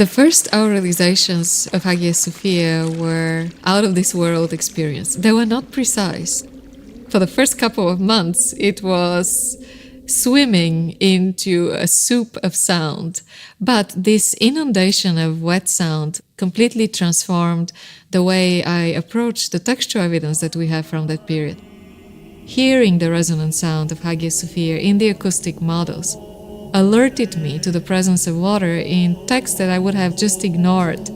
The first realizations of Hagia Sophia were out of this world experience. They were not precise. For the first couple of months, it was swimming into a soup of sound. But this inundation of wet sound completely transformed the way I approached the textual evidence that we have from that period. Hearing the resonant sound of Hagia Sophia in the acoustic models alerted me to the presence of water in texts that I would have just ignored.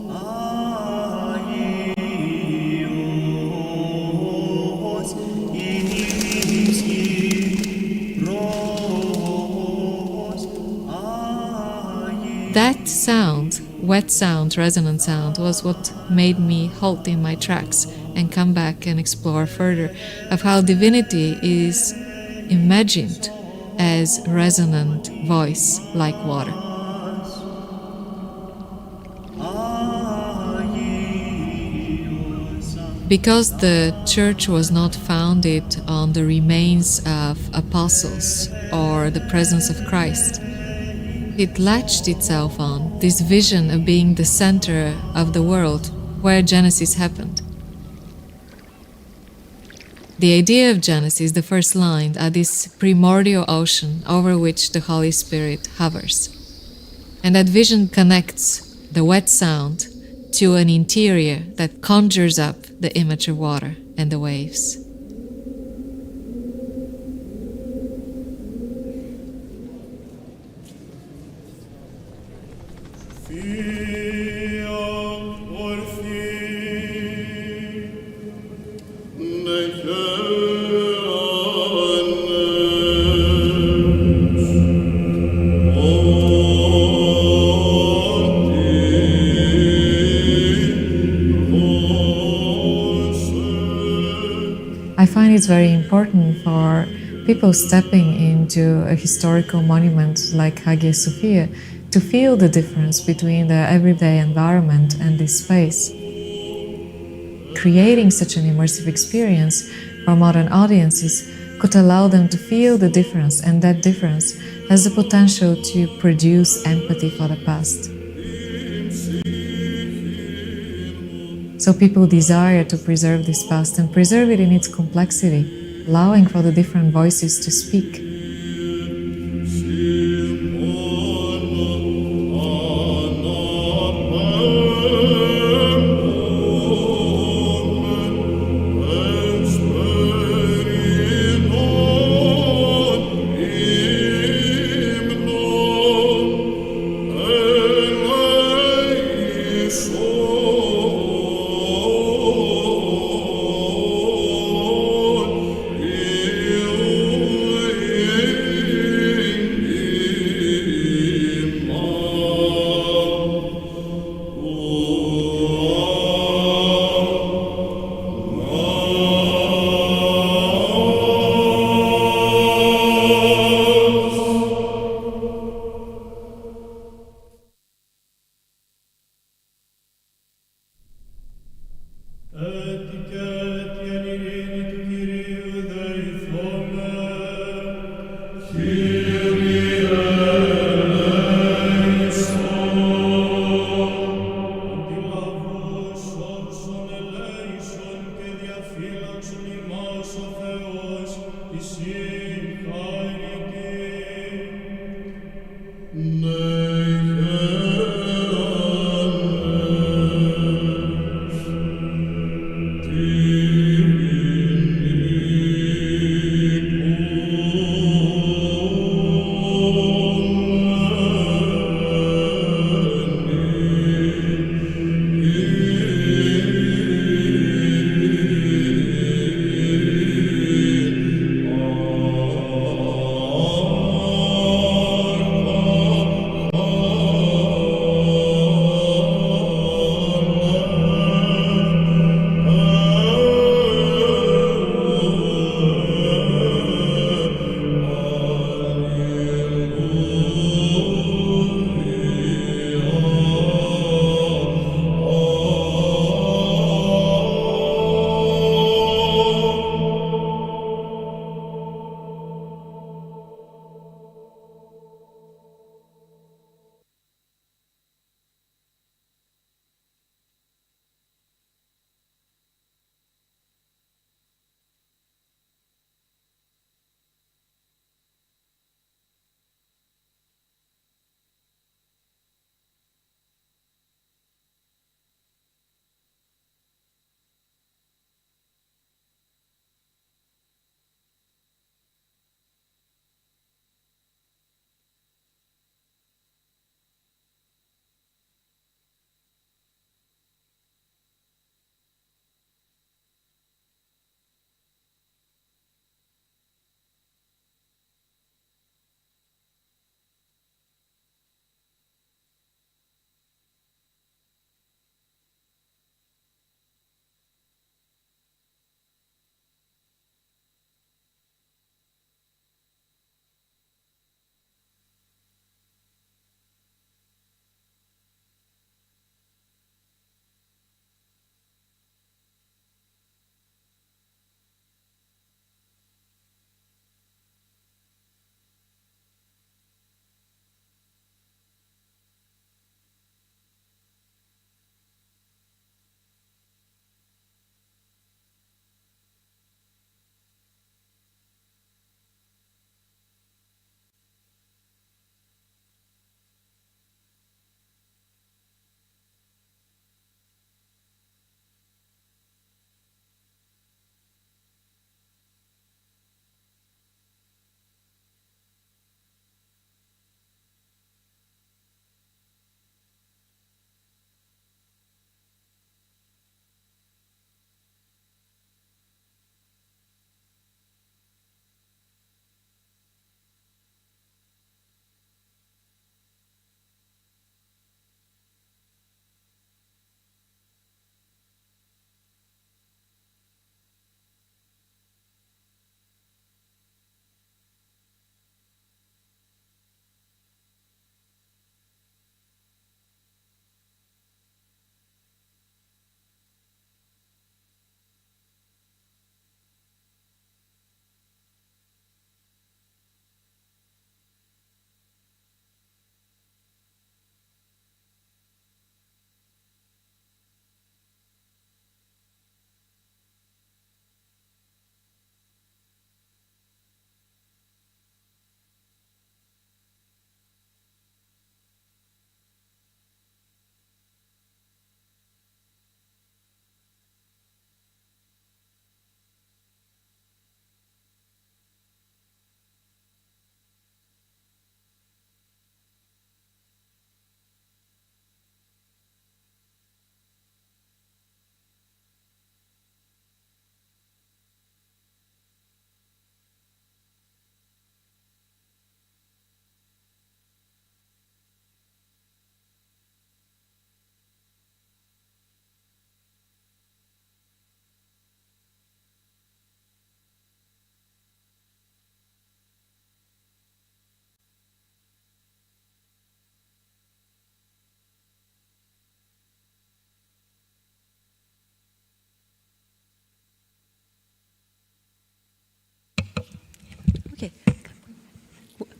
That sound, wet sound, resonant sound, was what made me halt in my tracks and come back and explore further of how divinity is imagined as resonant voice like water. Because the church was not founded on the remains of apostles or the presence of Christ, it latched itself on this vision of being the center of the world where Genesis happened. The idea of Genesis, the first line, are this primordial ocean over which the Holy Spirit hovers. And that vision connects the wet sound to an interior that conjures up the image of water and the waves. I find it's very important for people stepping into a historical monument like Hagia Sophia to feel the difference between the everyday environment and this space. Creating such an immersive experience for modern audiences could allow them to feel the difference, and that difference has the potential to produce empathy for the past. So people desire to preserve this past and preserve it in its complexity, allowing for the different voices to speak.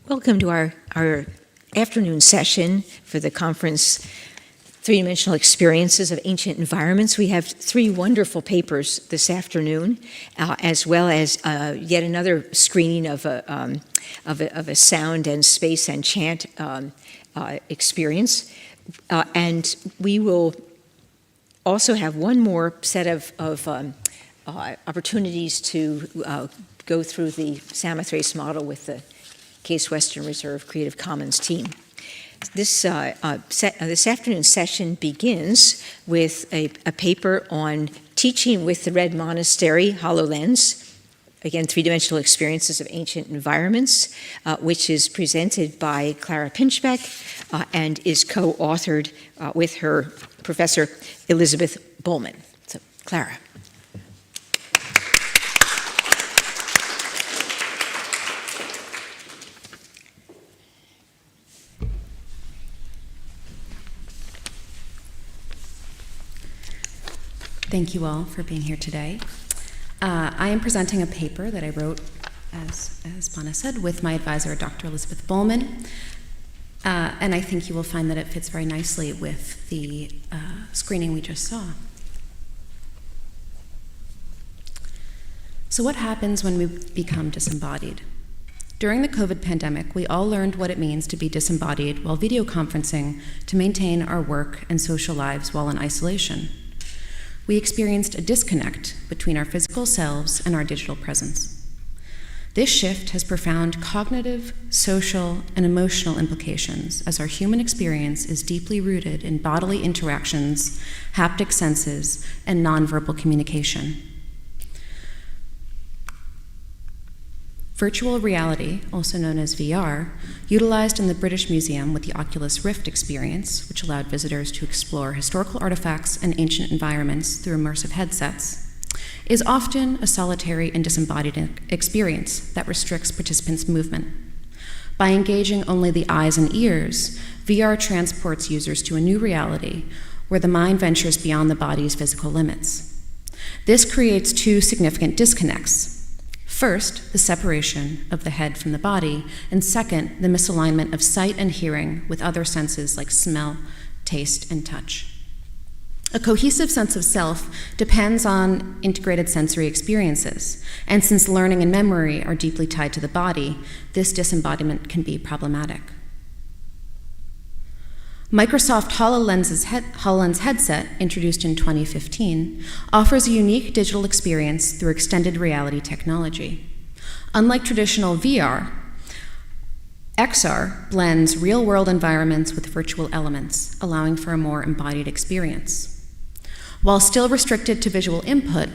Welcome to our afternoon session for the conference, Three-Dimensional Experiences of Ancient Environments. We have three wonderful papers this afternoon, as well as yet another screening of a sound and space and chant experience. And we will also have one more set of opportunities to go through the Samothrace model with the Case Western Reserve Creative Commons team. This afternoon's session begins with a paper on teaching with the Red Monastery, HoloLens, again, three-dimensional experiences of ancient environments, which is presented by Clara Pinchbeck and is co-authored with her Professor Elizabeth Bolman. So, Clara. Thank you all for being here today. I am presenting a paper that I wrote, as Bonna said, with my advisor, Dr. Elizabeth Bolman, and I think you will find that it fits very nicely with the screening we just saw. So what happens when we become disembodied? During the COVID pandemic, we all learned what it means to be disembodied while video conferencing to maintain our work and social lives while in isolation. We experienced a disconnect between our physical selves and our digital presence. This shift has profound cognitive, social, and emotional implications as our human experience is deeply rooted in bodily interactions, haptic senses, and nonverbal communication. Virtual reality, also known as VR, utilized in the British Museum with the Oculus Rift experience, which allowed visitors to explore historical artifacts and ancient environments through immersive headsets, is often a solitary and disembodied experience that restricts participants' movement. By engaging only the eyes and ears, VR transports users to a new reality where the mind ventures beyond the body's physical limits. This creates two significant disconnects. First, the separation of the head from the body, and second, the misalignment of sight and hearing with other senses like smell, taste, and touch. A cohesive sense of self depends on integrated sensory experiences, and since learning and memory are deeply tied to the body, this disembodiment can be problematic. Microsoft HoloLens headset, introduced in 2015, offers a unique digital experience through extended reality technology. Unlike traditional VR, XR blends real-world environments with virtual elements, allowing for a more embodied experience. While still restricted to visual input,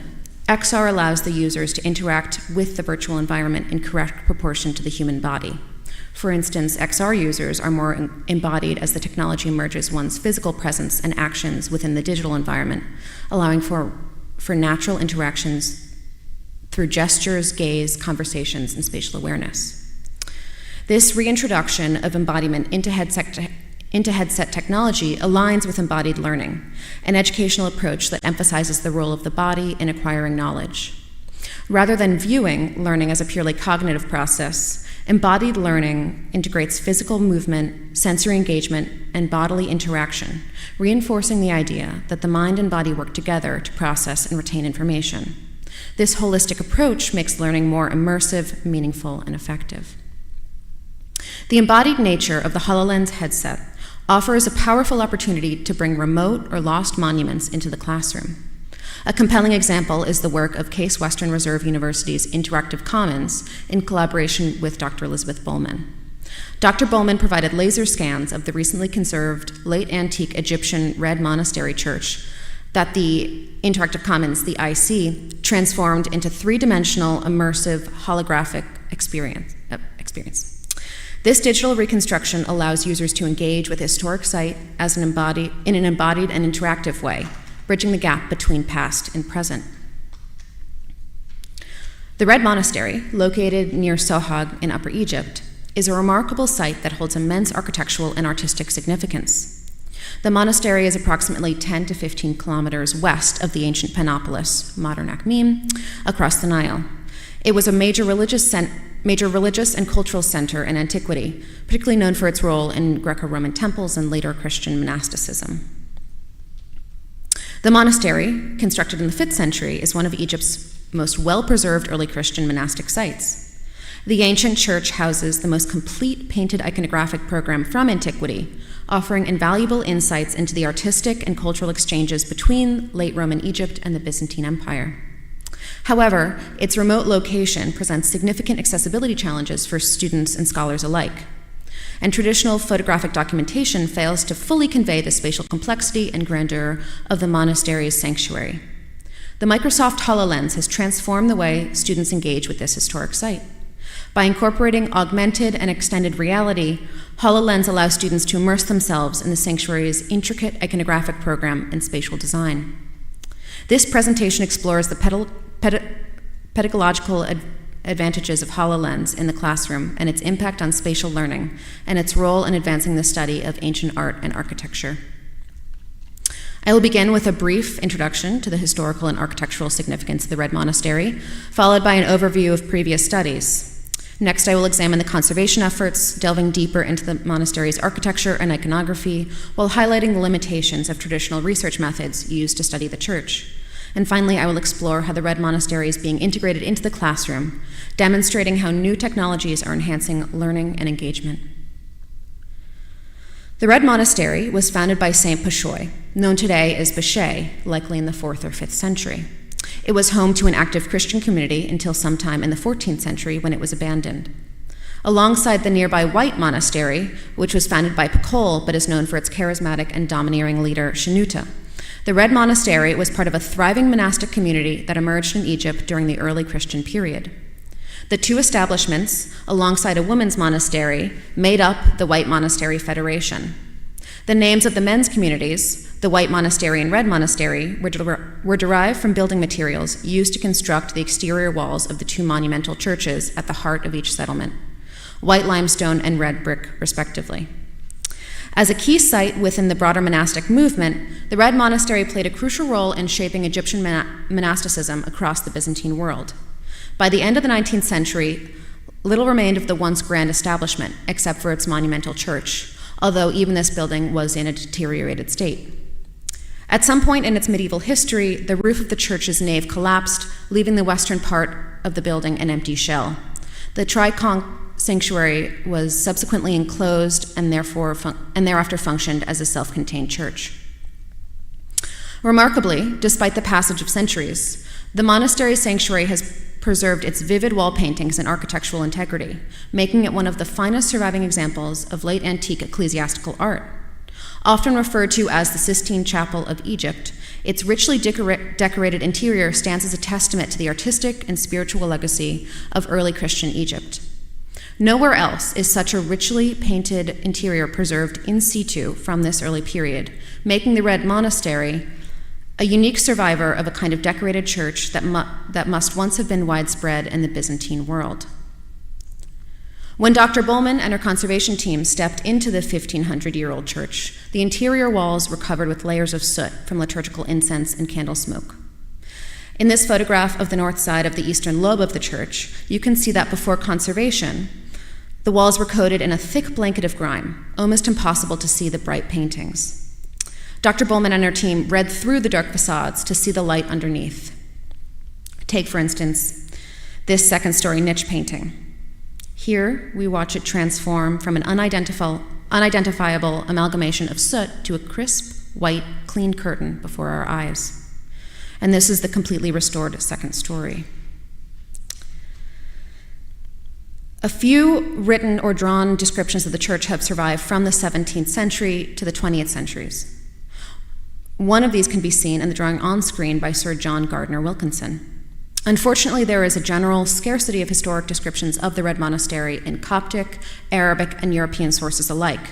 XR allows the users to interact with the virtual environment in correct proportion to the human body. For instance, XR users are more embodied as the technology merges one's physical presence and actions within the digital environment, allowing for natural interactions through gestures, gaze, conversations, and spatial awareness. This reintroduction of embodiment into headset technology aligns with embodied learning, an educational approach that emphasizes the role of the body in acquiring knowledge. Rather than viewing learning as a purely cognitive process, embodied learning integrates physical movement, sensory engagement, and bodily interaction, reinforcing the idea that the mind and body work together to process and retain information. This holistic approach makes learning more immersive, meaningful, and effective. The embodied nature of the HoloLens headset offers a powerful opportunity to bring remote or lost monuments into the classroom. A compelling example is the work of Case Western Reserve University's Interactive Commons in collaboration with Dr. Elizabeth Bolman. Dr. Bolman provided laser scans of the recently conserved late antique Egyptian Red Monastery church that the Interactive Commons, the IC, transformed into three-dimensional immersive holographic experience. This digital reconstruction allows users to engage with historic site in an embodied and interactive way, bridging the gap between past and present. The Red Monastery, located near Sohag in Upper Egypt, is a remarkable site that holds immense architectural and artistic significance. The monastery is approximately 10 to 15 kilometers west of the ancient Panopolis, modern Akhmim, across the Nile. It was a major religious major religious and cultural center in antiquity, particularly known for its role in Greco-Roman temples and later Christian monasticism. The monastery, constructed in the 5th century, is one of Egypt's most well-preserved early Christian monastic sites. The ancient church houses the most complete painted iconographic program from antiquity, offering invaluable insights into the artistic and cultural exchanges between late Roman Egypt and the Byzantine Empire. However, its remote location presents significant accessibility challenges for students and scholars alike, and traditional photographic documentation fails to fully convey the spatial complexity and grandeur of the monastery's sanctuary. The Microsoft HoloLens has transformed the way students engage with this historic site. By incorporating augmented and extended reality, HoloLens allows students to immerse themselves in the sanctuary's intricate iconographic program and spatial design. This presentation explores the pedagogical advantages of HoloLens in the classroom and its impact on spatial learning, and its role in advancing the study of ancient art and architecture. I will begin with a brief introduction to the historical and architectural significance of the Red Monastery, followed by an overview of previous studies. Next, I will examine the conservation efforts, delving deeper into the monastery's architecture and iconography, while highlighting the limitations of traditional research methods used to study the church. And finally, I will explore how the Red Monastery is being integrated into the classroom, demonstrating how new technologies are enhancing learning and engagement. The Red Monastery was founded by Saint Pachoy, known today as Bechet, likely in the 4th or 5th century. It was home to an active Christian community until sometime in the 14th century when it was abandoned. Alongside the nearby White Monastery, which was founded by Pacol but is known for its charismatic and domineering leader, Shenouda, the Red Monastery was part of a thriving monastic community that emerged in Egypt during the early Christian period. The two establishments, alongside a women's monastery, made up the White Monastery Federation. The names of the men's communities, the White Monastery and Red Monastery, were derived from building materials used to construct the exterior walls of the two monumental churches at the heart of each settlement, white limestone and red brick, respectively. As a key site within the broader monastic movement, the Red Monastery played a crucial role in shaping Egyptian monasticism across the Byzantine world. By the end of the 19th century, little remained of the once grand establishment, except for its monumental church, although even this building was in a deteriorated state. At some point in its medieval history, the roof of the church's nave collapsed, leaving the western part of the building an empty shell. The triconch sanctuary was subsequently enclosed and thereafter functioned as a self-contained church. Remarkably, despite the passage of centuries, the monastery's sanctuary has preserved its vivid wall paintings and architectural integrity, making it one of the finest surviving examples of late antique ecclesiastical art. Often referred to as the Sistine Chapel of Egypt, its richly decorated interior stands as a testament to the artistic and spiritual legacy of early Christian Egypt. Nowhere else is such a richly painted interior preserved in situ from this early period, making the Red Monastery a unique survivor of a kind of decorated church that must once have been widespread in the Byzantine world. When Dr. Bolman and her conservation team stepped into the 1,500-year-old church, the interior walls were covered with layers of soot from liturgical incense and candle smoke. In this photograph of the north side of the eastern lobe of the church, you can see that before conservation, the walls were coated in a thick blanket of grime, almost impossible to see the bright paintings. Dr. Bolman and her team read through the dark facades to see the light underneath. Take, for instance, this second-story niche painting. Here, we watch it transform from an unidentifiable amalgamation of soot to a crisp, white, clean curtain before our eyes. And this is the completely restored second story. A few written or drawn descriptions of the church have survived from the 17th century to the 20th centuries. One of these can be seen in the drawing on screen by Sir John Gardner Wilkinson. Unfortunately, there is a general scarcity of historic descriptions of the Red Monastery in Coptic, Arabic, and European sources alike.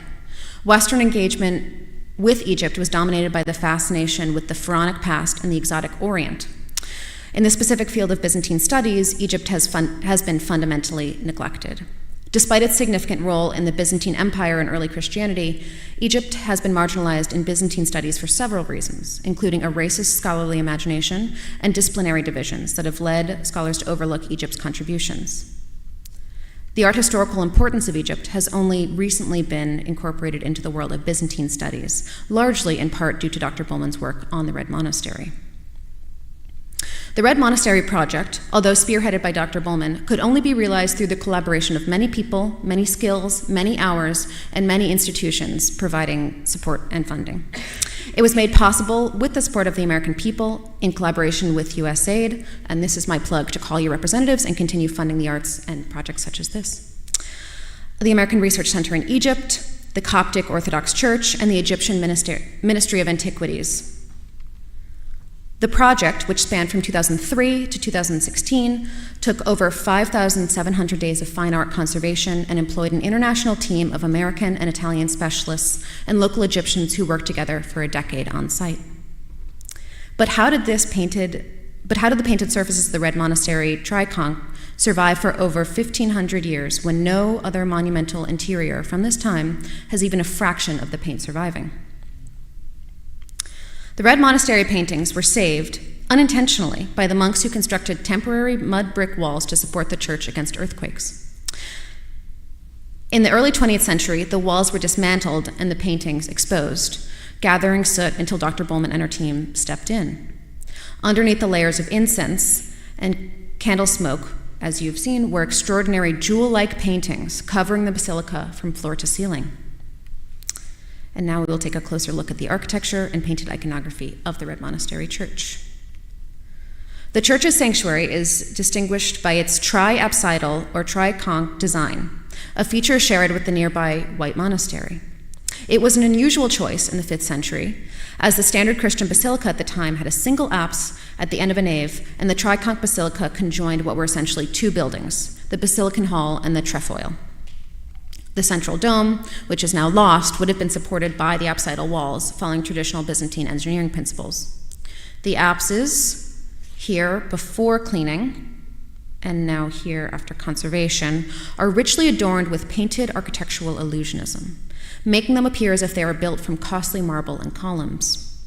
Western engagement with Egypt was dominated by the fascination with the pharaonic past and the exotic Orient. In the specific field of Byzantine studies, Egypt has been fundamentally neglected. Despite its significant role in the Byzantine Empire and early Christianity, Egypt has been marginalized in Byzantine studies for several reasons, including a racist scholarly imagination and disciplinary divisions that have led scholars to overlook Egypt's contributions. The art historical importance of Egypt has only recently been incorporated into the world of Byzantine studies, largely in part due to Dr. Bolman's work on the Red Monastery. The Red Monastery project, although spearheaded by Dr. Bolman, could only be realized through the collaboration of many people, many skills, many hours, and many institutions providing support and funding. It was made possible with the support of the American people in collaboration with USAID, and this is my plug to call your representatives and continue funding the arts and projects such as this. The American Research Center in Egypt, the Coptic Orthodox Church, and the Egyptian Ministry of Antiquities. The project, which spanned from 2003 to 2016, took over 5,700 days of fine art conservation and employed an international team of American and Italian specialists and local Egyptians who worked together for a decade on site. But how did the painted surfaces of the Red Monastery triconch survive for over 1,500 years when no other monumental interior from this time has even a fraction of the paint surviving? The Red Monastery paintings were saved unintentionally by the monks who constructed temporary mud brick walls to support the church against earthquakes. In the early 20th century, the walls were dismantled and the paintings exposed, gathering soot until Dr. Bolman and her team stepped in. Underneath the layers of incense and candle smoke, as you've seen, were extraordinary jewel-like paintings covering the basilica from floor to ceiling. And now we will take a closer look at the architecture and painted iconography of the Red Monastery Church. The church's sanctuary is distinguished by its tri-apsidal or triconch design, a feature shared with the nearby White Monastery. It was an unusual choice in the 5th century, as the standard Christian basilica at the time had a single apse at the end of a nave, and the triconch basilica conjoined what were essentially two buildings, the Basilican Hall and the trefoil. The central dome, which is now lost, would have been supported by the apsidal walls, following traditional Byzantine engineering principles. The apses, here before cleaning, and now here after conservation, are richly adorned with painted architectural illusionism, making them appear as if they were built from costly marble and columns.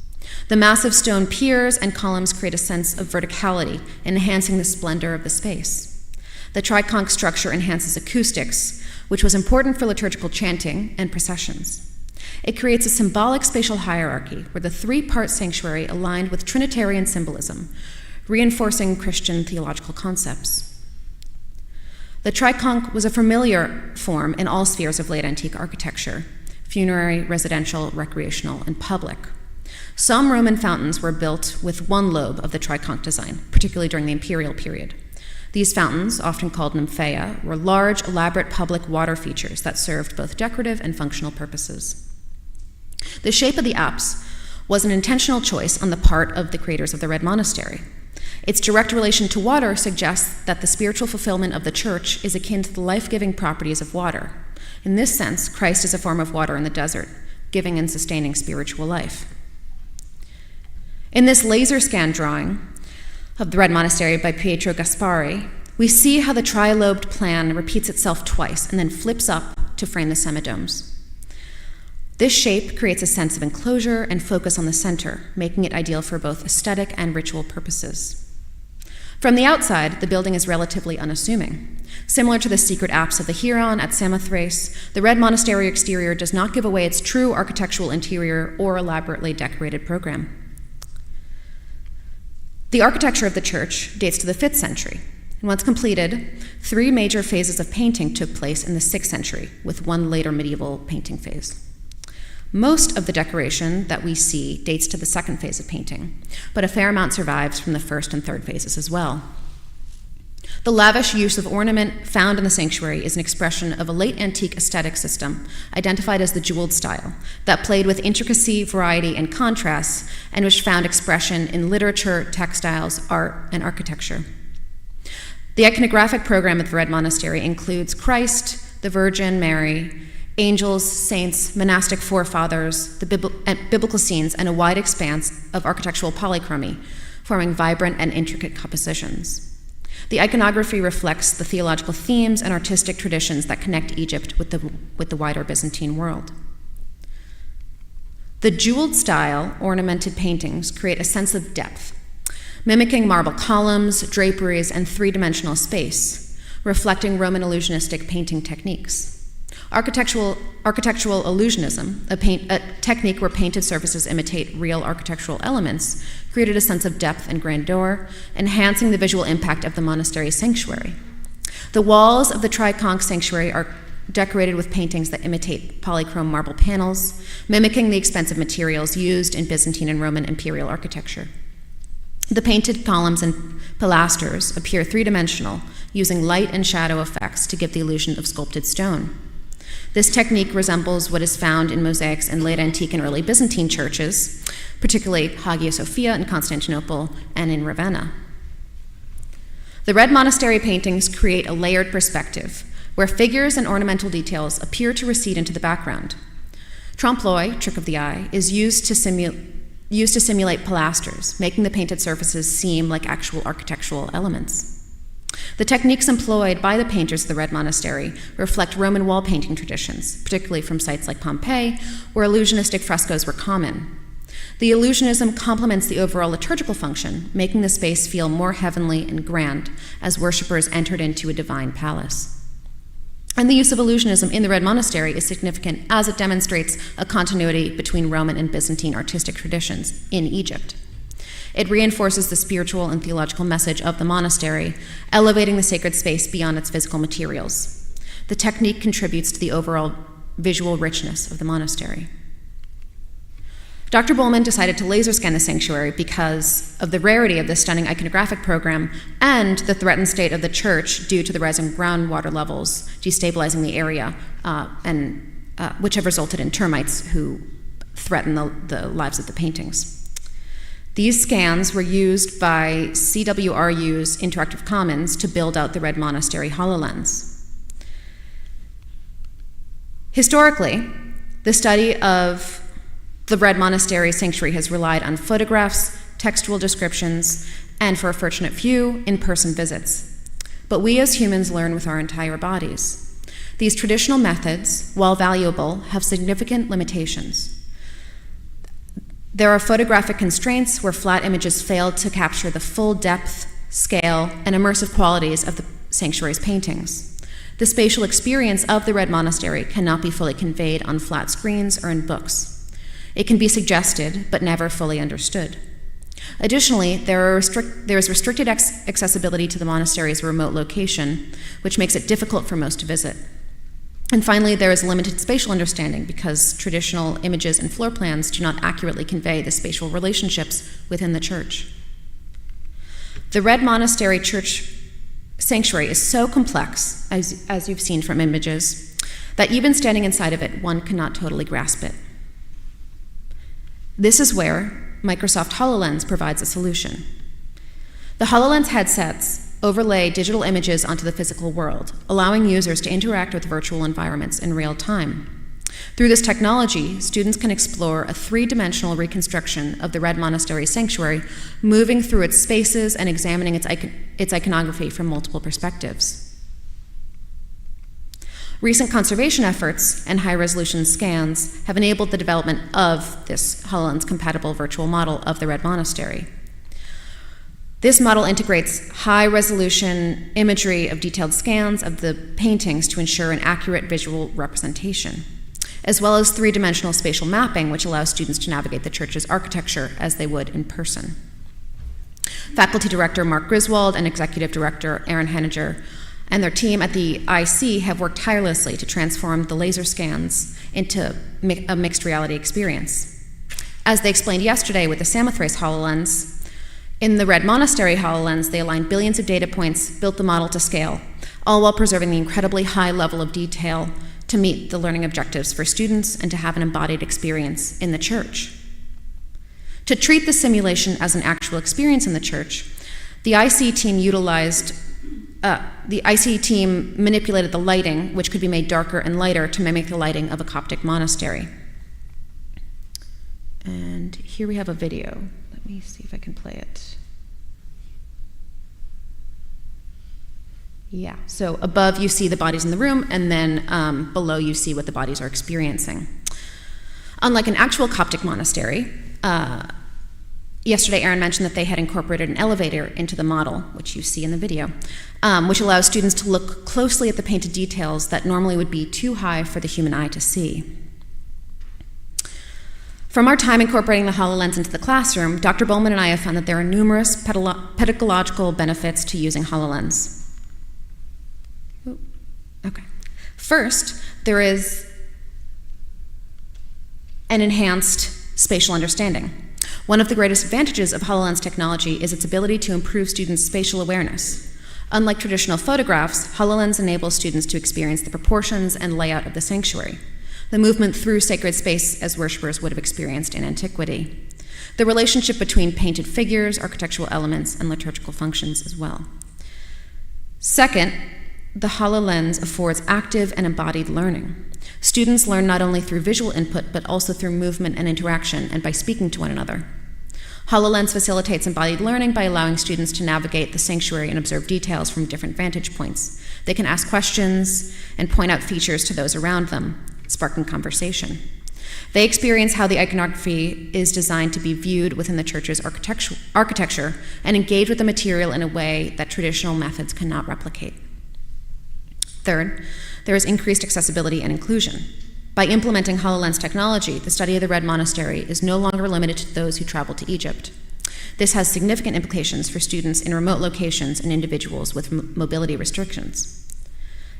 The massive stone piers and columns create a sense of verticality, enhancing the splendor of the space. The triconch structure enhances acoustics, which was important for liturgical chanting and processions. It creates a symbolic spatial hierarchy where the three-part sanctuary aligned with Trinitarian symbolism, reinforcing Christian theological concepts. The triconch was a familiar form in all spheres of late antique architecture: funerary, residential, recreational, and public. Some Roman fountains were built with one lobe of the triconch design, particularly during the imperial period. These fountains, often called nymphaea, were large, elaborate public water features that served both decorative and functional purposes. The shape of the apse was an intentional choice on the part of the creators of the Red Monastery. Its direct relation to water suggests that the spiritual fulfillment of the church is akin to the life-giving properties of water. In this sense, Christ is a form of water in the desert, giving and sustaining spiritual life. In this laser scan drawing of the Red Monastery by Pietro Gaspari, we see how the tri-lobed plan repeats itself twice and then flips up to frame the semidomes. This shape creates a sense of enclosure and focus on the center, making it ideal for both aesthetic and ritual purposes. From the outside, the building is relatively unassuming. Similar to the secret apse of the Huron at Samothrace, the Red Monastery exterior does not give away its true architectural interior or elaborately decorated program. The architecture of the church dates to the 5th century, and once completed, 3 major phases of painting took place in the 6th century, with one later medieval painting phase. Most of the decoration that we see dates to the 2nd phase of painting, but a fair amount survives from the 1st and 3rd phases as well. The lavish use of ornament found in the sanctuary is an expression of a late antique aesthetic system, identified as the jeweled style, that played with intricacy, variety, and contrasts, and which found expression in literature, textiles, art, and architecture. The iconographic program of the Red Monastery includes Christ, the Virgin Mary, angels, saints, monastic forefathers, the biblical scenes, and a wide expanse of architectural polychromy, forming vibrant and intricate compositions. The iconography reflects the theological themes and artistic traditions that connect Egypt with the wider Byzantine world. The jeweled style ornamented paintings create a sense of depth, mimicking marble columns, draperies, and three-dimensional space, reflecting Roman illusionistic painting techniques. Architectural illusionism, a technique where painted surfaces imitate real architectural elements, created a sense of depth and grandeur, enhancing the visual impact of the monastery's sanctuary. The walls of the triconch sanctuary are decorated with paintings that imitate polychrome marble panels, mimicking the expensive materials used in Byzantine and Roman imperial architecture. The painted columns and pilasters appear three-dimensional, using light and shadow effects to give the illusion of sculpted stone. This technique resembles what is found in mosaics in late antique and early Byzantine churches, particularly Hagia Sophia in Constantinople and in Ravenna. The Red Monastery paintings create a layered perspective, where figures and ornamental details appear to recede into the background. Trompe-l'oeil, trick of the eye, is used to simulate pilasters, making the painted surfaces seem like actual architectural elements. The techniques employed by the painters of the Red Monastery reflect Roman wall painting traditions, particularly from sites like Pompeii, where illusionistic frescoes were common. The illusionism complements the overall liturgical function, making the space feel more heavenly and grand as worshippers entered into a divine palace. And the use of illusionism in the Red Monastery is significant as it demonstrates a continuity between Roman and Byzantine artistic traditions in Egypt. It reinforces the spiritual and theological message of the monastery, elevating the sacred space beyond its physical materials. The technique contributes to the overall visual richness of the monastery. Dr. Bolman decided to laser scan the sanctuary because of the rarity of this stunning iconographic program and the threatened state of the church due to the rising groundwater levels destabilizing the area, which have resulted in termites who threaten the lives of the paintings. These scans were used by CWRU's Interactive Commons to build out the Red Monastery HoloLens. Historically, the study of the Red Monastery sanctuary has relied on photographs, textual descriptions, and for a fortunate few, in-person visits. But we as humans learn with our entire bodies. These traditional methods, while valuable, have significant limitations. There are photographic constraints where flat images fail to capture the full depth, scale, and immersive qualities of the sanctuary's paintings. The spatial experience of the Red Monastery cannot be fully conveyed on flat screens or in books. It can be suggested, but never fully understood. Additionally, there is restricted accessibility to the monastery's remote location, which makes it difficult for most to visit. And finally, there is limited spatial understanding because traditional images and floor plans do not accurately convey the spatial relationships within the church. The Red Monastery church sanctuary is so complex, as you've seen from images, that even standing inside of it, one cannot totally grasp it. This is where Microsoft HoloLens provides a solution. The HoloLens headsets overlay digital images onto the physical world, allowing users to interact with virtual environments in real time. Through this technology, students can explore a three-dimensional reconstruction of the Red Monastery sanctuary, moving through its spaces and examining its iconography from multiple perspectives. Recent conservation efforts and high-resolution scans have enabled the development of this HoloLens-compatible virtual model of the Red Monastery. This model integrates high-resolution imagery of detailed scans of the paintings to ensure an accurate visual representation, as well as three-dimensional spatial mapping, which allows students to navigate the church's architecture as they would in person. Faculty Director Mark Griswold and Executive Director Aaron Henninger and their team at the IC have worked tirelessly to transform the laser scans into a mixed reality experience. As they explained yesterday with the Samothrace HoloLens, in the Red Monastery HoloLens, they aligned billions of data points, built the model to scale, all while preserving the incredibly high level of detail to meet the learning objectives for students and to have an embodied experience in the church. To treat the simulation as an actual experience in the church, the IC team manipulated the lighting, which could be made darker and lighter to mimic the lighting of a Coptic monastery. And here we have a video. Let me see if I can play it. Yeah, so above you see the bodies in the room, and then below you see what the bodies are experiencing. Unlike an actual Coptic monastery, Yesterday, Aaron mentioned that they had incorporated an elevator into the model, which you see in the video, which allows students to look closely at the painted details that normally would be too high for the human eye to see. From our time incorporating the HoloLens into the classroom, Dr. Bolman and I have found that there are numerous pedagogical benefits to using HoloLens. Okay. First, there is an enhanced spatial understanding. One of the greatest advantages of HoloLens technology is its ability to improve students' spatial awareness. Unlike traditional photographs, HoloLens enables students to experience the proportions and layout of the sanctuary, the movement through sacred space as worshippers would have experienced in antiquity, the relationship between painted figures, architectural elements, and liturgical functions as well. Second, the HoloLens affords active and embodied learning. Students learn not only through visual input, but also through movement and interaction and by speaking to one another. HoloLens facilitates embodied learning by allowing students to navigate the sanctuary and observe details from different vantage points. They can ask questions and point out features to those around them, sparking conversation. They experience how the iconography is designed to be viewed within the church's architecture and engage with the material in a way that traditional methods cannot replicate. Third, there is increased accessibility and inclusion. By implementing HoloLens technology, the study of the Red Monastery is no longer limited to those who travel to Egypt. This has significant implications for students in remote locations and individuals with mobility restrictions.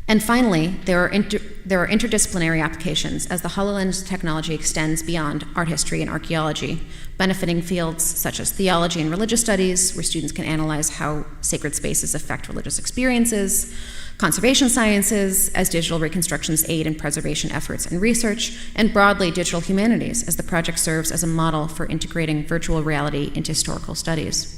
And finally, there are interdisciplinary applications as the HoloLens technology extends beyond art history and archaeology, benefiting fields such as theology and religious studies, where students can analyze how sacred spaces affect religious experiences, conservation sciences, as digital reconstructions aid in preservation efforts and research, and broadly digital humanities, as the project serves as a model for integrating virtual reality into historical studies.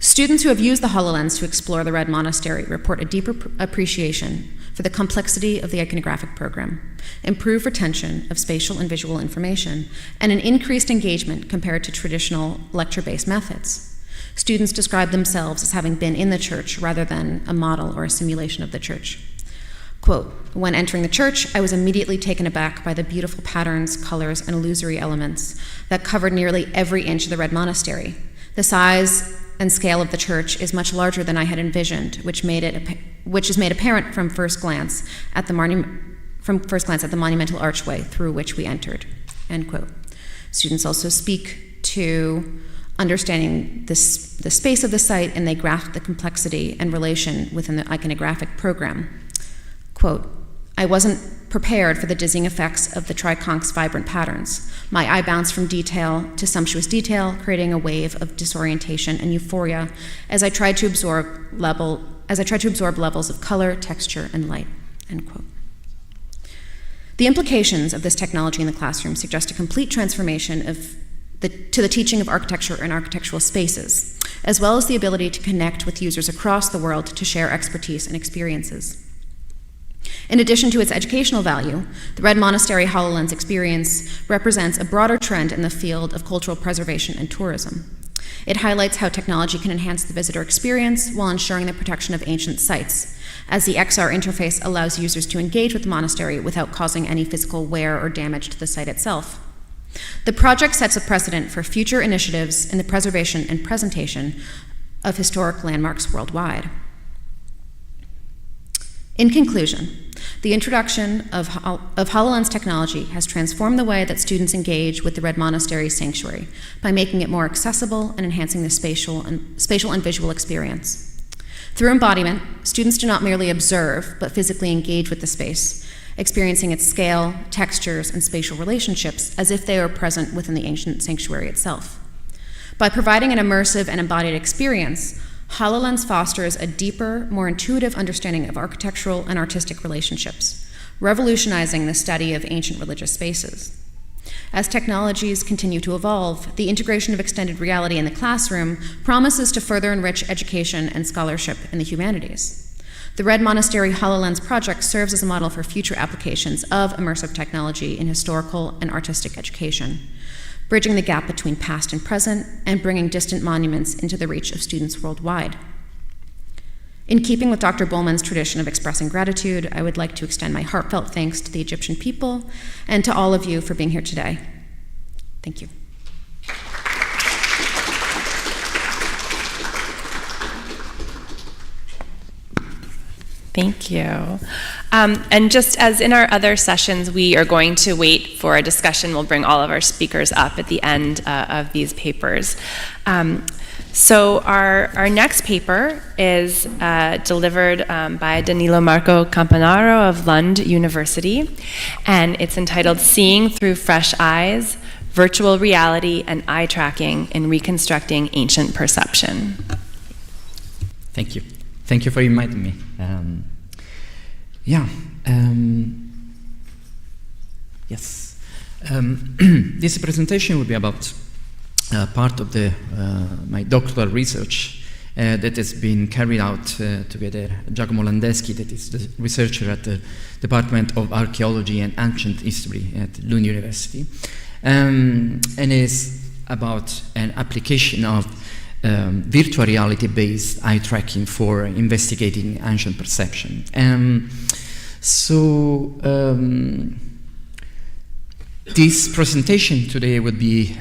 Students who have used the HoloLens to explore the Red Monastery report a deeper appreciation for the complexity of the iconographic program, improved retention of spatial and visual information, and an increased engagement compared to traditional lecture-based methods. Students describe themselves as having been in the church rather than a model or a simulation of the church. Quote, "When entering the church, I was immediately taken aback by the beautiful patterns, colors, and illusory elements that covered nearly every inch of the Red Monastery. The size and scale of the church is much larger than I had envisioned, which is made apparent from first glance at the monumental archway through which we entered." End quote. Students also speak to understanding the space of the site, and they grasp the complexity and relation within the iconographic program. Quote, "I wasn't prepared for the dizzying effects of the triconch's vibrant patterns. My eye bounced from detail to sumptuous detail, creating a wave of disorientation and euphoria as I tried to absorb levels of color, texture, and light." End quote. The implications of this technology in the classroom suggest a complete transformation to the teaching of architecture and architectural spaces, as well as the ability to connect with users across the world to share expertise and experiences. In addition to its educational value, the Red Monastery HoloLens experience represents a broader trend in the field of cultural preservation and tourism. It highlights how technology can enhance the visitor experience while ensuring the protection of ancient sites, as the XR interface allows users to engage with the monastery without causing any physical wear or damage to the site itself. The project sets a precedent for future initiatives in the preservation and presentation of historic landmarks worldwide. In conclusion, the introduction of HoloLens technology has transformed the way that students engage with the Red Monastery sanctuary by making it more accessible and enhancing the spatial and visual experience. Through embodiment, students do not merely observe, but physically engage with the space, experiencing its scale, textures, and spatial relationships as if they were present within the ancient sanctuary itself. By providing an immersive and embodied experience, HoloLens fosters a deeper, more intuitive understanding of architectural and artistic relationships, revolutionizing the study of ancient religious spaces. As technologies continue to evolve, the integration of extended reality in the classroom promises to further enrich education and scholarship in the humanities. The Red Monastery HoloLens project serves as a model for future applications of immersive technology in historical and artistic education, bridging the gap between past and present and bringing distant monuments into the reach of students worldwide. In keeping with Dr. Bolman's tradition of expressing gratitude, I would like to extend my heartfelt thanks to the Egyptian people and to all of you for being here today. Thank you. Thank you. And just as in our other sessions, we are going to wait for a discussion. We'll bring all of our speakers up at the end of these papers. So our next paper is delivered by Danilo Marco Campanaro of Lund University, and it's entitled Seeing Through Fresh Eyes, Virtual Reality and Eye Tracking in Reconstructing Ancient Perception. Thank you. Thank you for inviting me. Yes. This presentation will be about part of my doctoral research that has been carried out together Giacomo Landeschi, that is the researcher at the Department of Archaeology and Ancient History at Lund University, and is about an application of virtual reality-based eye tracking for investigating ancient perception. This presentation today would be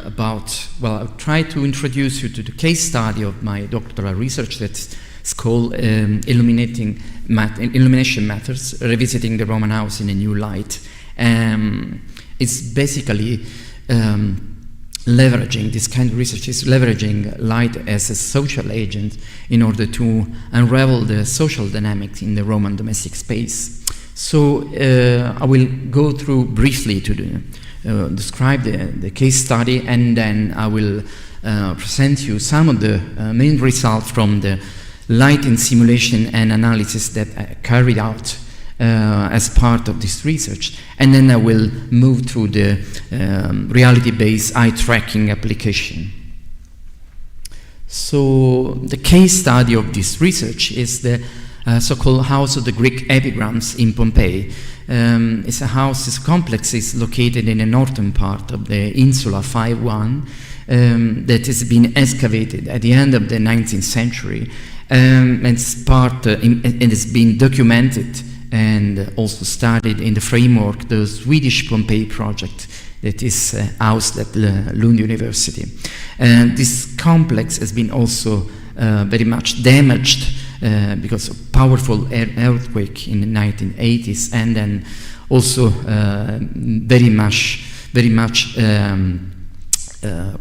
about, well, I'll try to introduce you to the case study of my doctoral research that's called Illumination Matters, Revisiting the Roman House in a New Light. It's basically leveraging, this kind of research is leveraging light as a social agent in order to unravel the social dynamics in the Roman domestic space. So I will go through briefly to describe the case study, and then I will present you some of the main results from the lighting simulation and analysis that I carried out as part of this research, and then I will move to the reality-based eye tracking application. So the case study of this research is the so-called House of the Greek Epigrams in Pompeii. It's a house, this complex is located in the northern part of the Insula 5-1 that has been excavated at the end of the 19th century. It has been documented and also studied in the framework, the Swedish Pompeii project that is housed at Lund University. And this complex has been also very much damaged because of powerful earthquake in the 1980s, and then also very much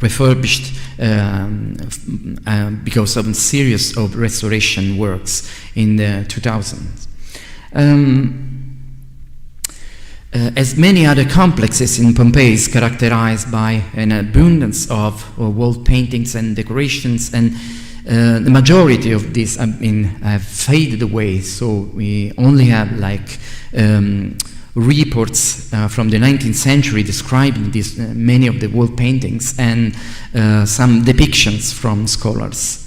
refurbished because of a series of restoration works in the 2000s. As many other complexes in Pompeii is characterized by an abundance of wall paintings and decorations, and the majority of these have faded away, so we only have reports from the 19th century describing many of the wall paintings and some depictions from scholars.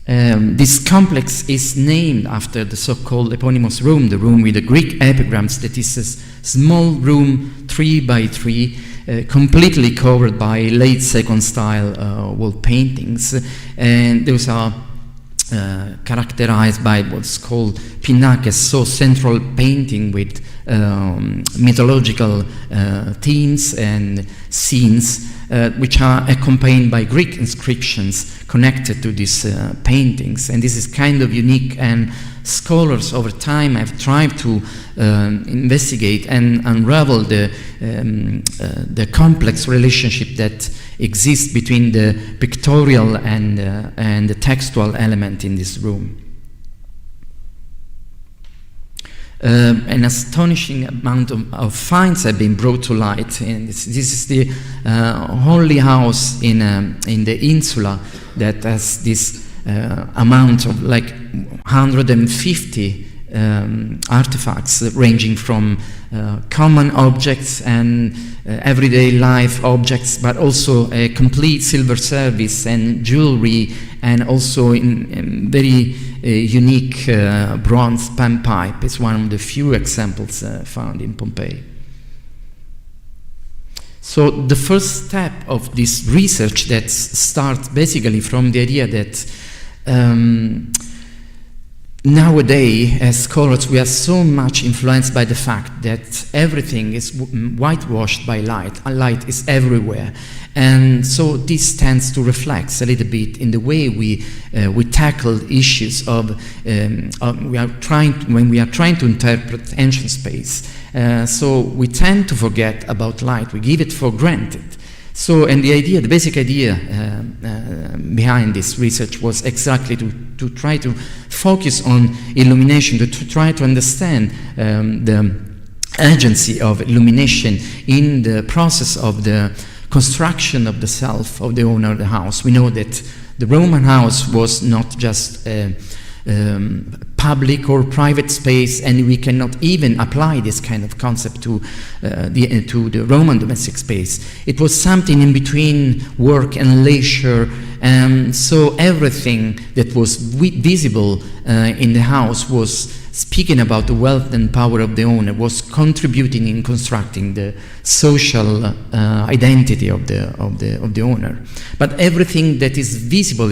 This complex is named after the so-called eponymous room, the room with the Greek epigrams, that is a small room 3 by 3, completely covered by late second style wall paintings, and those are characterized by what's called Pinchbeck, so central painting with mythological themes and scenes, which are accompanied by Greek inscriptions connected to these paintings. And this is kind of unique, and scholars over time have tried to investigate and unravel the complex relationship that exists between the pictorial and the textual element in this room. An astonishing amount of finds have been brought to light, and this is the only house in the insula that has this amount of 150 artifacts ranging from common objects and everyday life objects, but also a complete silver service and jewelry, and also in very unique bronze panpipe. It's one of the few examples found in Pompeii. So the first step of this research that starts basically from the idea that nowadays, as scholars, we are so much influenced by the fact that everything is whitewashed by light. Light is everywhere. And so this tends to reflect a little bit in the way we tackle issues of when we are trying to interpret ancient space. So we tend to forget about light. We give it for granted. So, and the basic idea behind this research was exactly to try to focus on illumination, to try to understand the agency of illumination in the process of the construction of the self of the owner of the house. We know that the Roman house was not just public or private space, and we cannot even apply this kind of concept to the Roman domestic space. It was something in between work and leisure, and so everything that was visible in the house was speaking about the wealth and power of the owner, was contributing in constructing the social identity of the owner. But everything that is visible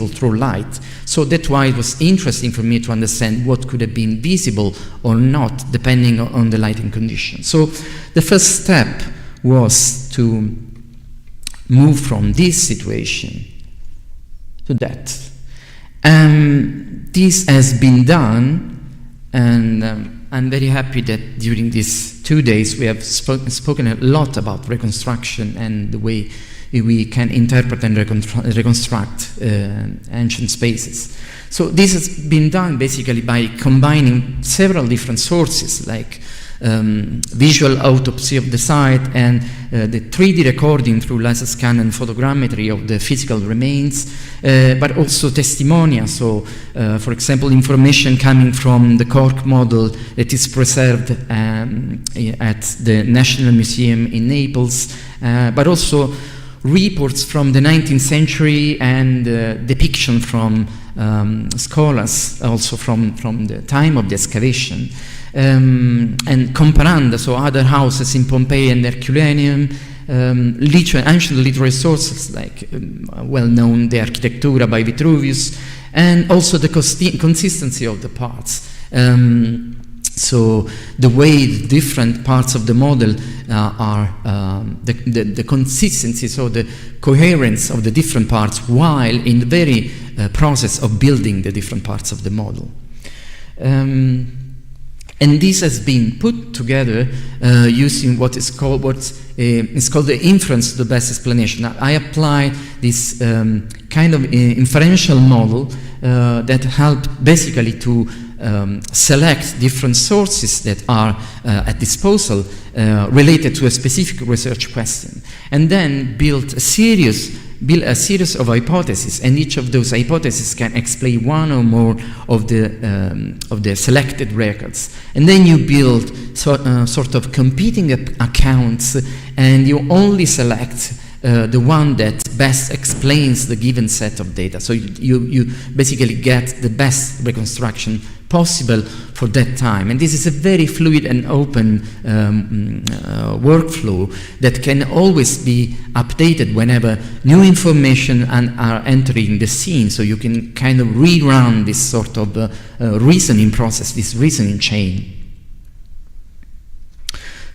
through light. So that's why it was interesting for me to understand what could have been visible or not, depending on the lighting conditions. So the first step was to move from this situation to that. This has been done. And I'm very happy that during these 2 days we have spoken a lot about reconstruction and the way we can interpret and reconstruct ancient spaces. So this has been done basically by combining several different sources, like visual autopsy of the site and the 3D recording through laser scan and photogrammetry of the physical remains, but also testimonials. So, for example, information coming from the cork model that is preserved at the National Museum in Naples, but also reports from the 19th century and depiction from scholars, also from the time of the excavation. And comparanda, so other houses in Pompeii and Herculaneum, ancient literary sources like well-known the Architectura by Vitruvius, and also the consistency of the parts. So the way the different parts of the model are, the consistency, so the coherence of the different parts while in the very process of building the different parts of the model. And this has been put together using what is called the inference to the best explanation. I applied this kind of inferential model that helped basically to select different sources that are at disposal related to a specific research question, and then build a series of hypotheses, and each of those hypotheses can explain one or more of the selected records. And then you build sort of competing accounts, and you only select the one that best explains the given set of data. So you basically get the best reconstruction possible for that time. And this is a very fluid and open workflow that can always be updated whenever new information are entering the scene. So you can kind of rerun this sort of reasoning process, this reasoning chain.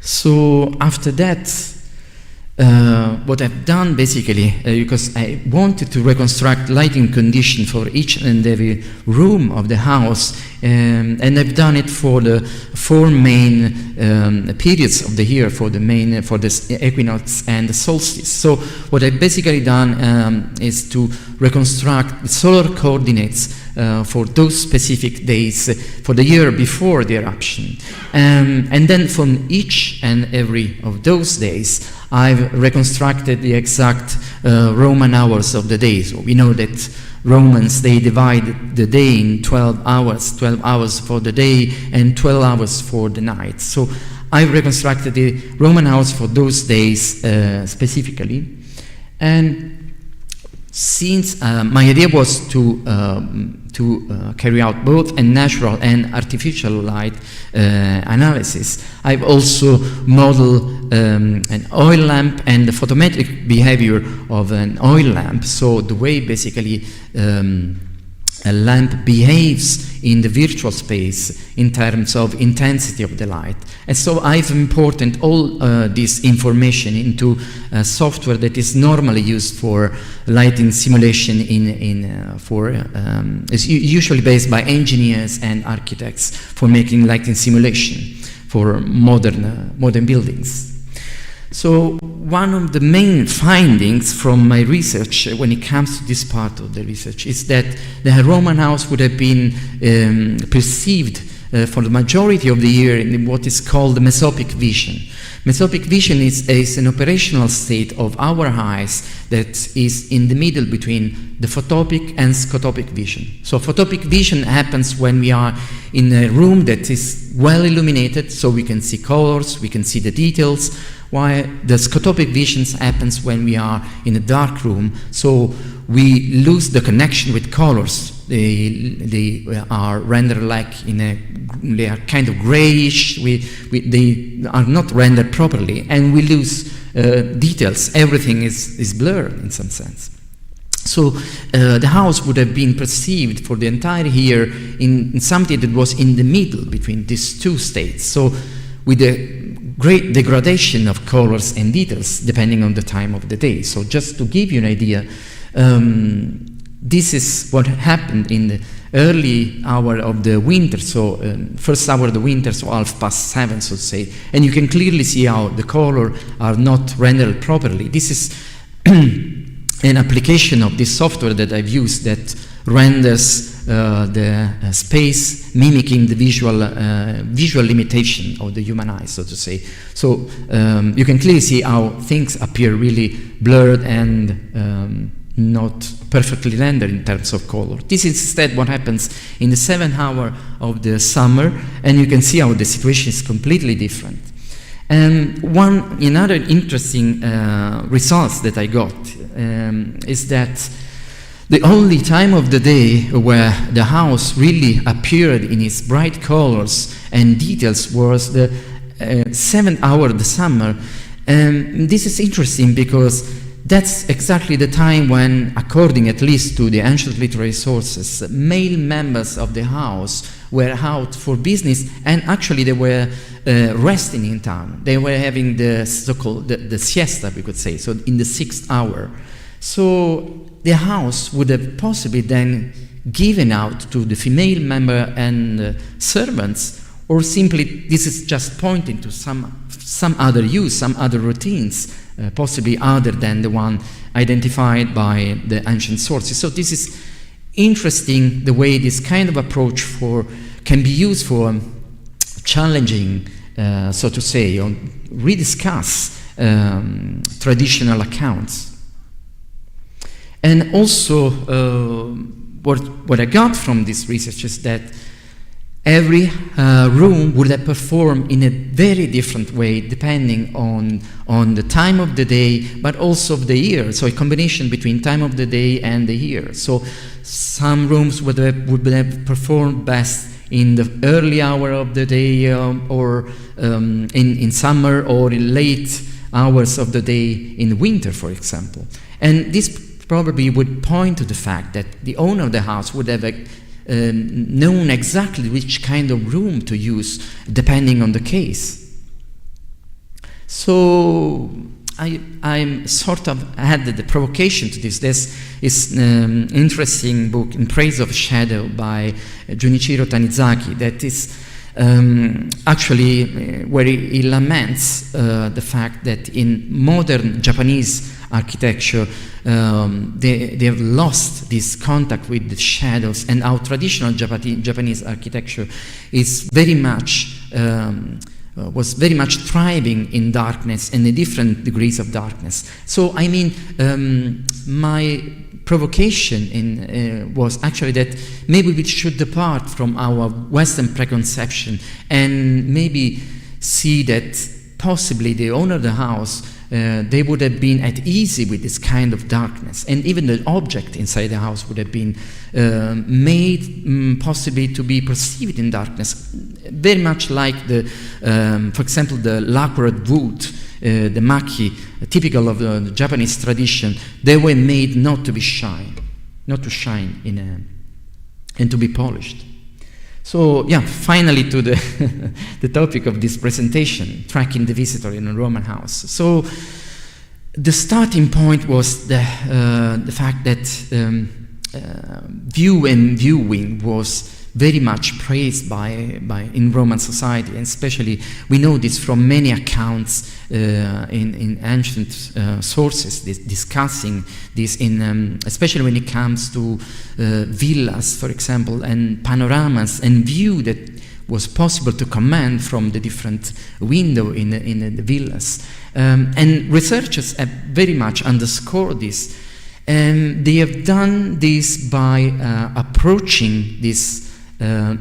So after that, what I've done basically, because I wanted to reconstruct lighting condition for each and every room of the house, and I've done it for the 4 main periods of the year, for the equinox and the solstice. So what I've basically done is to reconstruct the solar coordinates for those specific days for the year before the eruption, and then from each and every of those days I've reconstructed the exact Roman hours of the day. So we know that Romans, they divide the day in 12 hours for the day and 12 hours for the night. So I've reconstructed the Roman hours for those days specifically. And since my idea was to carry out both a natural and artificial light analysis, I've also modeled an oil lamp and the photometric behavior of an oil lamp. So the way basically a lamp behaves in the virtual space in terms of intensity of the light. And so I've imported all this information into software that is normally used for lighting simulation is usually based by engineers and architects for making lighting simulation for modern buildings. So one of the main findings from my research when it comes to this part of the research is that the Roman house would have been perceived for the majority of the year in what is called the mesopic vision. Mesopic vision is an operational state of our eyes that is in the middle between the photopic and scotopic vision. So photopic vision happens when we are in a room that is well illuminated, so we can see colors, we can see the details, while the scotopic vision happens when we are in a dark room, so we lose the connection with colors. They are rendered like they are kind of grayish. They are not rendered properly, and we lose details. Everything is blurred in some sense. So the house would have been perceived for the entire year in something that was in the middle between these two states. So with a great degradation of colors and details depending on the time of the day. So just to give you an idea, this is what happened in the early hour of the winter, so first hour of the winter, so 7:30, so to say, and you can clearly see how the color are not rendered properly. This is an application of this software that I've used that renders the space mimicking the visual limitation of the human eye, so to say. So you can clearly see how things appear really blurred and not perfectly rendered in terms of color. This is instead what happens in the 7th hour of the summer, and you can see how the situation is completely different. And another interesting results that I got is that the only time of the day where the house really appeared in its bright colors and details was the 7th hour of the summer. And this is interesting because that's exactly the time when, according at least to the ancient literary sources, male members of the house were out for business, and actually they were resting in town. They were having the so-called the siesta, we could say, so in the 6th hour. So the house would have possibly then given out to the female member and servants, or simply this is just pointing to some other use, some other routines, possibly other than the one identified by the ancient sources. So this is interesting, the way this kind of approach can be used for challenging, so to say, or rediscuss traditional accounts. And also, what I got from this research is that every room would have performed in a very different way depending on the time of the day, but also of the year. So a combination between time of the day and the year. So some rooms would have performed best in the early hour of the day, or in summer, or in late hours of the day in winter, for example. And this probably would point to the fact that the owner of the house would have known exactly which kind of room to use depending on the case. So I'm sort of added the provocation to this. This is an interesting book, In Praise of Shadow, by Junichiro Tanizaki, that is actually where he laments the fact that in modern Japanese architecture they have lost this contact with the shadows, and our traditional Japanese architecture is very much was very much thriving in darkness and in different degrees of darkness. So I mean, my provocation was actually that maybe we should depart from our Western preconception and maybe see that possibly the owner of the house, they would have been at ease with this kind of darkness, and even the object inside the house would have been made possibly to be perceived in darkness, very much like the, for example, the lacquered wood, the maki, typical of the Japanese tradition. They were made not to be shine, not to shine and to be polished. So yeah, finally to the, the topic of this presentation, tracking the visitor in a Roman house. So the starting point was the fact that view and viewing was very much praised by in Roman society, and especially we know this from many accounts in ancient sources discussing this, in especially when it comes to villas, for example, and panoramas and view that was possible to command from the different window in the villas, and researchers have very much underscored this, and they have done this by approaching this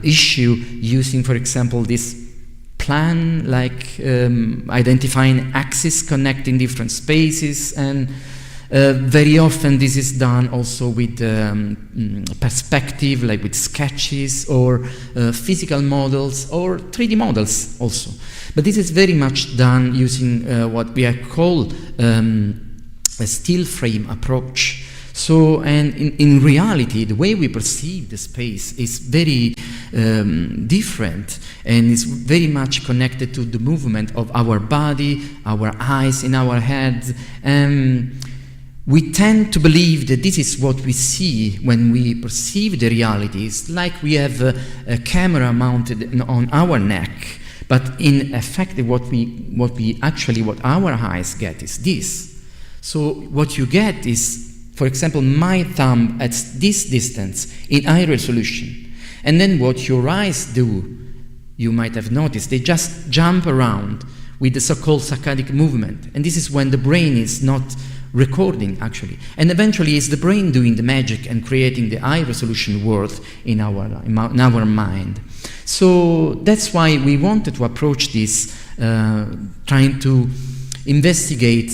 issue using, for example, this plan, like identifying axes connecting different spaces, and very often this is done also with perspective, like with sketches or physical models or 3D models also. But this is very much done using what we call a still frame approach. So, and in reality, the way we perceive the space is very different, and is very much connected to the movement of our body, our eyes, in our heads. We tend to believe that this is what we see when we perceive the reality. It's like we have a camera mounted on our neck, but in effect, what our eyes get is this. So what you get is, for example, my thumb at this distance in high resolution. And then what your eyes do, you might have noticed, they just jump around with the so-called saccadic movement. And this is when the brain is not recording, actually. And eventually it's the brain doing the magic and creating the high resolution world in our mind. So that's why we wanted to approach this, trying to investigate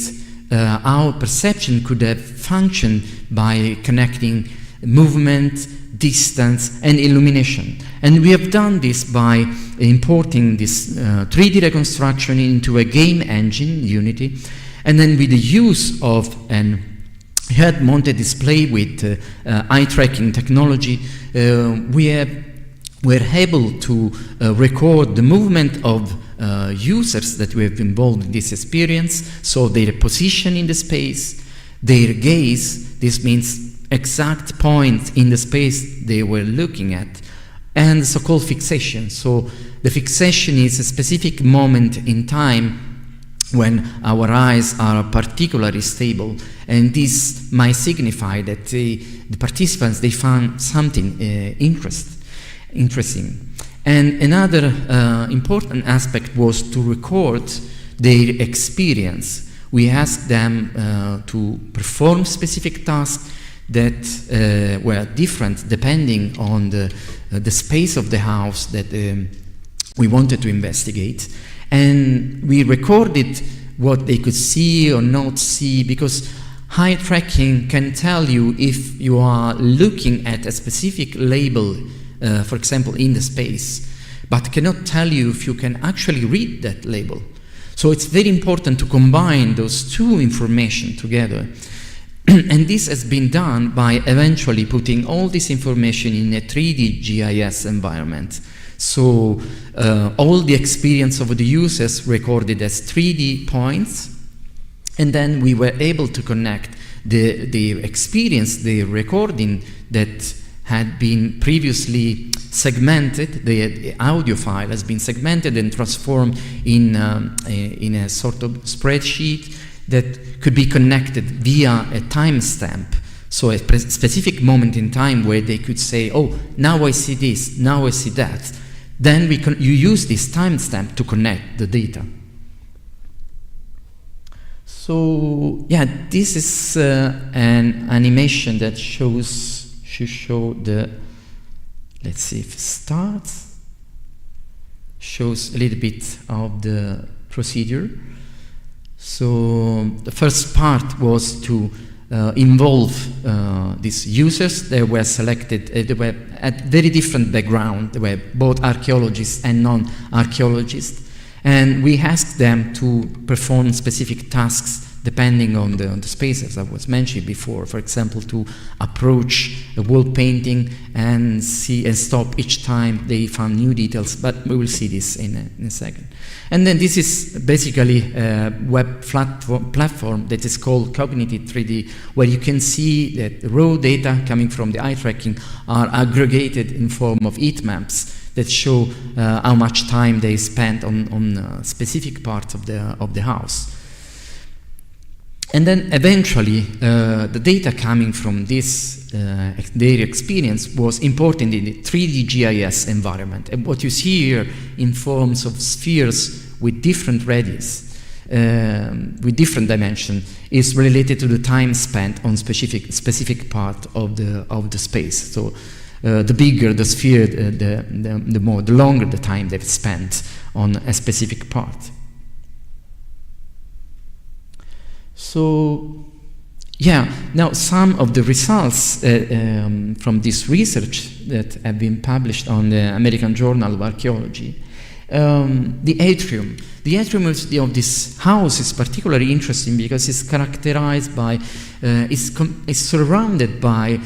how perception could have functioned by connecting movement, distance, and illumination. And we have done this by importing this 3D reconstruction into a game engine, Unity, and then with the use of an head-mounted display with eye tracking technology, we're able to record the movement of users that we have involved in this experience, so their position in the space, their gaze, this means exact points in the space they were looking at, and so-called fixation. So the fixation is a specific moment in time when our eyes are particularly stable, and this might signify that the participants, they found something interesting. And another important aspect was to record their experience. We asked them to perform specific tasks that were different depending on the space of the house that we wanted to investigate. And we recorded what they could see or not see, because eye tracking can tell you if you are looking at a specific label, for example, in the space, but cannot tell you if you can actually read that label. So it's very important to combine those two information together. And this has been done by eventually putting all this information in a 3D GIS environment. So all the experience of the users recorded as 3D points, and then we were able to connect the experience, the recording that had been previously segmented, the audio file has been segmented and transformed in a sort of spreadsheet that could be connected via a timestamp. So a specific moment in time where they could say, oh, now I see this, now I see that. Then you use this timestamp to connect the data. So yeah, this is an animation that should show the, let's see if it starts, shows a little bit of the procedure. So the first part was to involve these users. They were selected, they were at very different background. They were both archaeologists and non-archaeologists. And we asked them to perform specific tasks depending on the space, as I was mentioning before. For example, to approach a wall painting and see and stop each time they found new details, but we will see this in a second. And then this is basically a web platform that is called Cognitive 3D, where you can see that the raw data coming from the eye tracking are aggregated in form of heat maps that show how much time they spent on specific parts of the house. And then eventually, the data coming from this their experience was imported in the 3D GIS environment. And what you see here in forms of spheres with different radius, with different dimension, is related to the time spent on specific part of the space. So the bigger the sphere, the longer the time they've spent on a specific part. So, yeah, now some of the results from this research that have been published on the American Journal of Archaeology. The atrium of this house is particularly interesting because it's characterized by, it's surrounded by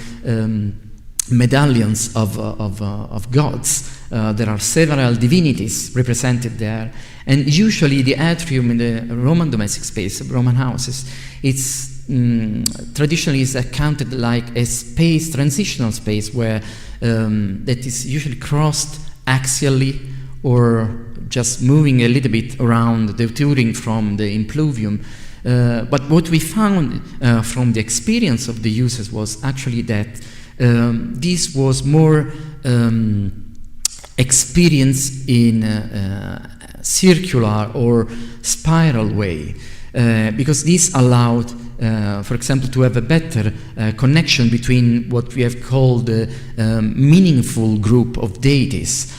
medallions of gods. There are several divinities represented there, and usually the atrium in the Roman domestic space, Roman houses, it's traditionally is accounted like a space, transitional space, where that is usually crossed axially or just moving a little bit around, deterring from the impluvium. But what we found from the experience of the users was actually that this was more experience in a circular or spiral way, because this allowed, for example, to have a better connection between what we have called a meaningful group of deities.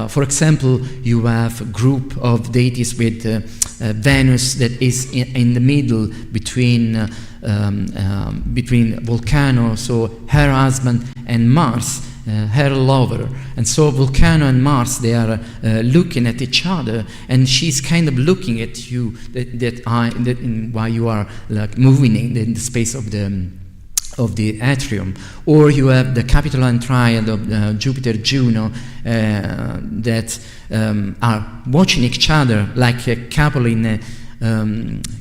For example, you have a group of deities with Venus that is in the middle between Volcano, so her husband, and Mars, her lover. And so Volcano and Mars, they are looking at each other, and she's kind of looking at you while you are like moving in the space of the atrium. Or you have the Capitoline Triad of Jupiter, Juno, that are watching each other like a couple in a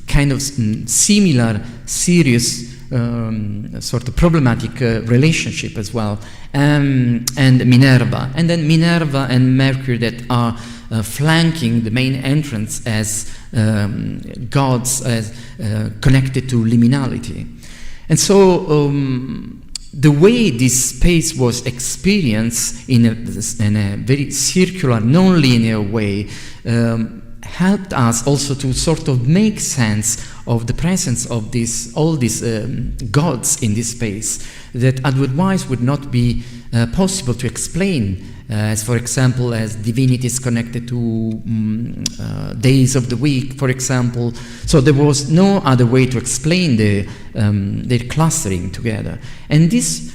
kind of similar, serious, sort of problematic relationship as well, and Minerva. And then Minerva and Mercury that are flanking the main entrance as gods connected to liminality. And so the way this space was experienced in a very circular, non-linear way helped us also to sort of make sense of the presence of all these gods in this space that otherwise would not be possible to explain, as for example as divinities connected to days of the week, for example. So there was no other way to explain their clustering together. And this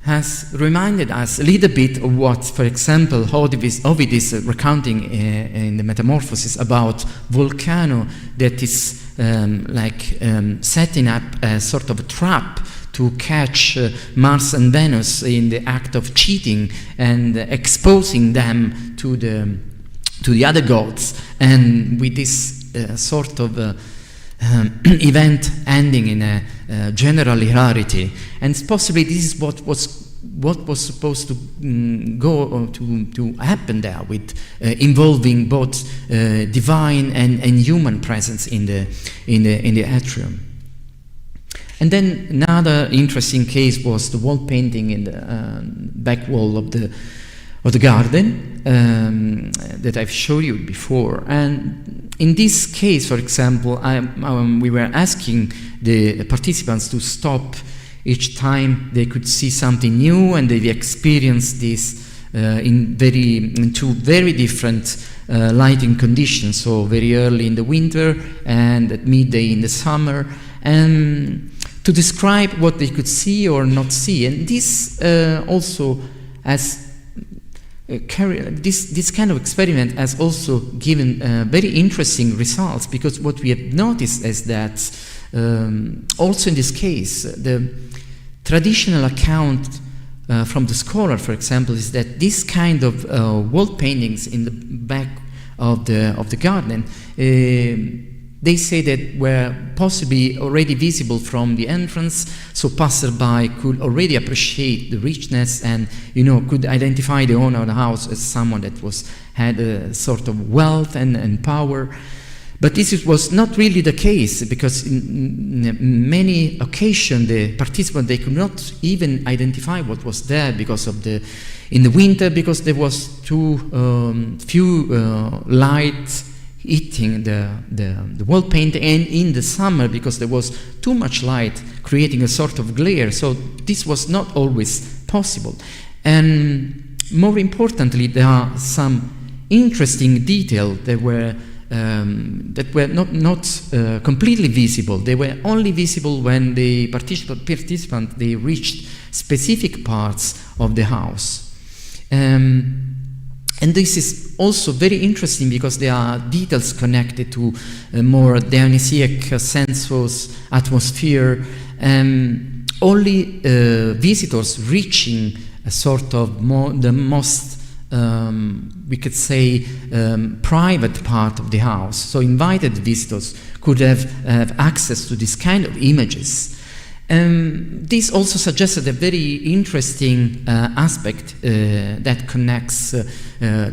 has reminded us a little bit of what, for example, Ovid is recounting in the Metamorphosis about Volcano that is setting up a sort of a trap to catch Mars and Venus in the act of cheating and exposing them to the other gods, and with this sort of event ending in a general hilarity. And possibly this is what was supposed to to happen there, with involving both divine and human presence in the atrium. And then another interesting case was the wall painting in the back wall of the garden that I've showed you before. And in this case, for example, we were asking the participants to stop each time they could see something new, and they experienced this in two very different lighting conditions. So very early in the winter and at midday in the summer, and to describe what they could see or not see. And this also has this kind of experiment has also given very interesting results, because what we have noticed is that Also in this case, the traditional account from the scholar, for example, is that this kind of wall paintings in the back of the garden, they say that were possibly already visible from the entrance, so passerby could already appreciate the richness and, could identify the owner of the house as someone that had a sort of wealth and power. But this was not really the case, because in many occasions the participants, they could not even identify what was there because of in the winter, because there was too few light hitting the wall paint, and in the summer because there was too much light creating a sort of glare. So this was not always possible. And more importantly, there are some interesting details that were not completely visible. They were only visible when the participant they reached specific parts of the house. And this is also very interesting because there are details connected to a more Dionysiac sensuous atmosphere. Only visitors reaching a sort of the most, we could say, private part of the house. So invited visitors could have access to this kind of images. This also suggested a very interesting aspect that connects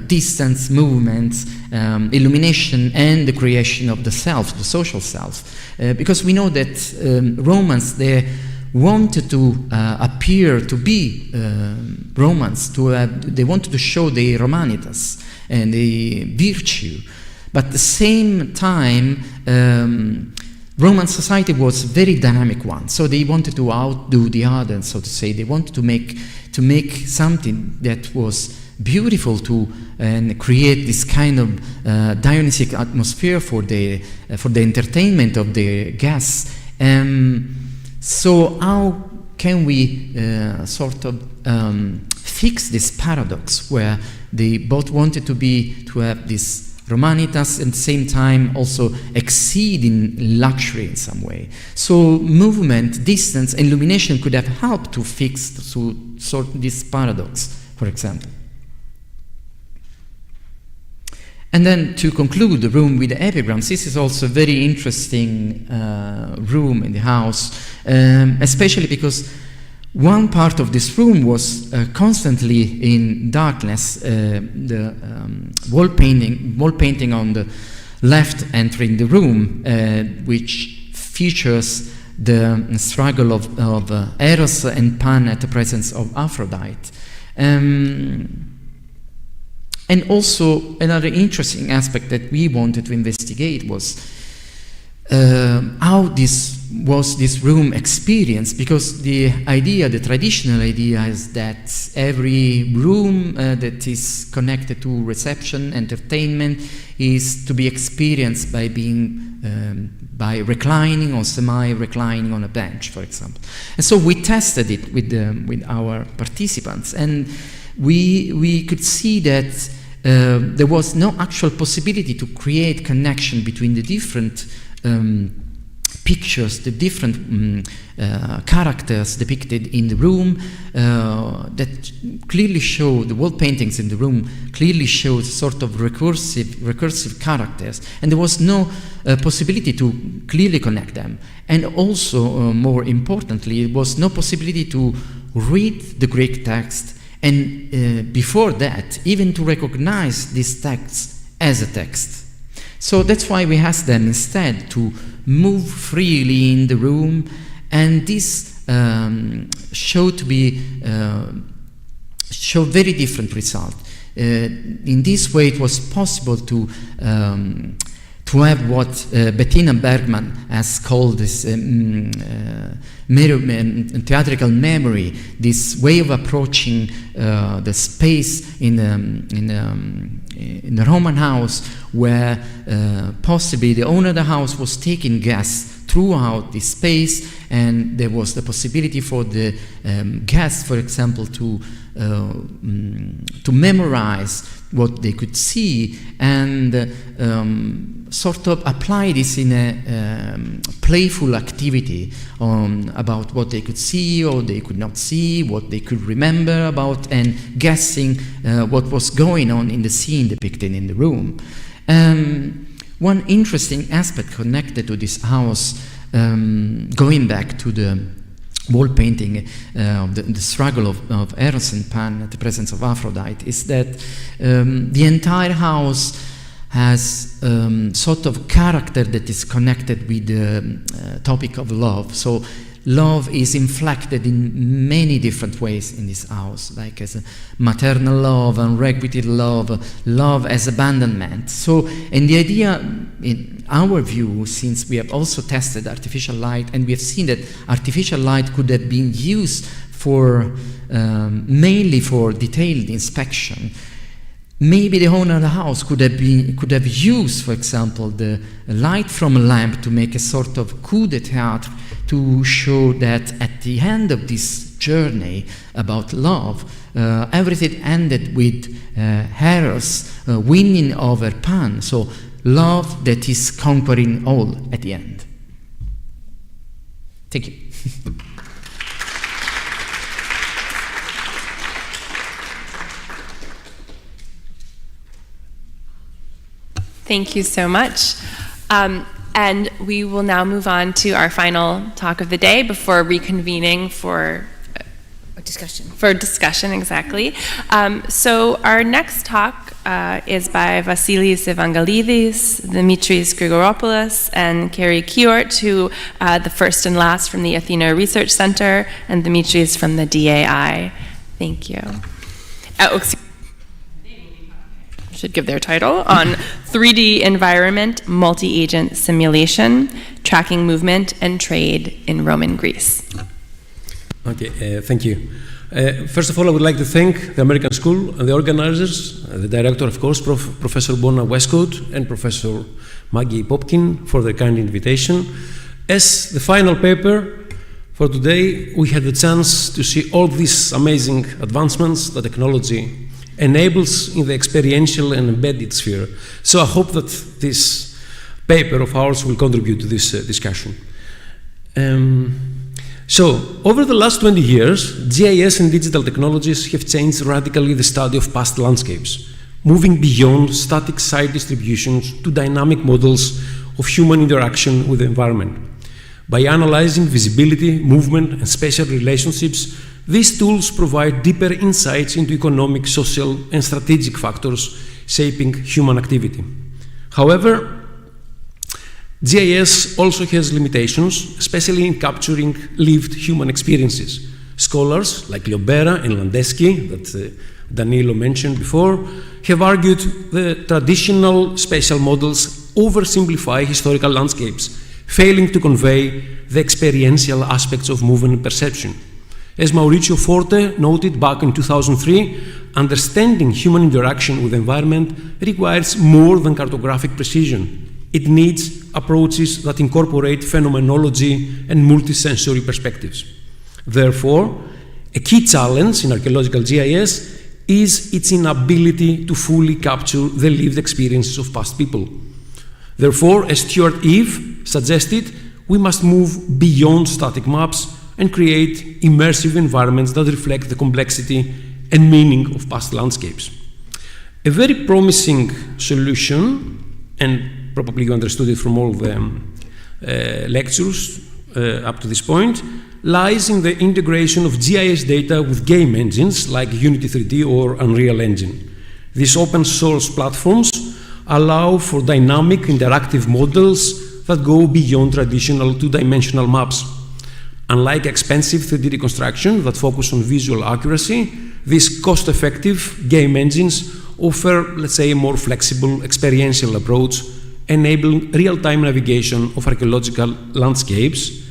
distance, movements, illumination, and the creation of the self, the social self. Because we know that Romans, they wanted to appear to be Romans, they wanted to show the Romanitas and the virtue. But at the same time, Roman society was a very dynamic one, so they wanted to outdo the others, so to say. They wanted to make something that was beautiful and create this kind of Dionysic atmosphere for the entertainment of the guests. So how can we sort of fix this paradox where they both wanted to have this Romanitas and at the same time also exceed in luxury in some way? So movement, distance, and illumination could have helped to fix this paradox, for example. And then to conclude the room with the epigrams, this is also a very interesting room in the house, especially because one part of this room was constantly in darkness. The wall painting on the left entering the room, which features the struggle of Eros and Pan at the presence of Aphrodite. And also another interesting aspect that we wanted to investigate was how this room experienced, because the traditional idea is that every room that is connected to reception, entertainment, is to be experienced by by reclining or semi-reclining on a bench, for example. And so we tested it with our participants, and we could see that there was no actual possibility to create connection between the different pictures, the different characters depicted in the room that clearly show, the wall paintings in the room clearly show sort of recursive characters, and there was no possibility to clearly connect them. And also, more importantly, there was no possibility to read the Greek text, and before that, even to recognize this text as a text. So that's why we asked them instead to move freely in the room, and this showed very different results. In this way, it was possible to have what Bettina Bergman has called this theatrical memory, this way of approaching the space in the Roman house, where possibly the owner of the house was taking guests throughout this space, and there was the possibility for the guests, for example, to memorize what they could see and sort of apply this in a playful activity about what they could see or they could not see, what they could remember about, and guessing what was going on in the scene depicted in the room. One interesting aspect connected to this house, going back to the wall painting of the struggle of Eros and Pan at the presence of Aphrodite, is that the entire house has sort of character that is connected with the topic of love. So love is inflected in many different ways in this house, like as a maternal love, unrequited love, love as abandonment. So, and the idea, in our view, since we have also tested artificial light, and we have seen that artificial light could have been used for mainly for detailed inspection. Maybe the owner of the house could have used, for example, the light from a lamp to make a sort of coup d'état to show that at the end of this journey about love, everything ended with Eros winning over Pan. So love that is conquering all at the end. Thank you. Thank you so much. And we will now move on to our final talk of the day before reconvening for discussion. For discussion, exactly. So our next talk is by Vasilis Evangelidis, Dimitris Grigoropoulos, and Kerry Kiort, who the first and last from the Athena Research Center, and Dimitris from the DAI. Thank you. Should give their title on 3D environment, multi-agent simulation, tracking movement and trade in Roman Greece. Okay, thank you. First of all, I would like to thank the American School and the organizers, the director, of course, Professor Bonna Wescoat and Professor Maggie Popkin for their kind invitation. As the final paper for today, we had the chance to see all these amazing advancements that technology enables in the experiential and embedded sphere. So I hope that this paper of ours will contribute to this discussion. So, over the last 20 years, GIS and digital technologies have changed radically the study of past landscapes, moving beyond static site distributions to dynamic models of human interaction with the environment. By analyzing visibility, movement, and spatial relationships, these tools provide deeper insights into economic, social, and strategic factors shaping human activity. However, GIS also has limitations, especially in capturing lived human experiences. Scholars like Liobera and Landesky, that Danilo mentioned before, have argued that traditional spatial models oversimplify historical landscapes, failing to convey the experiential aspects of movement and perception. As Maurizio Forte noted back in 2003, understanding human interaction with the environment requires more than cartographic precision. It needs approaches that incorporate phenomenology and multisensory perspectives. Therefore, a key challenge in archaeological GIS is its inability to fully capture the lived experiences of past people. Therefore, as Stuart Eve suggested, we must move beyond static maps and create immersive environments that reflect the complexity and meaning of past landscapes. A very promising solution, and probably you understood it from all the lectures up to this point, lies in the integration of GIS data with game engines like Unity 3D or Unreal Engine. These open source platforms allow for dynamic interactive models that go beyond traditional two-dimensional maps. Unlike expensive 3D reconstruction that focus on visual accuracy, these cost-effective game engines offer, let's say, a more flexible experiential approach, enabling real-time navigation of archaeological landscapes,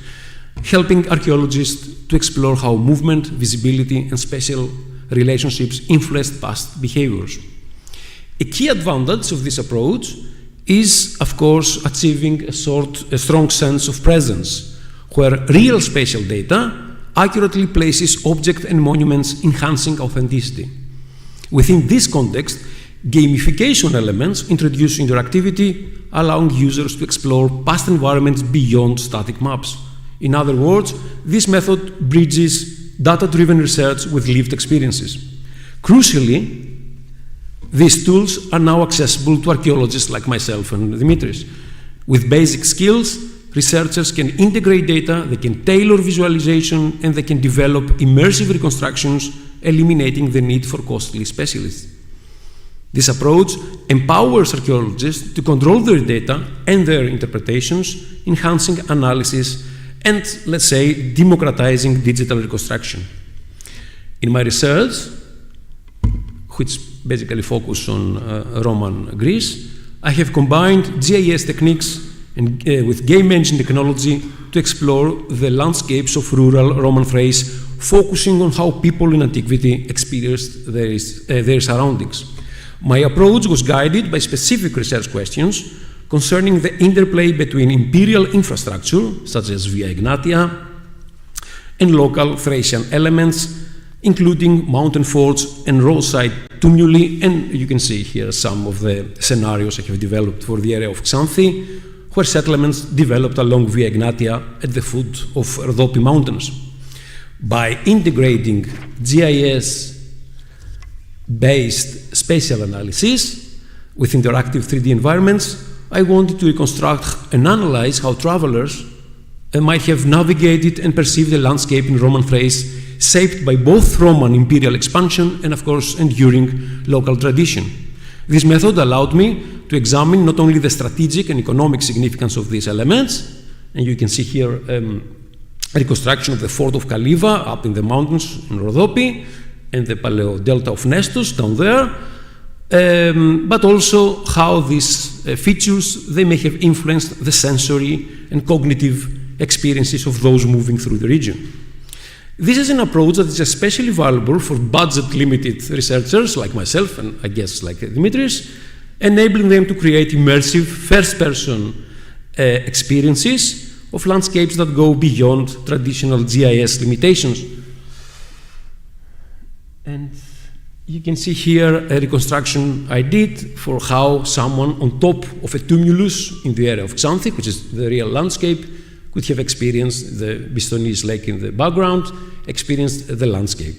helping archaeologists to explore how movement, visibility, and spatial relationships influence past behaviors. A key advantage of this approach is, of course, achieving a strong sense of presence, where real spatial data accurately places objects and monuments, enhancing authenticity. Within this context, gamification elements introduce interactivity, allowing users to explore past environments beyond static maps. In other words, this method bridges data-driven research with lived experiences. Crucially, these tools are now accessible to archaeologists like myself and Dimitris. With basic skills, researchers can integrate data, they can tailor visualization, and they can develop immersive reconstructions, eliminating the need for costly specialists. This approach empowers archaeologists to control their data and their interpretations, enhancing analysis and, let's say, democratizing digital reconstruction. In my research, which basically focus on Roman Greece, I have combined GIS techniques with game engine technology to explore the landscapes of rural Roman Thrace, focusing on how people in antiquity experienced their surroundings. My approach was guided by specific research questions concerning the interplay between imperial infrastructure, such as Via Egnatia, and local Thracian elements, including mountain forts and roadside tumuli, and you can see here some of the scenarios I have developed for the area of Xanthi, where settlements developed along Via Egnatia at the foot of Rhodope mountains. By integrating GIS-based spatial analysis with interactive 3D environments, I wanted to reconstruct and analyze how travelers might have navigated and perceived the landscape in Roman Thrace, shaped by both Roman imperial expansion and, of course, enduring local tradition. This method allowed me to examine not only the strategic and economic significance of these elements, and you can see here a reconstruction of the fort of Kaliva up in the mountains in Rhodope, and the Paleo Delta of Nestos down there, but also how these features, they may have influenced the sensory and cognitive experiences of those moving through the region. This is an approach that is especially valuable for budget-limited researchers like myself, and I guess like Dimitris, enabling them to create immersive first-person experiences of landscapes that go beyond traditional GIS limitations. And you can see here a reconstruction I did for how someone on top of a tumulus in the area of Xanthi, which is the real landscape, could have experienced the Bistonese lake in the background, experienced the landscape.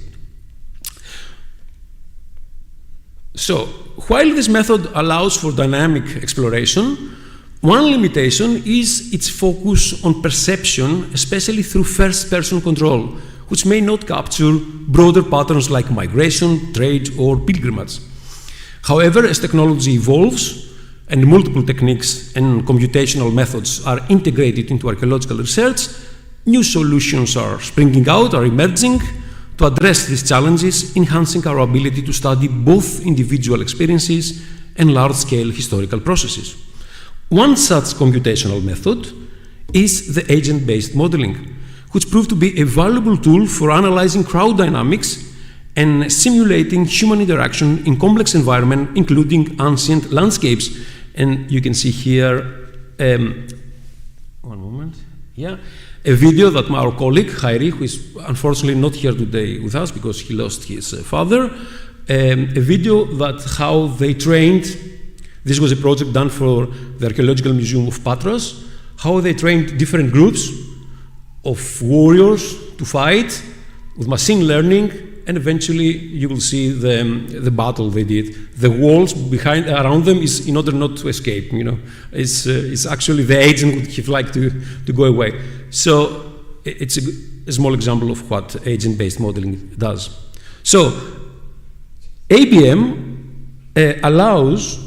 So, while this method allows for dynamic exploration, one limitation is its focus on perception, especially through first-person control, which may not capture broader patterns like migration, trade, or pilgrimage. However, as technology evolves, and multiple techniques and computational methods are integrated into archaeological research, new solutions are springing out, are emerging to address these challenges, enhancing our ability to study both individual experiences and large-scale historical processes. One such computational method is the agent-based modeling, which proved to be a valuable tool for analyzing crowd dynamics and simulating human interaction in complex environments, including ancient landscapes. And you can see here, one moment, yeah, a video that our colleague, Jairi, who is unfortunately not here today with us because he lost his father, a video that how they trained, this was a project done for the Archaeological Museum of Patras, how they trained different groups of warriors to fight with machine learning, and eventually you will see the battle they did. The walls around them is in order not to escape, you know. It's actually the agent would have liked to go away. So it's a small example of what agent-based modeling does. So ABM allows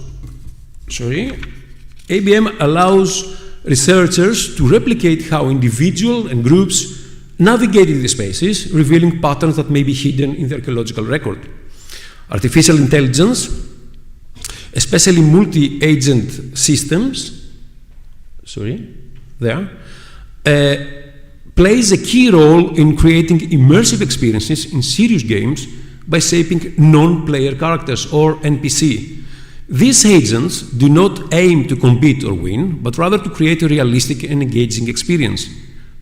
researchers to replicate how individuals and groups navigated the spaces, revealing patterns that may be hidden in the archaeological record. Artificial intelligence, especially multi-agent systems, plays a key role in creating immersive experiences in serious games by shaping non-player characters, or NPC. These agents do not aim to compete or win, but rather to create a realistic and engaging experience.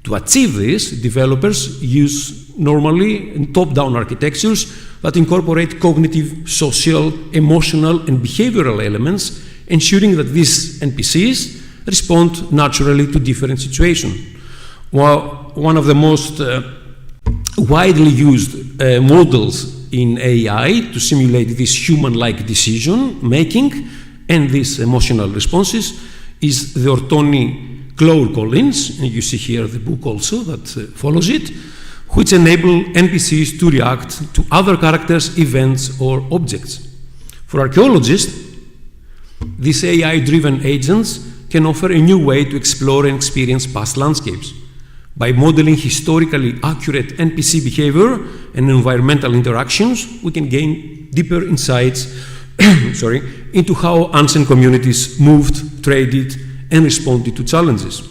To achieve this, developers use normally top-down architectures that incorporate cognitive, social, emotional, and behavioral elements, ensuring that these NPCs respond naturally to different situations. Well, one of the most widely used models in AI to simulate this human-like decision-making and these emotional responses is the Ortoni-Clore Collins, and you see here the book also that follows it, which enable NPCs to react to other characters, events, or objects. For archaeologists, these AI-driven agents can offer a new way to explore and experience past landscapes. By modeling historically accurate NPC behavior and environmental interactions, we can gain deeper insights into how ancient communities moved, traded, and responded to challenges.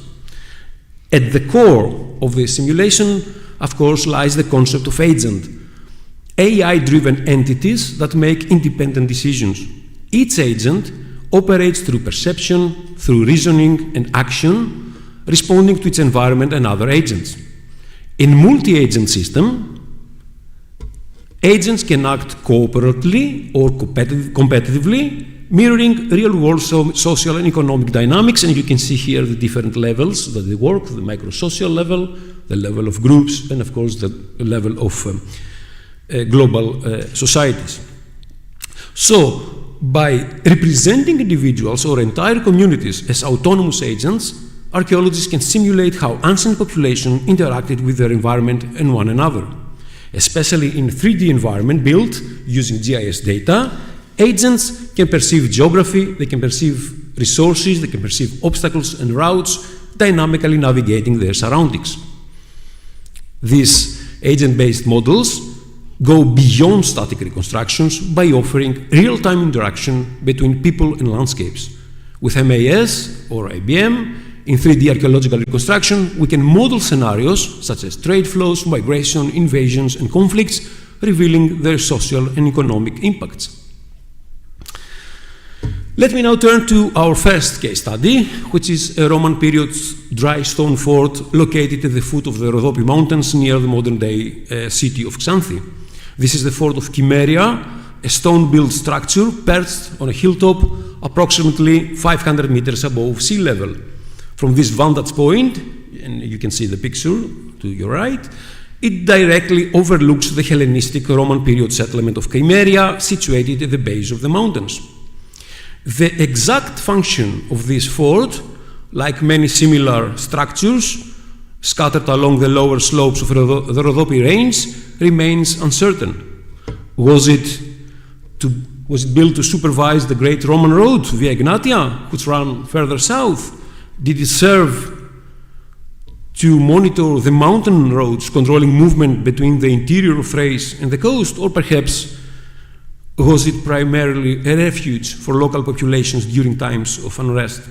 At the core of the simulation, of course, lies the concept of agent, AI-driven entities that make independent decisions. Each agent operates through perception, through reasoning and action, responding to its environment and other agents. In multi-agent system, agents can act cooperatively or competitively, mirroring real-world social and economic dynamics, and you can see here the different levels that they work, the micro-social level, the level of groups, and of course the level of global societies. So, by representing individuals or entire communities as autonomous agents, archaeologists can simulate how ancient populations interacted with their environment and one another. Especially in 3D environment built using GIS data, agents can perceive geography, they can perceive resources, they can perceive obstacles and routes, dynamically navigating their surroundings. These agent-based models go beyond static reconstructions by offering real-time interaction between people and landscapes. With MAS or IBM, in 3D archaeological reconstruction, we can model scenarios such as trade flows, migration, invasions, and conflicts, revealing their social and economic impacts. Let me now turn to our first case study, which is a Roman period dry stone fort located at the foot of the Rhodope Mountains near the modern-day city of Xanthi. This is the fort of Chimeria, a stone-built structure perched on a hilltop approximately 500 meters above sea level. From this vantage point, and you can see the picture to your right, it directly overlooks the Hellenistic Roman period settlement of Chimeria, situated at the base of the mountains. The exact function of this fort, like many similar structures scattered along the lower slopes of the Rhodope range, remains uncertain. Was it built to supervise the great Roman road, Via Egnatia, which ran further south? Did it serve to monitor the mountain roads, controlling movement between the interior of Thrace and the coast? Or perhaps was it primarily a refuge for local populations during times of unrest?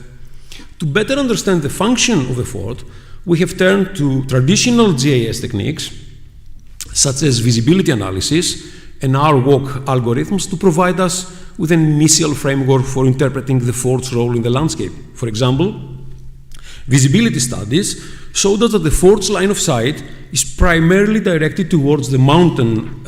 To better understand the function of the fort, we have turned to traditional GIS techniques, such as visibility analysis and R-walk algorithms, to provide us with an initial framework for interpreting the fort's role in the landscape. For example, visibility studies showed us that the fort's line of sight is primarily directed towards the mountain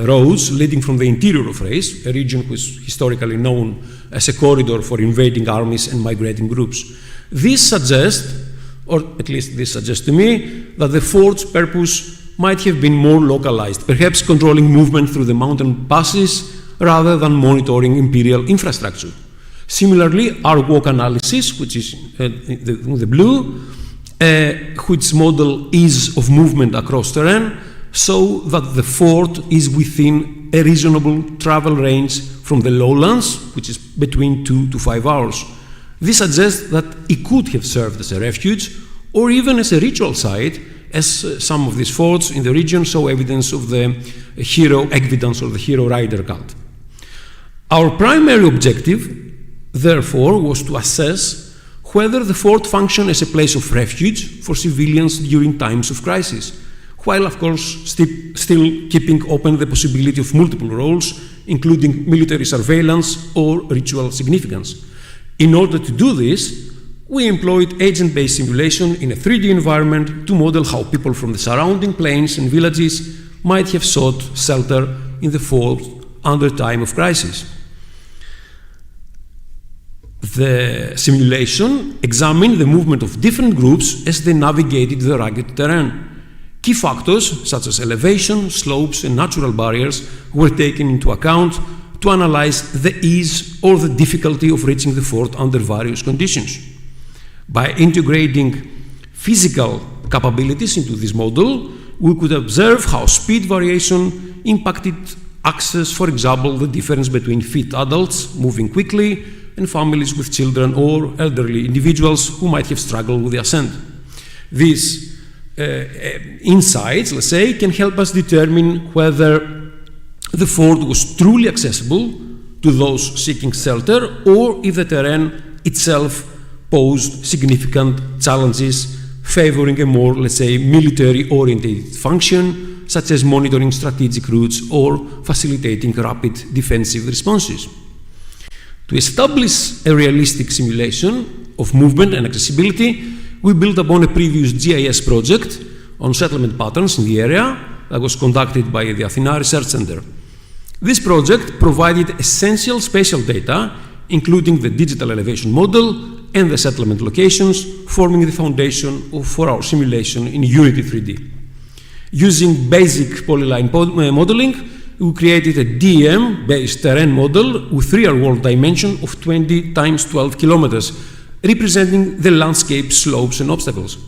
roads leading from the interior of Thrace, a region which is historically known as a corridor for invading armies and migrating groups. This suggests, or at least this suggests to me, that the fort's purpose might have been more localized, perhaps controlling movement through the mountain passes rather than monitoring imperial infrastructure. Similarly, our walk analysis, which is the blue, which model ease of movement across terrain, show that the fort is within a reasonable travel range from the lowlands, which is between 2 to 5 hours. This suggests that it could have served as a refuge or even as a ritual site, as some of these forts in the region show evidence of the hero equidance or the hero rider cult. Our primary objective, therefore, was to assess whether the fort functioned as a place of refuge for civilians during times of crisis, while of course still keeping open the possibility of multiple roles, including military surveillance or ritual significance. In order to do this, we employed agent-based simulation in a 3D environment to model how people from the surrounding plains and villages might have sought shelter in the fort under time of crisis. The simulation examined the movement of different groups as they navigated the rugged terrain. Key factors such as elevation, slopes, and natural barriers were taken into account to analyze the ease or the difficulty of reaching the fort under various conditions. By integrating physical capabilities into this model, we could observe how speed variation impacted access, for example, the difference between fit adults moving quickly and families with children or elderly individuals who might have struggled with the ascent. These insights, let's say, can help us determine whether the fort was truly accessible to those seeking shelter or if the terrain itself posed significant challenges favoring a more, let's say, military-oriented function, such as monitoring strategic routes or facilitating rapid defensive responses. To establish a realistic simulation of movement and accessibility, we built upon a previous GIS project on settlement patterns in the area that was conducted by the Athena Research Center. This project provided essential spatial data, including the digital elevation model and the settlement locations, forming the foundation for our simulation in Unity 3D. Using basic polyline modeling, we created a DEM-based terrain model with real-world dimension of 20 times 12 kilometers, representing the landscape, slopes, and obstacles.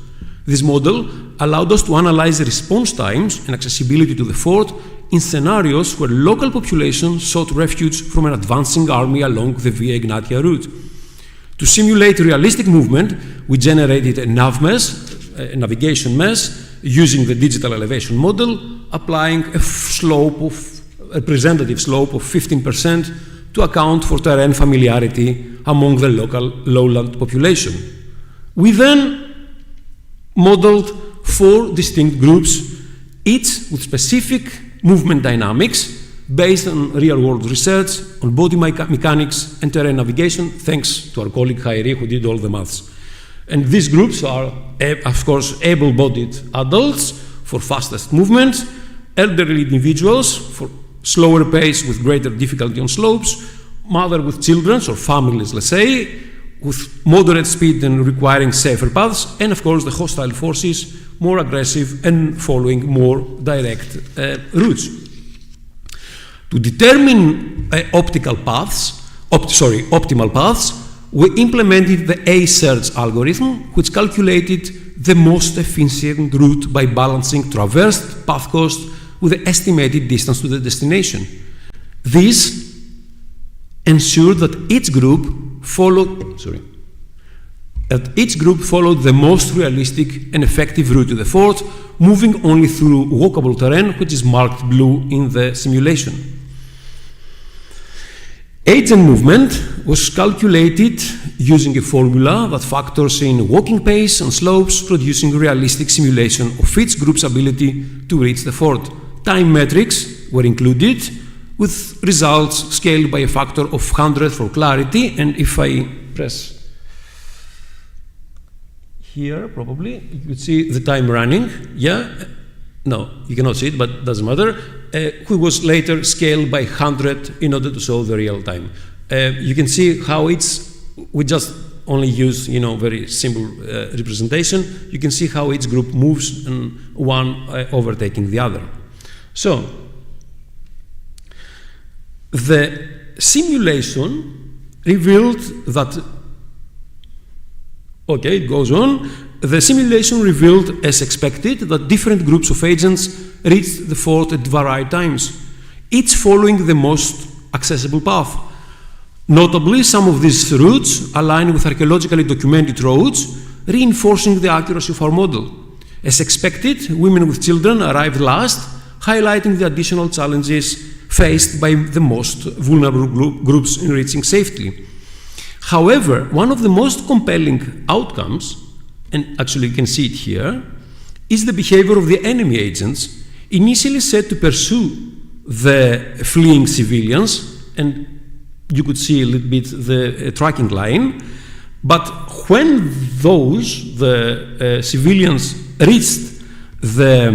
This model allowed us to analyze the response times and accessibility to the fort in scenarios where local population sought refuge from an advancing army along the Via Egnatia route. To simulate realistic movement, we generated a nav mesh, a navigation mesh, using the digital elevation model, applying a representative slope of 15% to account for terrain familiarity among the local lowland population. We then modeled 4 distinct groups, each with specific movement dynamics based on real-world research on body mechanics and terrain navigation, thanks to our colleague Hairi, who did all the maths. And these groups are, of course, able-bodied adults for fastest movements, elderly individuals for slower pace with greater difficulty on slopes, mother with children, or families, let's say, with moderate speed and requiring safer paths, and of course the hostile forces, more aggressive and following more direct routes. To determine optimal paths, we implemented the A-search algorithm, which calculated the most efficient route by balancing traversed path cost with the estimated distance to the destination. This ensured that each group followed the most realistic and effective route to the fort, moving only through walkable terrain, which is marked blue in the simulation. Agent movement was calculated using a formula that factors in walking pace and slopes, producing a realistic simulation of each group's ability to reach the fort. Time metrics were included, with results scaled by a factor of 100 for clarity, and if I press here, probably, you could see the time running, yeah? No, you cannot see it, but it doesn't matter. Which was later scaled by 100 in order to show the real time. You can see how we just only use, very simple representation. You can see how each group moves and one overtaking the other. So, the simulation revealed that, okay, it goes on. The simulation revealed, as expected, that different groups of agents reached the fort at varied times, each following the most accessible path. Notably, some of these routes align with archaeologically documented roads, reinforcing the accuracy of our model. As expected, women with children arrived last, highlighting the additional challenges faced by the most vulnerable groups in reaching safely. However, one of the most compelling outcomes, and actually you can see it here, is the behavior of the enemy agents, initially said to pursue the fleeing civilians, and you could see a little bit the tracking line, but when the civilians reached the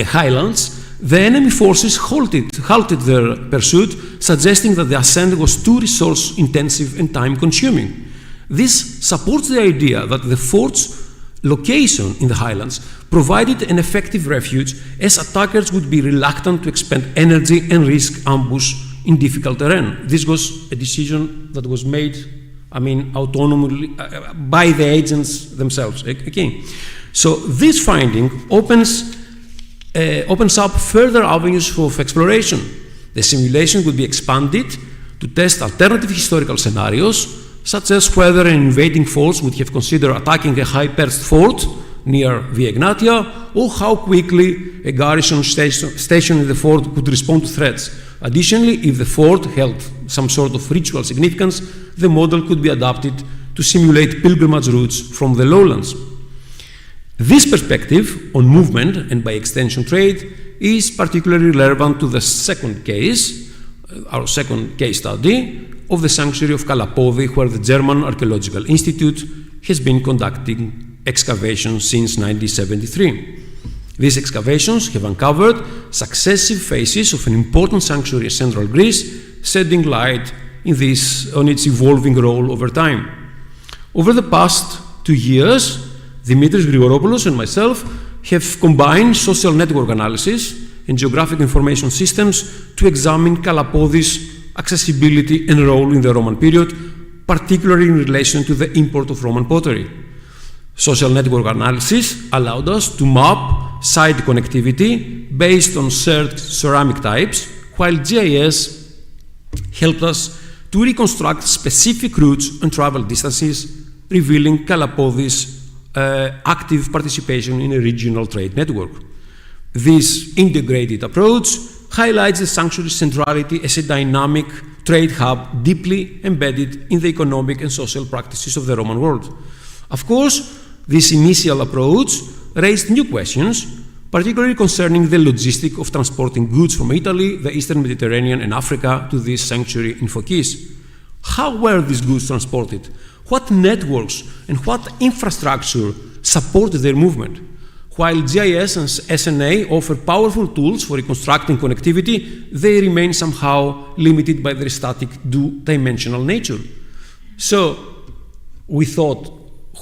highlands, the enemy forces halted their pursuit, suggesting that the ascent was too resource-intensive and time-consuming. This supports the idea that the fort's location in the highlands provided an effective refuge, as attackers would be reluctant to expend energy and risk ambush in difficult terrain. This was a decision that was made, autonomously by the agents themselves. Okay. So this finding opens up further avenues of exploration. The simulation would be expanded to test alternative historical scenarios, such as whether an invading force would have considered attacking a high-perched fort near Via Egnatia, or how quickly a garrison stationed in the fort could respond to threats. Additionally, if the fort held some sort of ritual significance, the model could be adapted to simulate pilgrimage routes from the lowlands. This perspective on movement, and by extension trade, is particularly relevant to the second case, our second case study, of the sanctuary of Kalapodi, where the German Archaeological Institute has been conducting excavations since 1973. These excavations have uncovered successive phases of an important sanctuary in central Greece, shedding light on its evolving role over time. Over the past 2 years, Dimitris Grigoropoulos and myself have combined social network analysis and geographic information systems to examine Kalapodi's accessibility and role in the Roman period, particularly in relation to the import of Roman pottery. Social network analysis allowed us to map site connectivity based on shared ceramic types, while GIS helped us to reconstruct specific routes and travel distances, revealing Kalapodi's active participation in a regional trade network. This integrated approach highlights the sanctuary's centrality as a dynamic trade hub deeply embedded in the economic and social practices of the Roman world. Of course, this initial approach raised new questions, particularly concerning the logistics of transporting goods from Italy, the Eastern Mediterranean, and Africa to this sanctuary in Phokis. How were these goods transported? What networks and what infrastructure supported their movement? While GIS and SNA offer powerful tools for reconstructing connectivity, they remain somehow limited by their static two-dimensional nature. So we thought,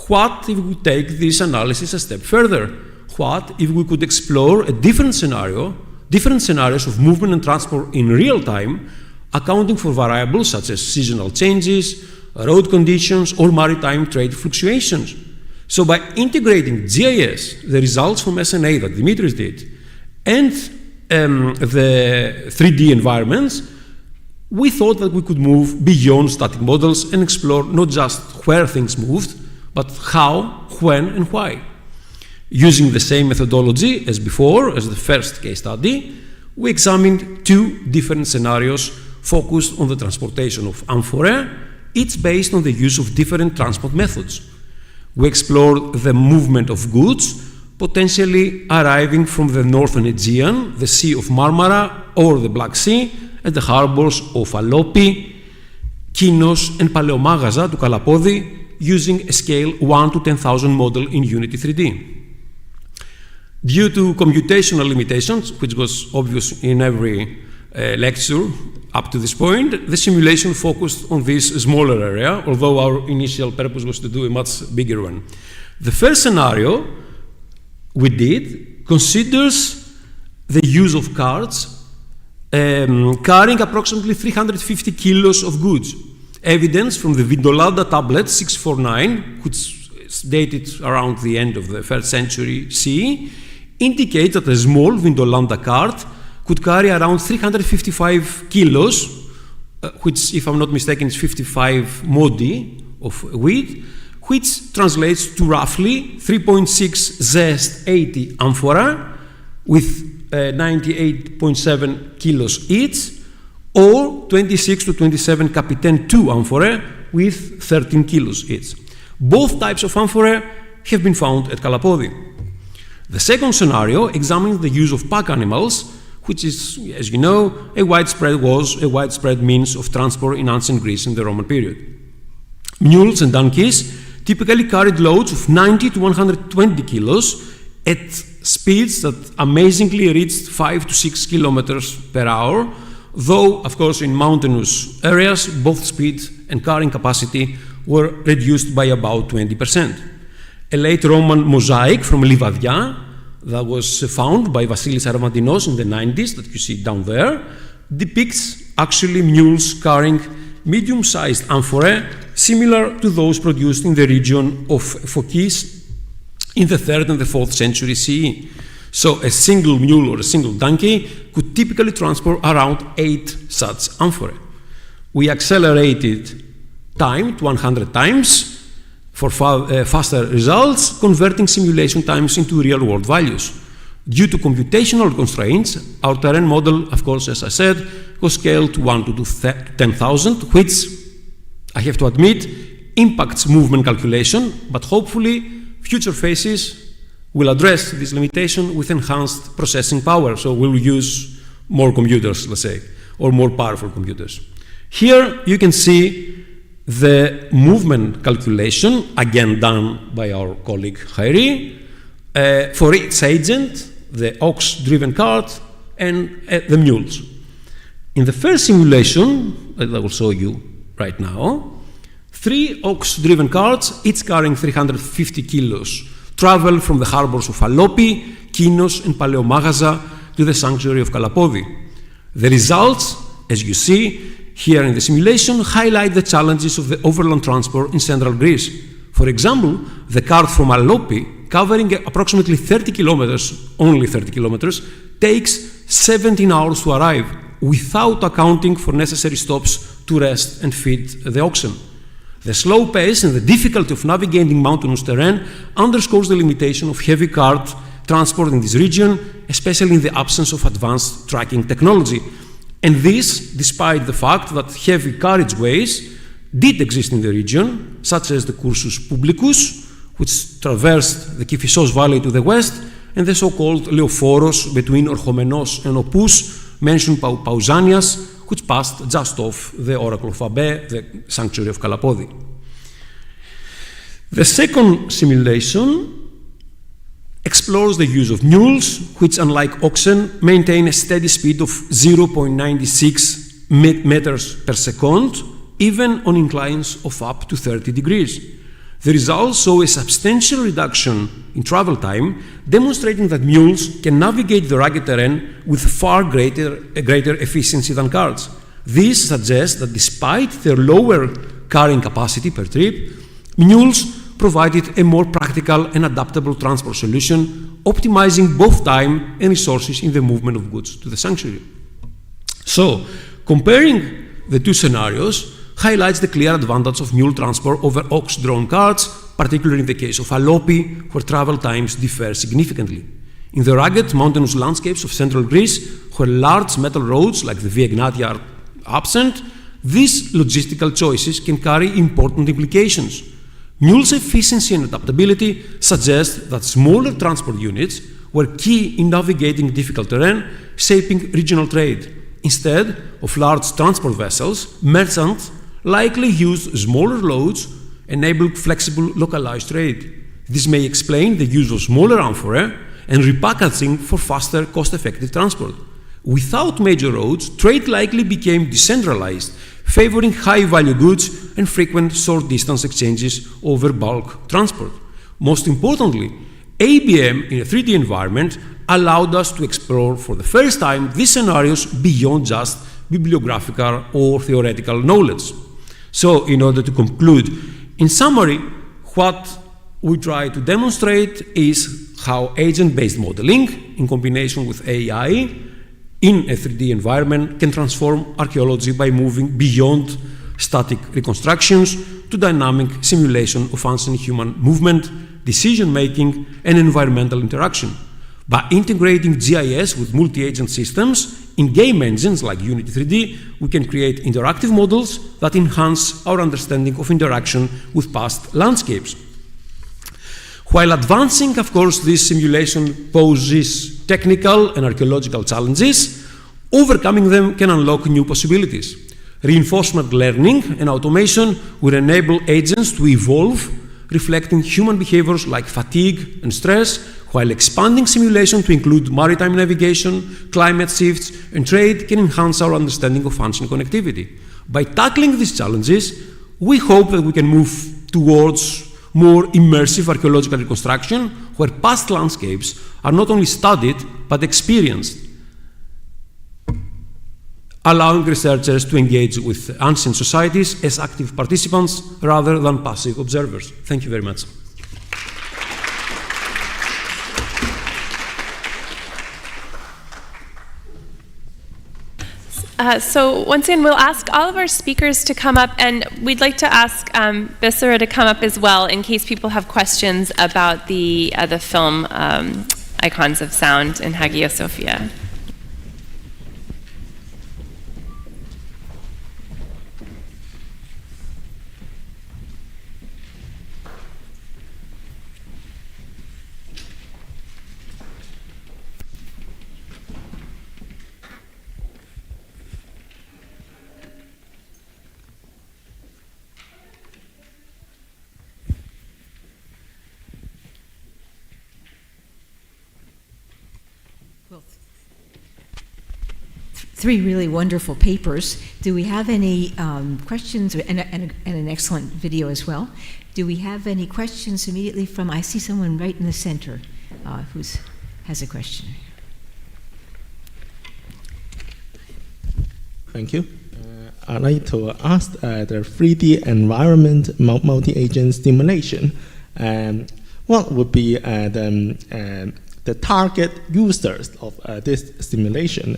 what if we take this analysis a step further? What if we could explore a different scenarios of movement and transport in real time, accounting for variables such as seasonal changes, road conditions, or maritime trade fluctuations? So by integrating GIS, the results from SNA that Dimitris did, and the 3D environments, we thought that we could move beyond static models and explore not just where things moved, but how, when, and why. Using the same methodology as before, as the first case study, we examined 2 different scenarios focused on the transportation of amphorae, each based on the use of different transport methods. We explored the movement of goods, potentially arriving from the northern Aegean, the Sea of Marmara, or the Black Sea, at the harbors of Alopi, Kinos, and Paleomagaza to Kalapodi, using a scale 1 to 10,000 model in Unity 3D. Due to computational limitations, which was obvious in every lecture up to this point, the simulation focused on this smaller area, although our initial purpose was to do a much bigger one. The first scenario we did considers the use of carts carrying approximately 350 kilos of goods. Evidence from the Vindolanda tablet 649, which is dated around the end of the 1st century CE, indicates that a small Vindolanda cart could carry around 355 kilos, which, if I'm not mistaken, is 55 modi of wheat, which translates to roughly 3.6 zest 80 amphora with 98.7 kilos each, or 26 to 27 Capitaine 2 amphorae with 13 kilos each. Both types of amphorae have been found at Kalapodi. The second scenario examines the use of pack animals, which is, as you know, a widespread means of transport in ancient Greece in the Roman period. Mules and donkeys typically carried loads of 90 to 120 kilos at speeds that amazingly reached 5 to 6 kilometers per hour, though, of course, in mountainous areas, both speed and carrying capacity were reduced by about 20%. A late Roman mosaic from Livadia that was found by Vasilis Armantinos in the 90s, that you see down there, depicts actually mules carrying medium-sized amphorae similar to those produced in the region of Phokis in the 3rd and the 4th century CE. So a single mule or a single donkey could typically transport around 8 such amphorae. We accelerated time to 100 times for faster results, converting simulation times into real-world values. Due to computational constraints, our terrain model, of course, as I said, was scaled to 1 to 10,000, which, I have to admit, impacts movement calculation, but hopefully future phases will address this limitation with enhanced processing power, so we'll use more computers, let's say, or more powerful computers. Here you can see the movement calculation, again done by our colleague Hairi, for its agent, the ox-driven cart, and the mules. In the first simulation, that I will show you right now, 3 ox-driven carts, each carrying 350 kilos, travel from the harbors of Alopi, Kinos, and Paleomagaza to the sanctuary of Kalapodi. The results, as you see here in the simulation, highlight the challenges of the overland transport in central Greece. For example, the cart from Alopi, covering approximately 30 kilometers, only 30 kilometers, takes 17 hours to arrive without accounting for necessary stops to rest and feed the oxen. The slow pace and the difficulty of navigating mountainous terrain underscores the limitation of heavy cart transport in this region, especially in the absence of advanced tracking technology. And this, despite the fact that heavy carriageways did exist in the region, such as the Cursus Publicus, which traversed the Kifissos Valley to the west, and the so-called Leophoros between Orchomenos and Opus, mentioned by Pausanias, which passed just off the Oracle of Abe, the sanctuary of Kalapodi. The second simulation explores the use of mules, which, unlike oxen, maintain a steady speed of 0.96 meters per second, even on inclines of up to 30 degrees. The results show a substantial reduction in travel time, demonstrating that mules can navigate the rugged terrain with far greater efficiency than carts. This suggests that despite their lower carrying capacity per trip, mules provided a more practical and adaptable transport solution, optimizing both time and resources in the movement of goods to the sanctuary. So, comparing the two scenarios highlights the clear advantage of mule transport over ox-drawn carts, particularly in the case of Alopi, where travel times differ significantly. In the rugged mountainous landscapes of central Greece, where large metal roads like the Via Egnatia are absent, these logistical choices can carry important implications. Mules' efficiency and adaptability suggest that smaller transport units were key in navigating difficult terrain, shaping regional trade. Instead of large transport vessels, merchants likely used smaller loads, enabling flexible localized trade. This may explain the use of smaller amphorae and repackaging for faster, cost-effective transport. Without major roads, trade likely became decentralized, favoring high-value goods and frequent short-distance exchanges over bulk transport. Most importantly, ABM in a 3D environment allowed us to explore for the first time these scenarios beyond just bibliographical or theoretical knowledge. So, in order to conclude, in summary, what we try to demonstrate is how agent-based modeling, in combination with AI, in a 3D environment can transform archaeology by moving beyond static reconstructions to dynamic simulation of ancient human movement, decision-making, and environmental interaction. By integrating GIS with multi-agent systems in game engines like Unity 3D, we can create interactive models that enhance our understanding of interaction with past landscapes. While advancing, of course, this simulation poses technical and archaeological challenges, overcoming them can unlock new possibilities. Reinforcement learning and automation will enable agents to evolve, reflecting human behaviors like fatigue and stress, while expanding simulation to include maritime navigation, climate shifts, and trade can enhance our understanding of functional connectivity. By tackling these challenges, we hope that we can move towards more immersive archaeological reconstruction, where past landscapes are not only studied, but experienced, allowing researchers to engage with ancient societies as active participants rather than passive observers. Thank you very much. So once again, we'll ask all of our speakers to come up, and we'd like to ask Bissera to come up as well in case people have questions about the film Icons of Sound in Hagia Sophia. Three really wonderful papers. Do we have any questions, and an excellent video as well? Do we have any questions immediately from, I see someone right in the center who has a question. Thank you. I'd like to ask the 3D environment multi-agent simulation. What would be the target users of this simulation?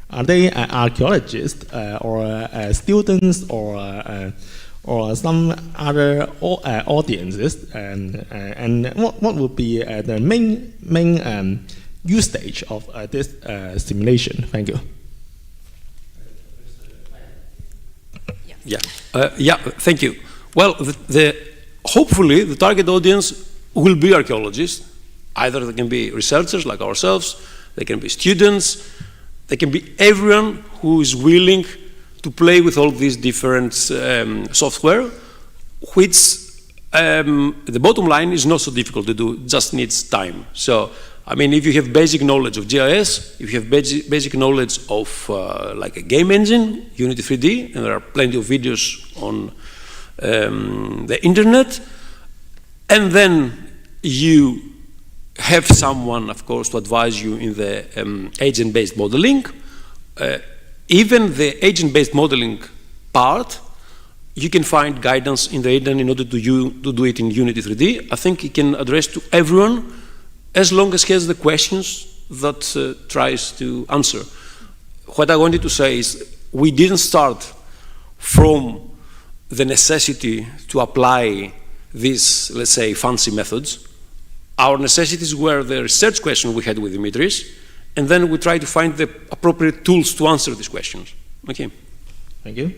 Are they archaeologists or students or some other audiences? And what would be the main usage of this simulation? Thank you. Thank you. Well, hopefully the target audience will be archaeologists. Either they can be researchers like ourselves, they can be students, they can be everyone who is willing to play with all these different software, which the bottom line is not so difficult to do, just needs time. So, I mean, if you have basic knowledge of GIS, if you have basic knowledge of like a game engine, Unity 3D, and there are plenty of videos on the internet, and then you have someone, of course, to advise you in the agent-based modeling. Even the agent-based modeling part, you can find guidance in the internet in order to do it in Unity 3D. I think it can address to everyone as long as he has the questions that tries to answer. What I wanted to say is we didn't start from the necessity to apply these, let's say, fancy methods. Our necessities were the research question we had with Dimitris, and then we tried to find the appropriate tools to answer these questions. Okay. Thank you.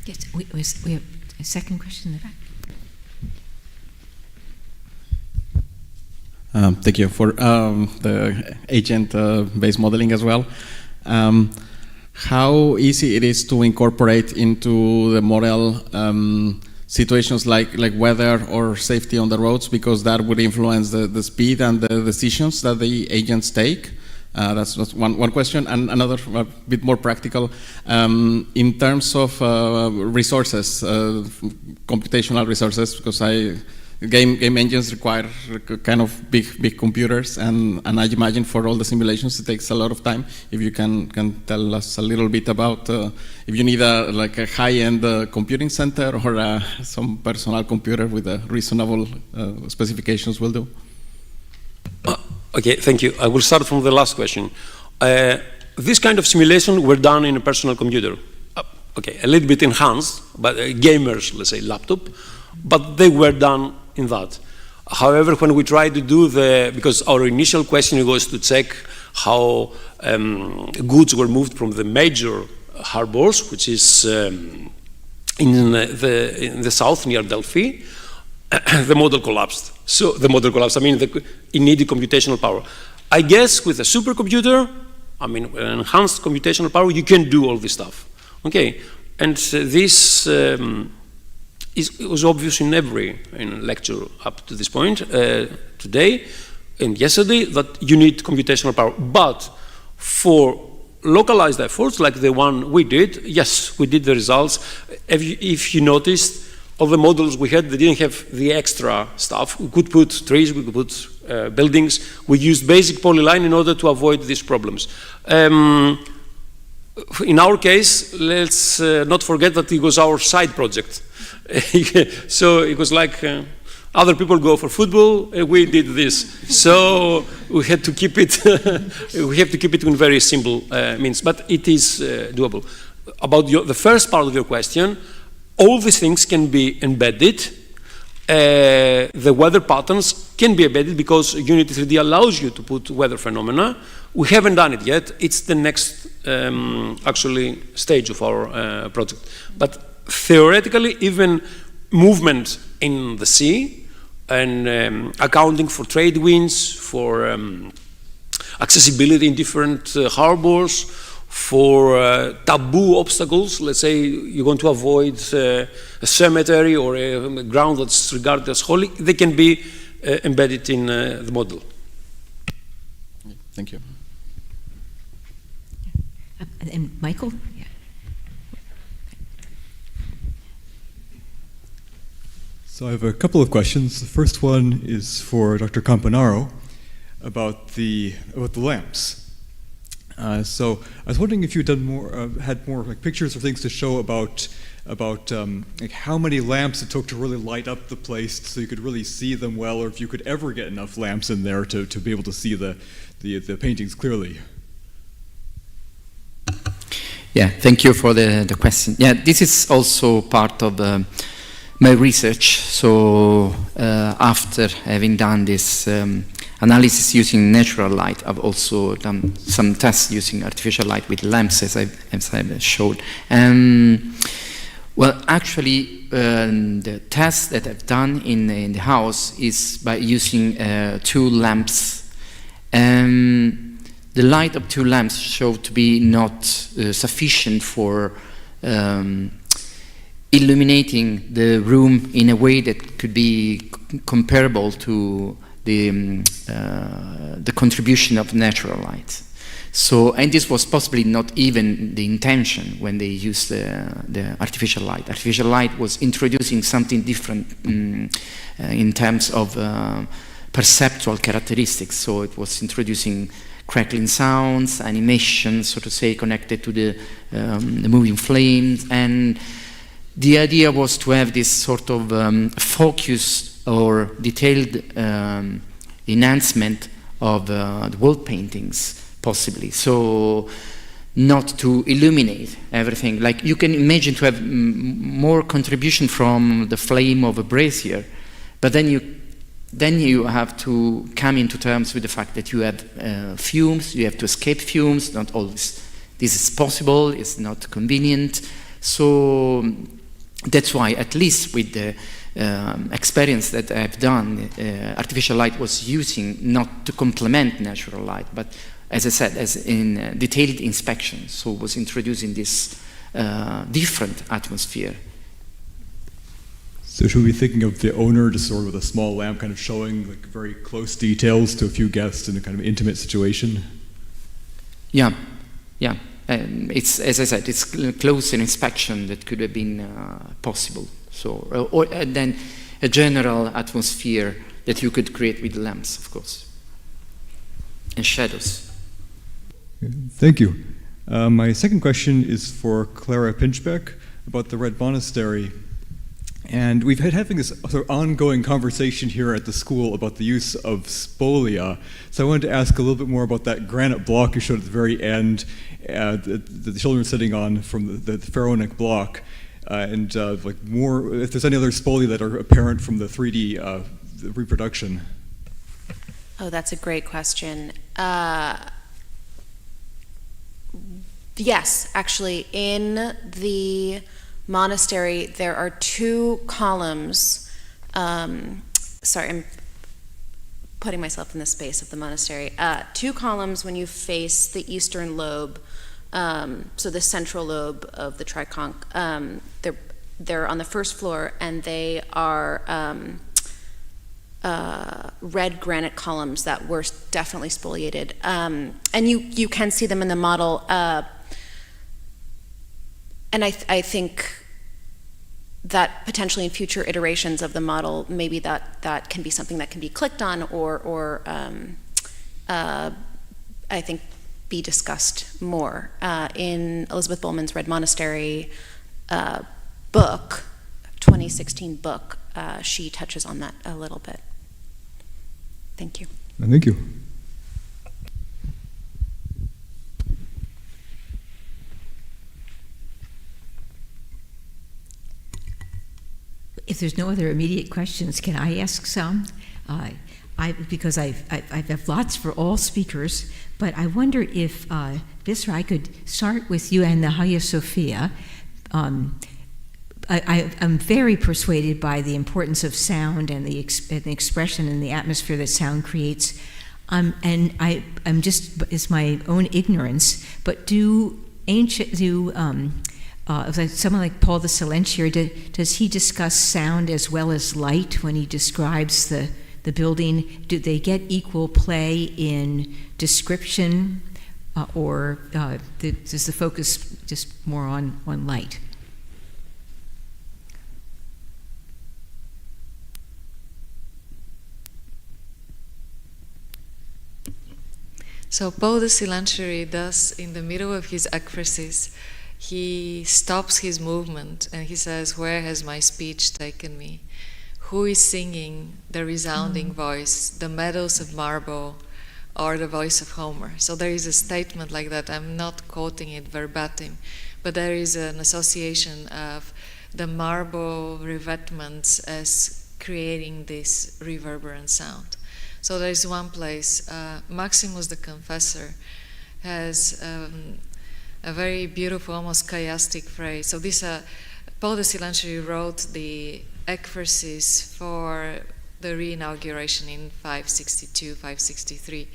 Yes, we have a second question in the back. Thank you for the agent-based modeling as well. How easy it is to incorporate into the model situations like weather or safety on the roads, because that would influence the speed and the decisions that the agents take. That's one question. And another, a bit more practical, in terms of resources, computational resources, because game engines require kind of big computers, and I imagine for all the simulations it takes a lot of time. If you can tell us a little bit about if you need a high-end computing center or some personal computer with a reasonable specifications will do. Okay, thank you. I will start from the last question. This kind of simulation were done in a personal computer. Okay, a little bit enhanced, but gamers, let's say, laptop, but they were done in that. However, when we tried to do because our initial question was to check how goods were moved from the major harbors, which is in the south near Delphi, the model collapsed. So the model collapsed, I mean, it needed computational power. I guess with a supercomputer, I mean, enhanced computational power, you can do all this stuff. Okay, and this it was obvious in every lecture up to this point, today and yesterday, that you need computational power. But for localized efforts like the one we did, yes, we did the results. If you noticed, all the models we had, they didn't have the extra stuff. We could put trees, we could put buildings. We used basic polyline in order to avoid these problems. In our case, let's not forget that it was our side project. So it was like other people go for football, we did this. So we had to keep it. We have to keep it in very simple means, but it is doable. About the first part of your question, all these things can be embedded. The weather patterns can be embedded because Unity 3D allows you to put weather phenomena. We haven't done it yet. It's the next actually stage of our project. But theoretically, even movement in the sea and accounting for trade winds, for accessibility in different harbors, for taboo obstacles. Let's say you want to avoid a cemetery or a ground that's regarded as holy, they can be embedded in the model. Thank you. And Michael? Yeah. So I have a couple of questions. The first one is for Dr. Campanaro about the lamps. So I was wondering if you'd done more, had more like pictures or things to show about like how many lamps it took to really light up the place, so you could really see them well, or if you could ever get enough lamps in there to be able to see the paintings clearly. Yeah, thank you for the question. Yeah, this is also part of my research. So after having done this analysis using natural light, I've also done some tests using artificial light with lamps, as I showed. Well, actually, the test that I've done in the house is by using 2 lamps. The light of 2 lamps showed to be not sufficient for illuminating the room in a way that could be comparable to the contribution of natural light. So, and this was possibly not even the intention when they used the artificial light. Artificial light was introducing something different in terms of perceptual characteristics. So it was introducing crackling sounds, animations, so to say, connected to the moving flames. And the idea was to have this sort of focused or detailed enhancement of the wall paintings, possibly. So not to illuminate everything. Like you can imagine to have more contribution from the flame of a brazier, but then you have to come into terms with the fact that you have fumes, you have to escape fumes. Not always this is possible, it's not convenient. So that's why, at least with the experience that I've done, artificial light was using not to complement natural light, but as I said, as in detailed inspection. So was introducing this different atmosphere. So should we be thinking of the owner just sort of with a small lamp kind of showing like very close details to a few guests in a kind of intimate situation? Yeah. It's, as I said, it's close inspection that could have been possible. So, or then a general atmosphere that you could create with lamps, of course, and shadows. Thank you. My second question is for Clara Pinchbeck about the Red Monastery. And we've been having this sort of ongoing conversation here at the school about the use of spolia. So I wanted to ask a little bit more about that granite block you showed at the very end, that the children are sitting on from the pharaonic block, and like more, if there's any other spolia that are apparent from the 3D reproduction. Oh, that's a great question. Yes, actually, in the monastery, there are two columns. Sorry, I'm putting myself in the space of the monastery. Two columns when you face the eastern lobe, so the central lobe of the triconch. They're on the first floor, and they are red granite columns that were definitely spoliated. And you can see them in the model. And I think that potentially in future iterations of the model, maybe that can be something that can be clicked on or I think be discussed more. In Elizabeth Bolman's Red Monastery book, 2016 book, she touches on that a little bit. Thank you. Thank you. If there's no other immediate questions, can I ask some? Because I have lots for all speakers, but I wonder if, Bissera, I could start with you and the Hagia Sophia. I'm very persuaded by the importance of sound and the expression and the atmosphere that sound creates. And I'm just, it's my own ignorance, but someone like Paul the Silentiary, does he discuss sound as well as light when he describes the building? Do they get equal play in description, or does the focus just more on light? So Paul the Silentiary does, in the middle of his ekphrasis, he stops his movement and he says, "Where has my speech taken me? Who is singing the resounding voice, the meadows of marble, or the voice of Homer?" So there is a statement like that. I'm not quoting it verbatim, but there is an association of the marble revetments as creating this reverberant sound. So there is one place, Maximus the Confessor has a very beautiful, almost chiastic phrase. So this, Paul the Silentiary wrote the ekphrasis for the re-inauguration in 562, 563.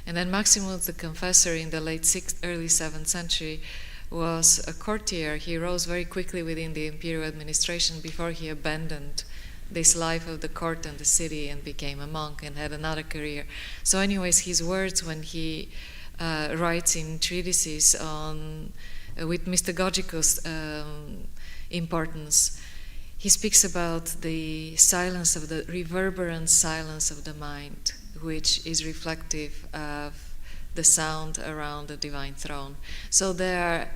And then Maximus the Confessor in the late 6th, early 7th century was a courtier. He rose very quickly within the imperial administration before he abandoned this life of the court and the city and became a monk and had another career. So anyways, his words when he writes in treatises on with mystagogical importance, he speaks about the silence of the reverberant silence of the mind, which is reflective of the sound around the divine throne. So there are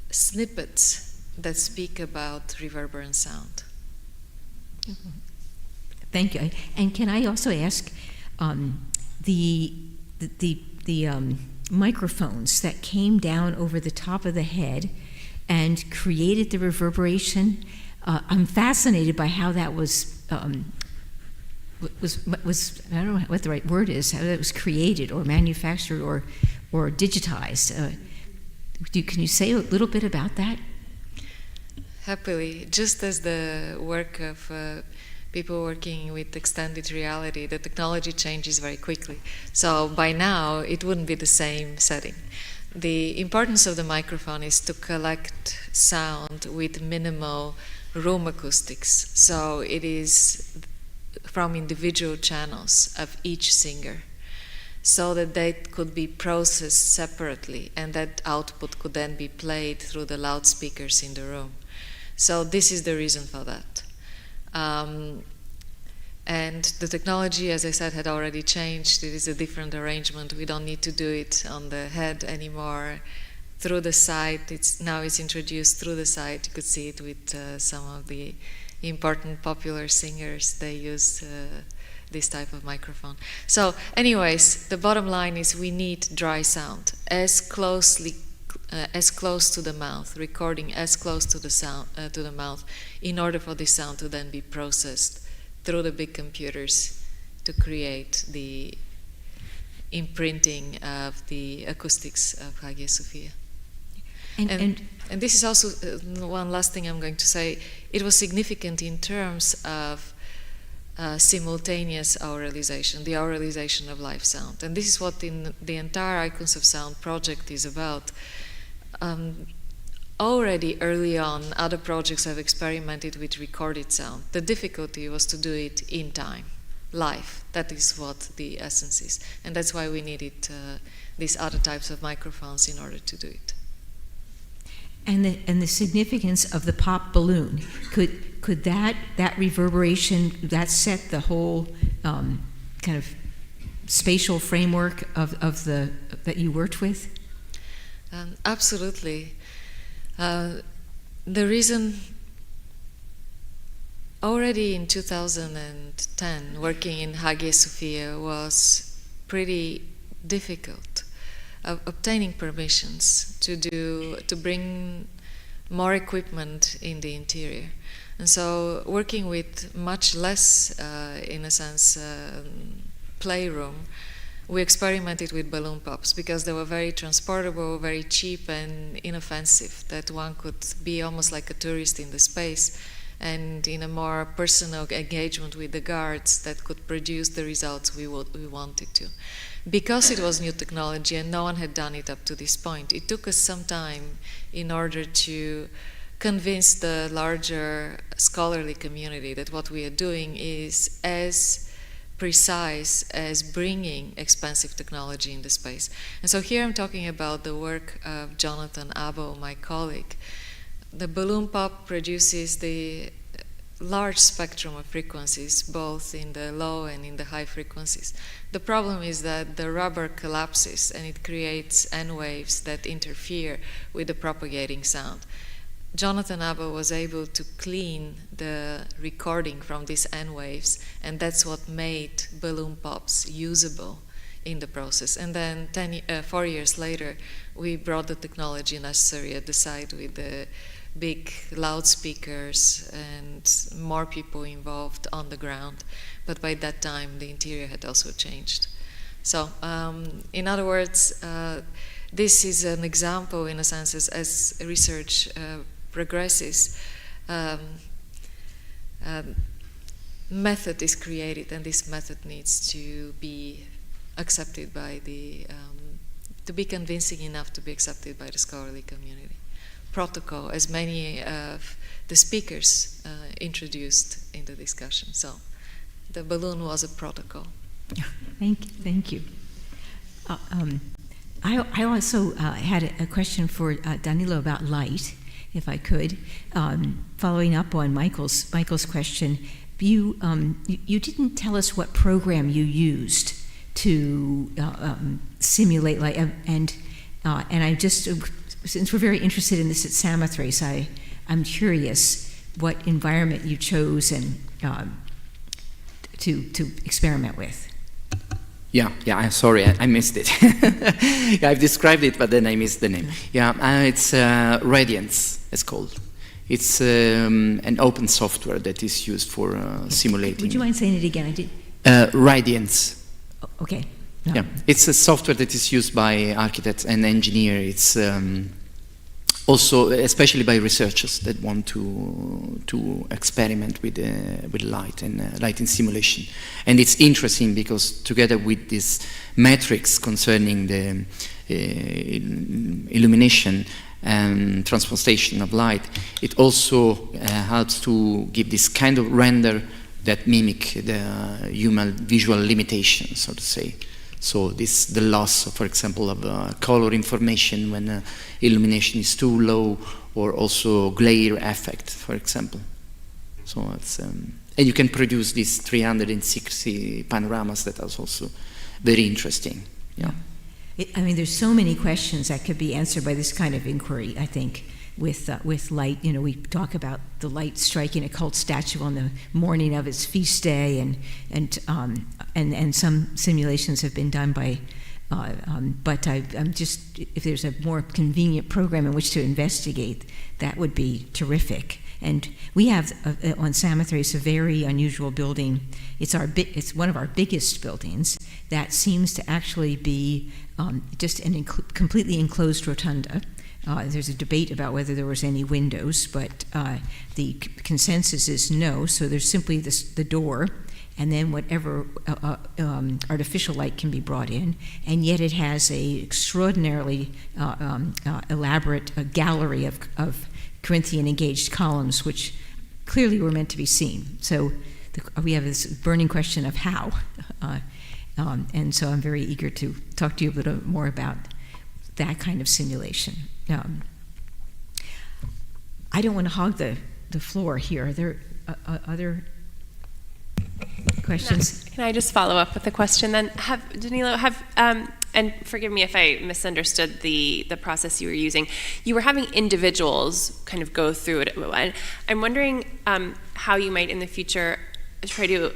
snippets that speak about reverberant sound. Thank you. And can I also ask the microphones that came down over the top of the head and created the reverberation? I'm fascinated by how that was I don't know what the right word is, how that was created or manufactured or digitized. Can you say a little bit about that? Happily, just as the work of people working with extended reality, the technology changes very quickly. So by now, it wouldn't be the same setting. The importance of the microphone is to collect sound with minimal room acoustics. So it is from individual channels of each singer, so that they could be processed separately and that output could then be played through the loudspeakers in the room. So this is the reason for that. And the technology, as I said, had already changed. It is a different arrangement. We don't need to do it on the head anymore. Through the side, now it's introduced through the side. You could see it with some of the important popular singers. They use this type of microphone. So anyways, the bottom line is we need dry sound as close to the mouth, recording as close to the sound to the mouth, in order for this sound to then be processed through the big computers to create the imprinting of the acoustics of Hagia Sophia. And this is also one last thing I'm going to say. It was significant in terms of simultaneous auralization, the auralization of live sound. And this is what the entire Icons of Sound project is about. Already early on, other projects have experimented with recorded sound. The difficulty was to do it in time, live. That is what the essence is. And that's why we needed these other types of microphones in order to do it. And the significance of the pop balloon, could that reverberation, that set the whole kind of spatial framework of that you worked with? Absolutely. The reason, already in 2010, working in Hagia Sophia was pretty difficult. Obtaining permissions to bring more equipment in the interior. And so working with much less, in a sense, playroom, we experimented with balloon pops because they were very transportable, very cheap and inoffensive, that one could be almost like a tourist in the space and in a more personal engagement with the guards that could produce the results we wanted to. Because it was new technology and no one had done it up to this point, it took us some time in order to convince the larger scholarly community that what we are doing is as precise as bringing expensive technology in the space. And so here I'm talking about the work of Jonathan Abbo, my colleague. The balloon pop produces the large spectrum of frequencies, both in the low and in the high frequencies. The problem is that the rubber collapses and it creates N waves that interfere with the propagating sound. Jonathan Abbo was able to clean the recording from these N waves, and that's what made balloon pops usable in the process. And then 4 years later, we brought the technology necessary at the site with the big loudspeakers and more people involved on the ground. But by that time, the interior had also changed. So, in other words, this is an example, in a sense, as research progresses, method is created, and this method needs to be accepted by to be convincing enough to be accepted by the scholarly community. Protocol, as many of the speakers introduced in the discussion. So the balloon was a protocol. Thank you. I also had a question for Danilo about light, if I could. Following up on Michael's question, you didn't tell us what program you used to simulate light, and I just, since we're very interested in this at Samothrace, I'm curious what environment you chose and to experiment with. Yeah, I'm sorry, I missed it. Yeah, I've described it, but then I missed the name. Yeah, it's Radiance, it's called. It's an open software that is used for simulating. Would you mind saying it again? I did. Radiance. Okay. No. Yeah, it's a software that is used by architects and engineers. It's also, especially by researchers that want to experiment with light and lighting simulation. And it's interesting because together with this metrics concerning the illumination and transportation of light, it also helps to give this kind of render that mimic the human visual limitations, so to say. So the loss, for example, of color information when illumination is too low, or also glare effect, for example. So it's and you can produce these 360 panoramas that are also very interesting. Yeah. I mean, there's so many questions that could be answered by this kind of inquiry, I think, with light. You know, we talk about the light striking a cult statue on the morning of its feast day, and some simulations have been done by, but I'm just, if there's a more convenient program in which to investigate, that would be terrific. And we have on Samothrace a very unusual building. It's one of our biggest buildings that seems to actually be just a completely enclosed rotunda there's a debate about whether there was any windows, but the consensus is no, so there's simply the door, and then whatever artificial light can be brought in, and yet it has a extraordinarily elaborate gallery of Corinthian engaged columns, which clearly were meant to be seen. So we have this burning question of how, and so I'm very eager to talk to you a little more about that kind of simulation. I don't want to hog the floor here. Are there other questions? Can I just follow up with a question then? Danilo, and forgive me if I misunderstood the process you were using. You were having individuals kind of go through it. And I'm wondering how you might in the future try to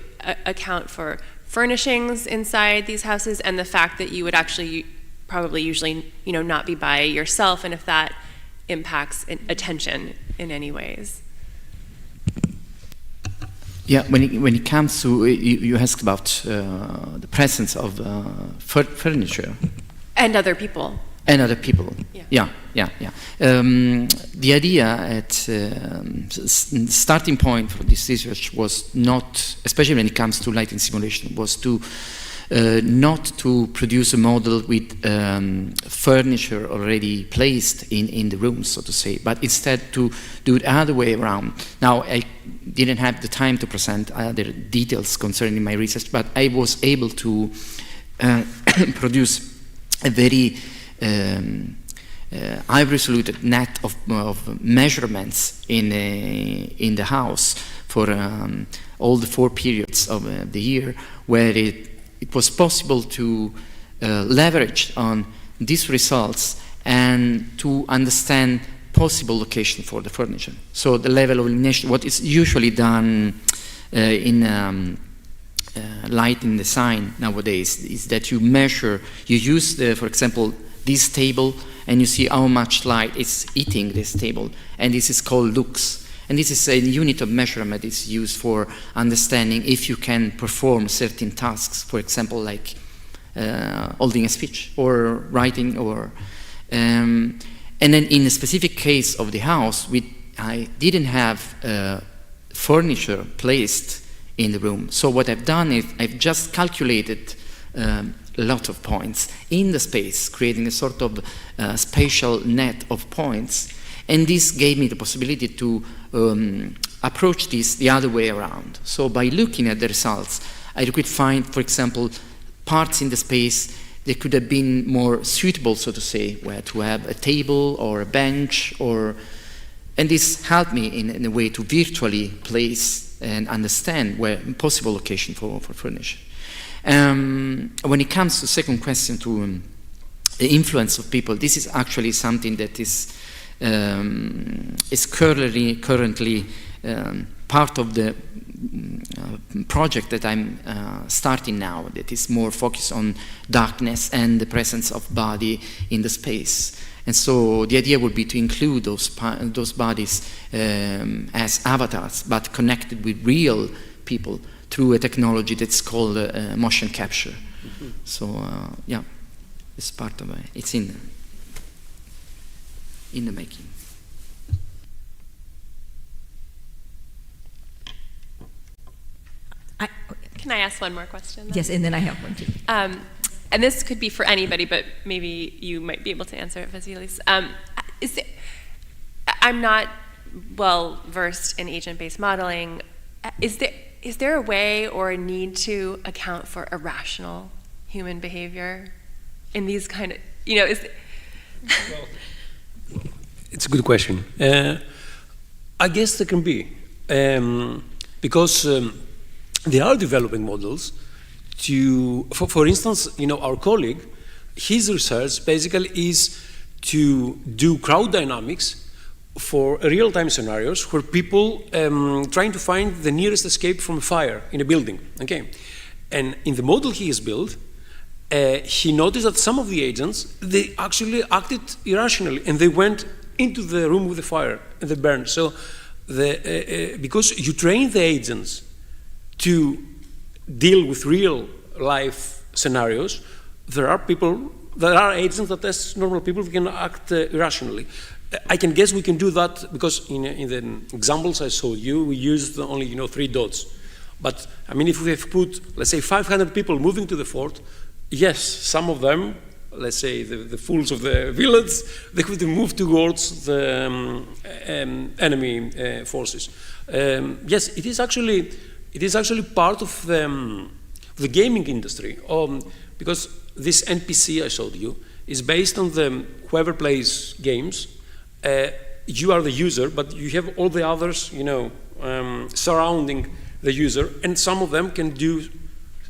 account for furnishings inside these houses and the fact that you would actually probably usually not be by yourself, and if that impacts attention in any ways. Yeah, when it comes to, you asked about the presence of furniture. And other people. And other people. Yeah. The idea at starting point for this research was not, especially when it comes to lighting simulation, was to not to produce a model with furniture already placed in the room, so to say, but instead to do it the other way around. Now, I didn't have the time to present other details concerning my research, but I was able to produce a very high-resolution net of measurements in the house for all the 4 periods of the year, where it was possible to leverage on these results and to understand possible location for the furniture. So the level of illumination, what is usually done in lighting design nowadays, is that you measure, you use, for example, this table, and you see how much light is hitting this table, and this is called lux. And this is a unit of measurement that's used for understanding if you can perform certain tasks, for example, like holding a speech or writing, or and then in a specific case of the house, I didn't have furniture placed in the room. So what I've done is I've just calculated a lot of points in the space, creating a sort of spatial net of points. And this gave me the possibility to approach this the other way around. So by looking at the results, I could find, for example, parts in the space that could have been more suitable, so to say, where to have a table or a bench, and this helped me in a way to virtually place and understand where possible location for furniture. When it comes to the second question, to the influence of people, this is actually something that is currently part of the project that I'm starting now, that is more focused on darkness and the presence of body in the space. And so the idea would be to include those bodies as avatars, but connected with real people through a technology that's called motion capture. Mm-hmm. So yeah, it's part of it. It's in the making. Can I ask one more question then? Yes, and then I have one too. And this could be for anybody, but maybe you might be able to answer it, Vasilis. I'm not well versed in agent-based modeling. Is there a way or a need to account for irrational human behavior in these kind of, well, it's a good question. I guess there can be, because they are developing models to, for instance, our colleague, his research basically is to do crowd dynamics for real-time scenarios where people trying to find the nearest escape from a fire in a building. Okay, and in the model he has built, he noticed that some of the agents, they actually acted irrationally, and they went into the room with the fire and they burned. So, because you train the agents to deal with real life scenarios, there are people there are agents that, as normal people, we can act irrationally. I can guess we can do that because in the examples I showed you, we used only 3 dots. But I mean, if we have put, let's say, 500 people moving to the fort, yes, some of them, let's say the fools of the village, they could move towards the enemy forces. Yes, it is actually part of the gaming industry, because this NPC I showed you is based on whoever plays games. You are the user, but you have all the others, surrounding the user, and some of them can do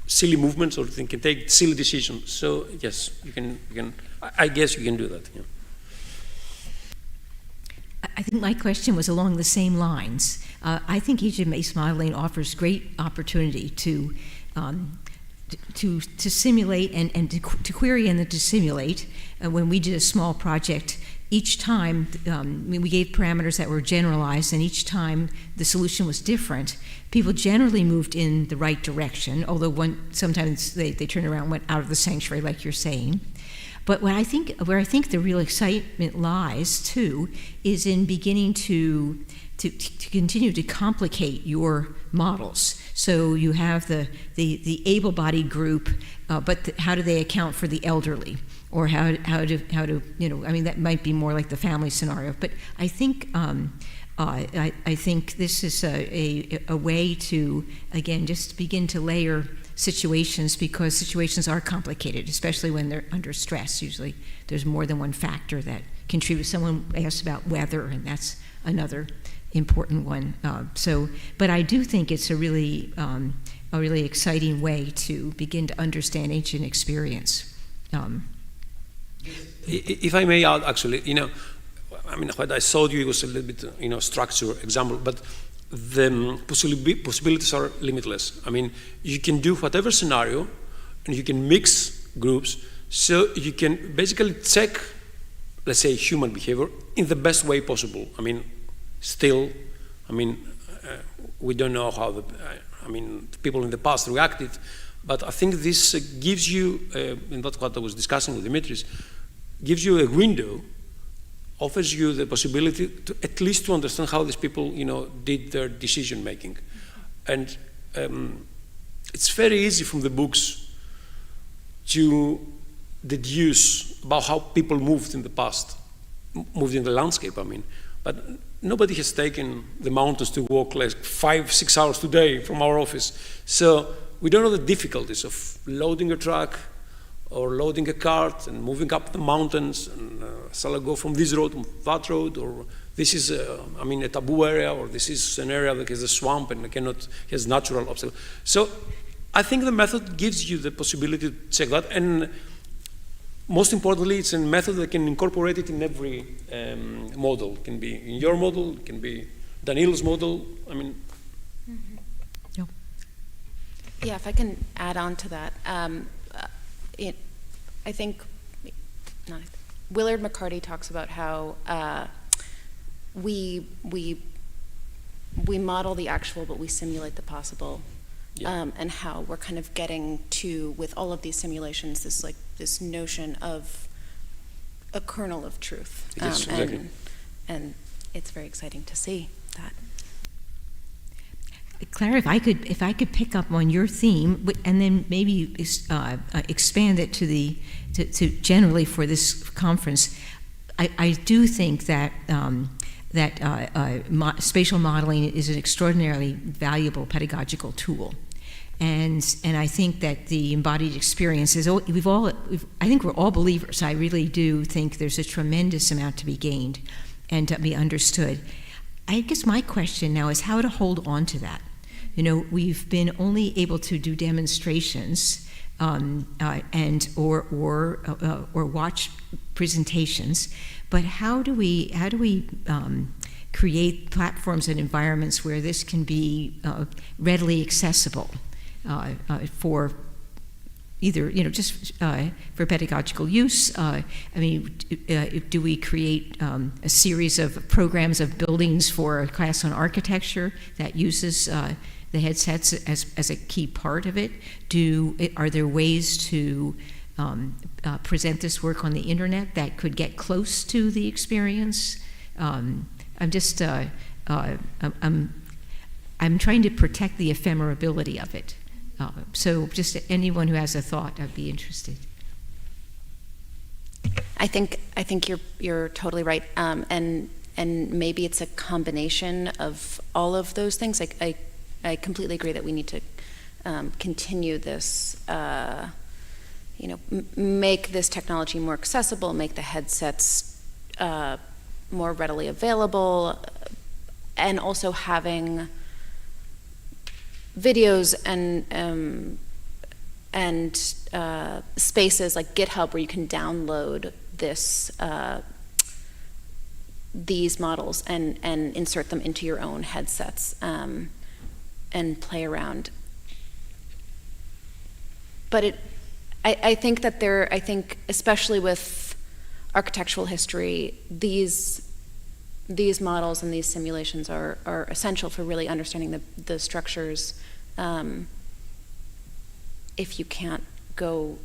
silly movements or they can take silly decisions. So yes, you can. I guess you can do that. Yeah. I think my question was along the same lines. I think agent-based modeling offers great opportunity to simulate and to query and then to simulate. When we did a small project, each time we gave parameters that were generalized, and each time the solution was different. People generally moved in the right direction, although sometimes they turned around and went out of the sanctuary, like you're saying. But where I think the real excitement lies too is in beginning to continue to complicate your models. So you have the able-bodied group, but how do they account for the elderly? Or how to I mean, that might be more like the family scenario. But I think I think this is a way to, again, just begin to layer situations, because situations are complicated, especially when they're under stress. Usually there's more than one factor that contributes. Someone asked about weather, and that's another important one. But I do think it's a really exciting way to begin to understand ancient experience. If I may add, actually, I mean, what I showed you was a little bit, structure example, but the possibilities are limitless. I mean, you can do whatever scenario, and you can mix groups, so you can basically check, let's say, human behavior in the best way possible. I mean, still, we don't know how the people in the past reacted, but I think this gives you, and that's what I was discussing with Dimitris, gives you a window, offers you the possibility to at least to understand how these people, did their decision making. And it's very easy from the books to deduce about how people moved in the past, moved in the landscape, but nobody has taken the mountains to walk like 5-6 hours today from our office. So we don't know the difficulties of loading a truck or loading a cart and moving up the mountains, and shall I go from this road to that road, or this is a taboo area, or this is an area that has a swamp and has natural obstacles. So I think the method gives you the possibility to check that, and most importantly, it's a method that can incorporate it in every model. It can be in your model, it can be Danilo's model. Yeah, if I can add on to that. I think Willard McCarty talks about how we model the actual, but we simulate the possible, and how we're kind of getting to, with all of these simulations, this notion of a kernel of truth. Yes, exactly. And it's very exciting to see that. Clara, if I could pick up on your theme and then maybe expand it to generally for this conference, I do think that spatial modeling is an extraordinarily valuable pedagogical tool, and I think that the embodied experience is. I think we're all believers. I really do think there's a tremendous amount to be gained and to be understood. I guess my question now is how to hold on to that. We've been only able to do demonstrations and or watch presentations, but how do we create platforms and environments where this can be readily accessible for either just for pedagogical use? Do we create a series of programs of buildings for a class on architecture that uses the headsets as a key part of it? Are there ways to present this work on the internet that could get close to the experience. I'm trying to protect the ephemerability of it. So just anyone who has a thought, I'd be interested. I think you're totally right, and maybe it's a combination of all of those things. I completely agree that we need to continue this. Make this technology more accessible, make the headsets more readily available, and also having videos and spaces like GitHub where you can download these models and insert them into your own headsets and play around. But I think especially with architectural history, these models and these simulations are essential for really understanding the structures. If you can't go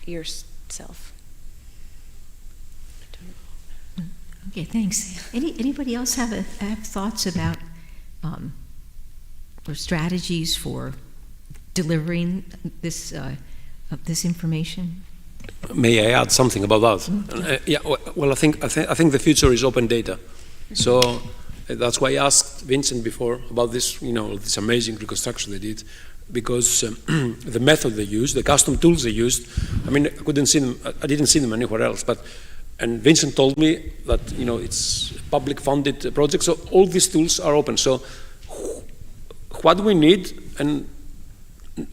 yourself. Okay, thanks. Anybody else have thoughts about or strategies for delivering this information? May I add something about that? Yeah. Well, I think the future is open data. So that's why I asked Vincent before about this. This amazing reconstruction they did, because the method they used, the custom tools they used. I mean, I couldn't see them. I didn't see them anywhere else. And Vincent told me that it's a public-funded project, so all these tools are open. So what we need, and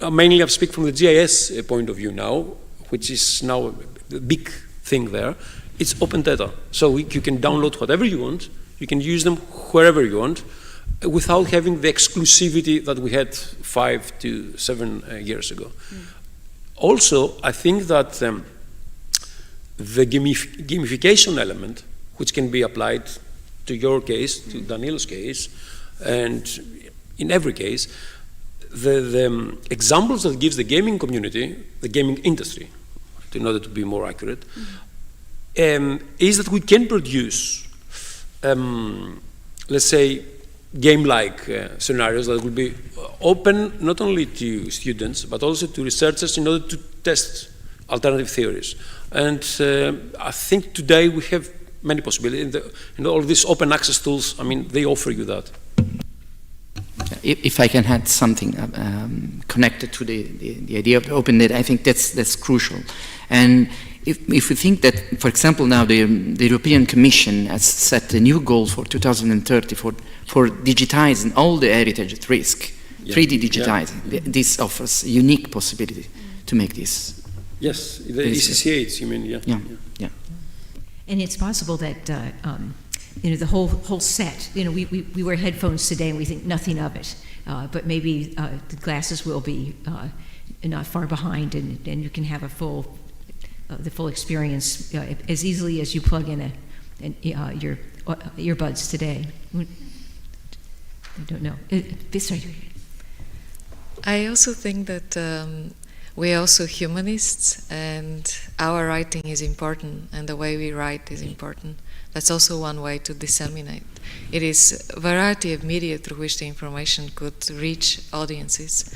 mainly I speak from the GIS point of view now, which is now the big thing there, it's open data. So you can download whatever you want, you can use them wherever you want, without having the exclusivity that we had 5 to 7 years ago. Also, I think that the gamification element, which can be applied to your case, to Daniel's case, and in every case, the examples that gives the gaming community, the gaming industry, in order to be more accurate, is that we can produce, let's say, game-like scenarios that will be open not only to students, but also to researchers in order to test alternative theories. And I think today we have many possibilities. All these open access tools, I mean, they offer you that. If I can add something connected to the idea of the open data, I think that's crucial. And if we think that, for example, now the European Commission has set a new goal for 2030 for digitizing all the heritage at risk, 3D digitizing, this offers a unique possibility to make this. Yes, the ECCH, you mean, yeah. And it's possible that the whole set. We wear headphones today and we think nothing of it, but maybe the glasses will be not far behind, and you can have the full experience as easily as you plug in your earbuds today. I don't know. I also think that we are also humanists, and our writing is important, and the way we write is important. That's also one way to disseminate. It is a variety of media through which the information could reach audiences.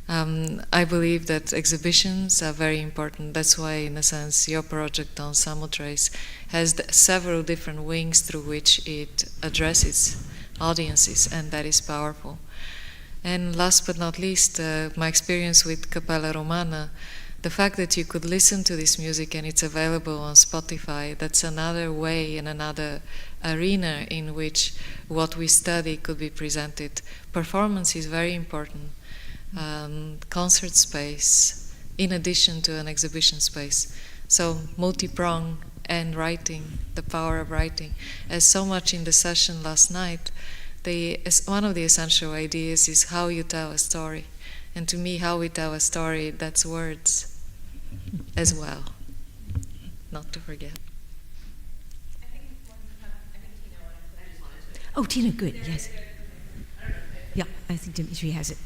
I believe that exhibitions are very important. That's why, in a sense, your project on Samothrace has several different wings through which it addresses audiences, and that is powerful. And last but not least, my experience with Cappella Romana, the fact that you could listen to this music and it's available on Spotify, that's another way and another arena in which what we study could be presented. Performance is very important. Concert space, in addition to an exhibition space. So multi-pronged, and writing, the power of writing. As so much in the session last night, one of the essential ideas is how you tell a story. And to me, how we tell a story, that's words as well, not to forget. Oh, Tina, good, yes. Yeah, I think Dimitri has it.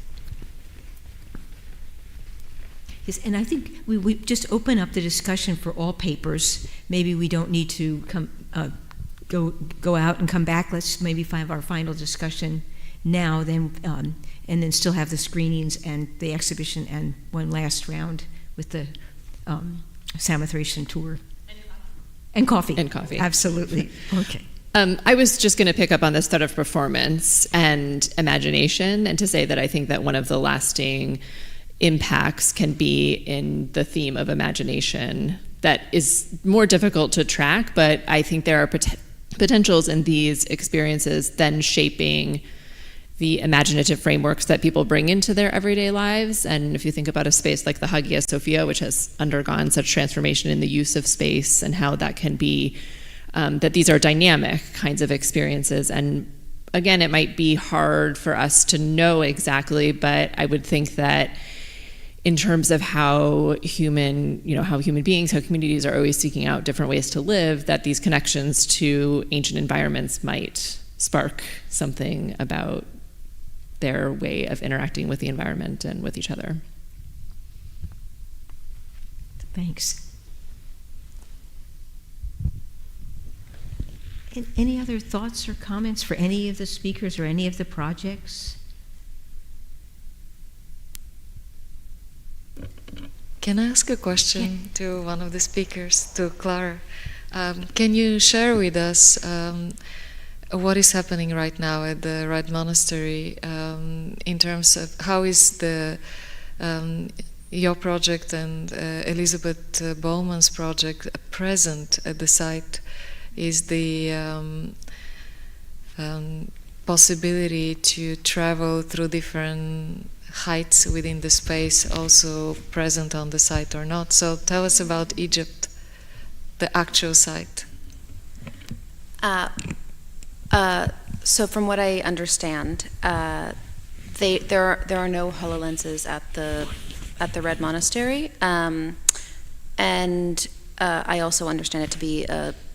And I think we just open up the discussion for all papers. Maybe we don't need to go out and come back. Let's maybe find our final discussion now, then, and then still have the screenings and the exhibition and one last round with the Samothracian tour. And coffee. And coffee. Absolutely. Okay. I was just going to pick up on this thread of performance and imagination, and to say that I think that one of the lasting impacts can be in the theme of imagination that is more difficult to track, but I think there are potentials in these experiences then shaping the imaginative frameworks that people bring into their everyday lives. And if you think about a space like the Hagia Sophia, which has undergone such transformation in the use of space and how that can be, that these are dynamic kinds of experiences. And again, it might be hard for us to know exactly, but I would think that in terms of how human beings, how communities are always seeking out different ways to live, that these connections to ancient environments might spark something about their way of interacting with the environment and with each other. Thanks. Any other thoughts or comments for any of the speakers or any of the projects? Can I ask a question to one of the speakers, to Clara? Can you share with us what is happening right now at the Red Monastery in terms of how is your project and Elizabeth Bolman's project present at the site? Is the possibility to travel through different heights within the space also present on the site or not? So tell us about Egypt, the actual site. So from what I understand, there are no HoloLenses at the Red Monastery, and I also understand it to be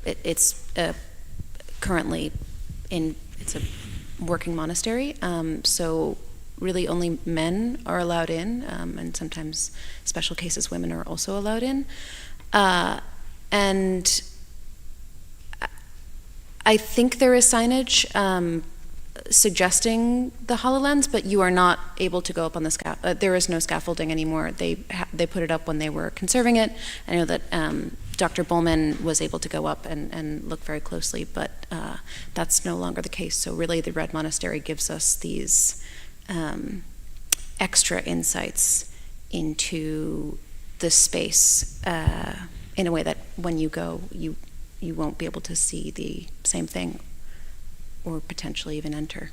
it's currently it's a working monastery. So really only men are allowed in, and sometimes special cases women are also allowed in, and I think there is signage suggesting the HoloLens, but you are not able to go up on the there is no scaffolding anymore. They put it up when they were conserving it. I know that Dr. Bolman was able to go up and look very closely, but that's no longer the case. So really the Red Monastery gives us these extra insights into the space in a way that when you go, you won't be able to see the same thing or potentially even enter.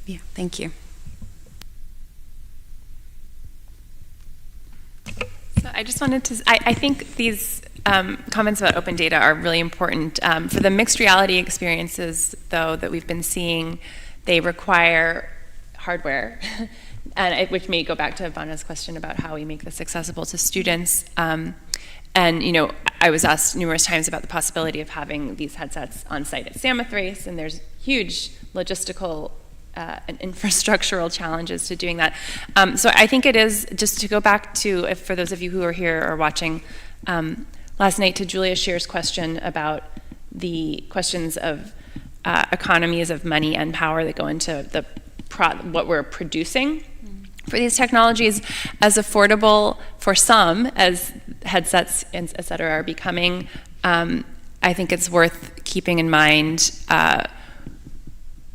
Yeah, thank you. So I just wanted to, I think these comments about open data are really important. For the mixed reality experiences, though, that we've been seeing, they require hardware, which may go back to Bonna's question about how we make this accessible to students. And, you know, I was asked numerous times about the possibility of having these headsets on site at Samothrace, and there's huge logistical and infrastructural challenges to doing that. So I think it is, just to go back to, for those of you who are here or watching, last night to Julia Shear's question about the questions of economies of money and power that go into what we're producing for these technologies, as affordable for some as headsets, et cetera, are becoming. I think it's worth keeping in mind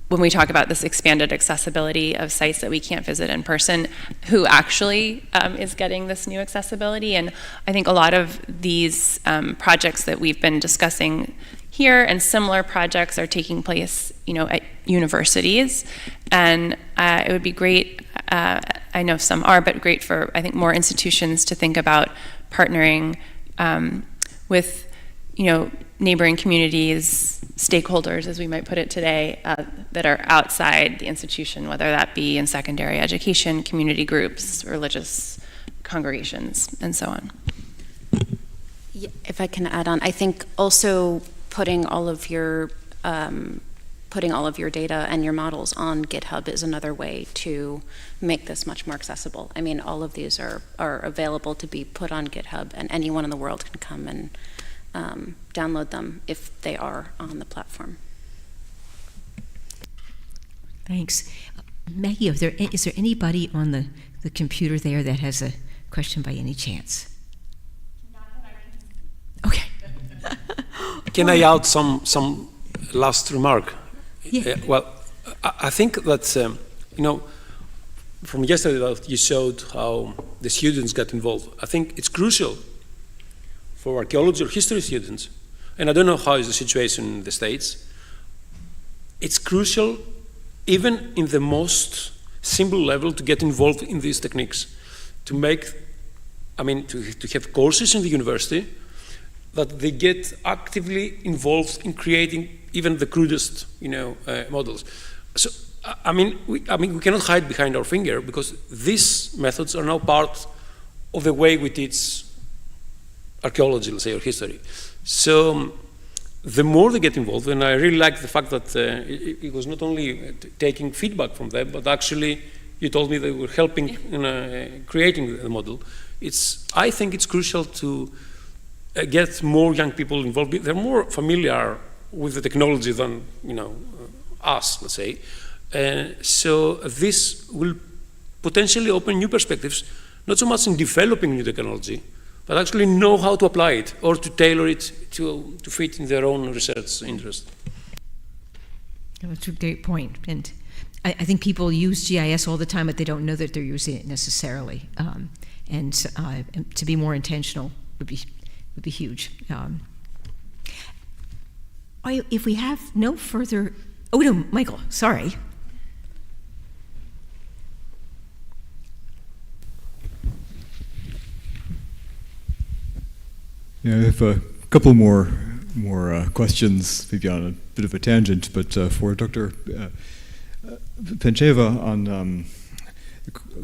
when we talk about this expanded accessibility of sites that we can't visit in person, who actually is getting this new accessibility. And I think a lot of these projects that we've been discussing here and similar projects are taking place, you know, at universities. And it would be great, I know some are, but great for, I think, more institutions to think about partnering with, you know, neighboring communities, stakeholders, as we might put it today, that are outside the institution, whether that be in secondary education, community groups, religious congregations, and so on. Yeah, if I can add on, I think also putting all of your putting all of your data and your models on GitHub is another way to make this much more accessible. I mean, all of these are available to be put on GitHub, and anyone in the world can come and download them if they are on the platform. Thanks. Maggie, is there anybody on the computer there that has a question by any chance? Okay. Can I add some last remark? Yeah. Well, I think that, from yesterday that you showed how the students got involved. I think it's crucial for archaeology or history students, and I don't know how is the situation in the States. It's crucial, even in the most simple level, to get involved in these techniques, to have courses in the university that they get actively involved in creating even the crudest, models. So, we cannot hide behind our finger, because these methods are now part of the way we teach archaeology, let's say, or history. So, the more they get involved, and I really like the fact that it was not only taking feedback from them, but actually you told me they were helping in creating the model. I think it's crucial to get more young people involved. They're more familiar with the technology than us, let's say. So this will potentially open new perspectives, not so much in developing new technology, but actually know how to apply it or to tailor it to fit in their own research interest. That's a great point. And I think people use GIS all the time, but they don't know that they're using it necessarily. And to be more intentional would be huge. If we have no further... Oh, no, Michael, sorry. Yeah, I have a couple more questions, maybe on a bit of a tangent, but for Dr. Pentcheva on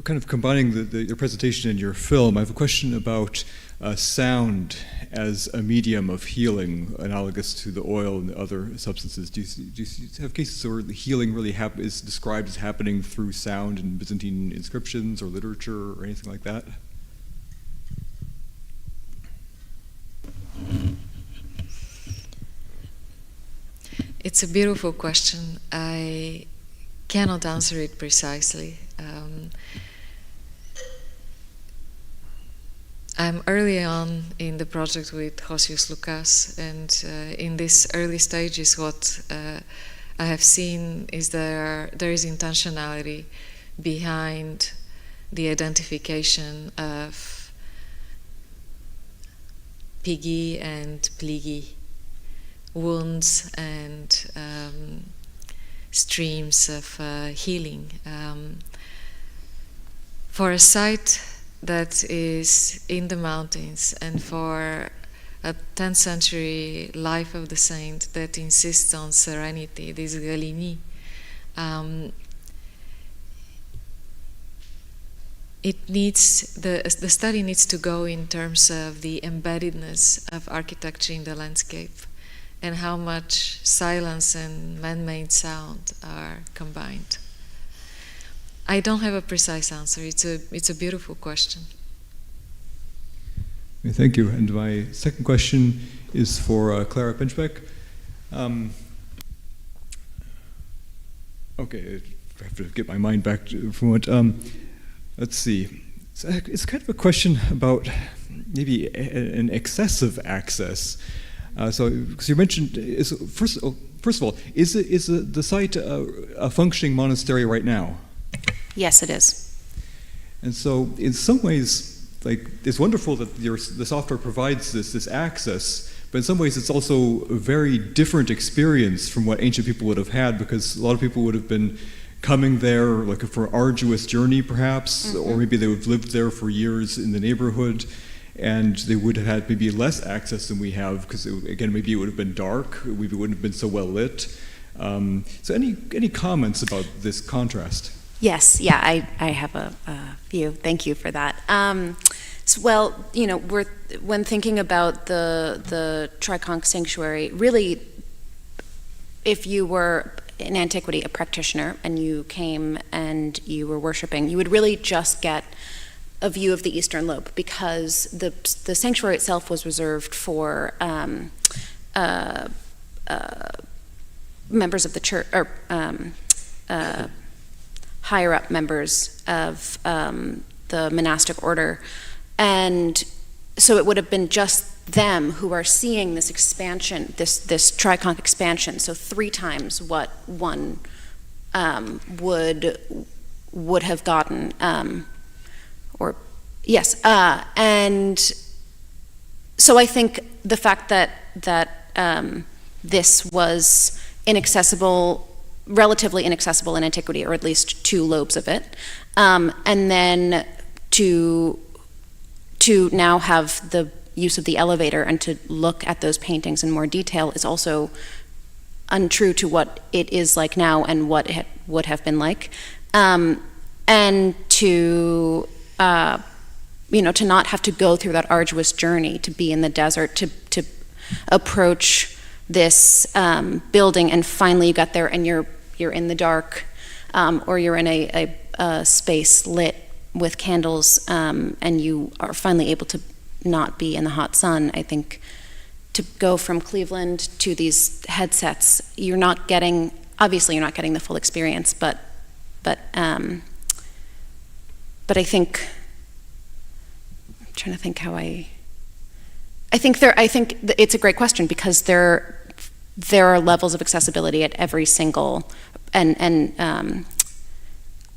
kind of combining your presentation and your film, I have a question about sound as a medium of healing, analogous to the oil and the other substances. Do you have cases where the healing really is described as happening through sound in Byzantine inscriptions or literature or anything like that? It's a beautiful question. I cannot answer it precisely. I'm early on in the project with Hosios Loukas, and in these early stages what I have seen is there is intentionality behind the identification of pigi and pligi, wounds and streams of healing. For a site that is in the mountains, and for a 10th century life of the saint that insists on serenity, this Galini, the study needs to go in terms of the embeddedness of architecture in the landscape, and how much silence and man-made sound are combined. I don't have a precise answer. It's a beautiful question. Thank you. And my second question is for Clara Pinchbeck. Okay, I have to get my mind back from what. Let's see. It's kind of a question about maybe an excessive access. Because you mentioned, first of all, is the site a functioning monastery right now? Yes, it is. And so, in some ways, it's wonderful that the software provides this access, but in some ways, it's also a very different experience from what ancient people would have had, because a lot of people would have been coming there for an arduous journey, perhaps, or maybe they would have lived there for years in the neighborhood, and they would have had maybe less access than we have, because again, maybe it would have been dark, maybe it wouldn't have been so well lit. So any comments about this contrast? Yes, yeah, I have a view. Thank you for that. Well, when thinking about the Triconch Sanctuary, really, if you were in antiquity a practitioner and you came and you were worshiping, you would really just get a view of the eastern lobe, because the sanctuary itself was reserved for members of the church, or higher up members of the monastic order. And so it would have been just them who are seeing this expansion, this triconch expansion, so 3 times what one would have gotten, and so I think the fact that this was inaccessible, relatively inaccessible in antiquity, or at least 2 lobes of it, and then to now have the use of the elevator and to look at those paintings in more detail is also untrue to what it is like now and what it would have been like, and to to not have to go through that arduous journey, to be in the desert, to approach this building, and finally you got there and you're in the dark, or you're in a space lit with candles, and you are finally able to not be in the hot sun. I think to go from Cleveland to these headsets, you're not getting the full experience, but I think, I'm trying to think how I think it's a great question, because there are levels of accessibility at every single, and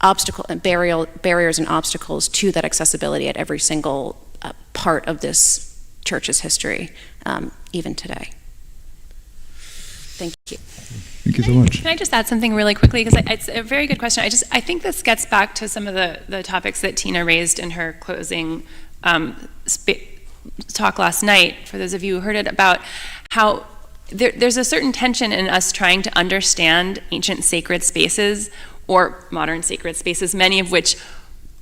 obstacle and barriers and obstacles to that accessibility at every single part of this church's history, even today. Thank you. Thank you so much. Can I just add something really quickly, because it's a very good question. I think this gets back to some of the topics that Tina raised in her closing talk last night, for those of you who heard it, about how there's a certain tension in us trying to understand ancient sacred spaces or modern sacred spaces, many of which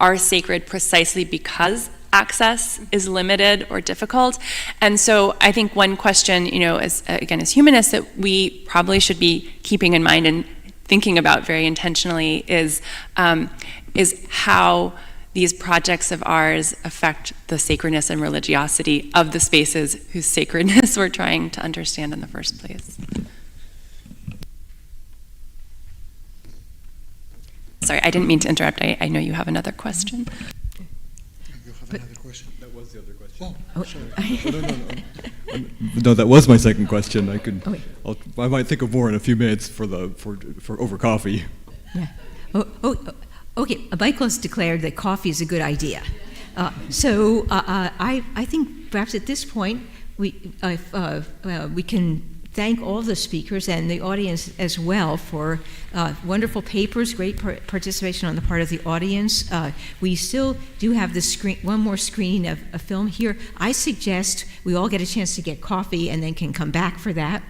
are sacred precisely because access is limited or difficult. And so I think one question, as humanists, that we probably should be keeping in mind and thinking about very intentionally is how these projects of ours affect the sacredness and religiosity of the spaces whose sacredness we're trying to understand in the first place. Sorry, I didn't mean to interrupt. I know you have another question. You have another question? That was the other question. Oh, sorry. No, that was my second question. I might think of more in a few minutes for over coffee. Yeah. Okay. Michael has declared that coffee is a good idea. So I think perhaps at this point we can thank all the speakers and the audience as well for wonderful papers, great participation on the part of the audience. We still do have one more screening of a film here. I suggest we all get a chance to get coffee and then can come back for that.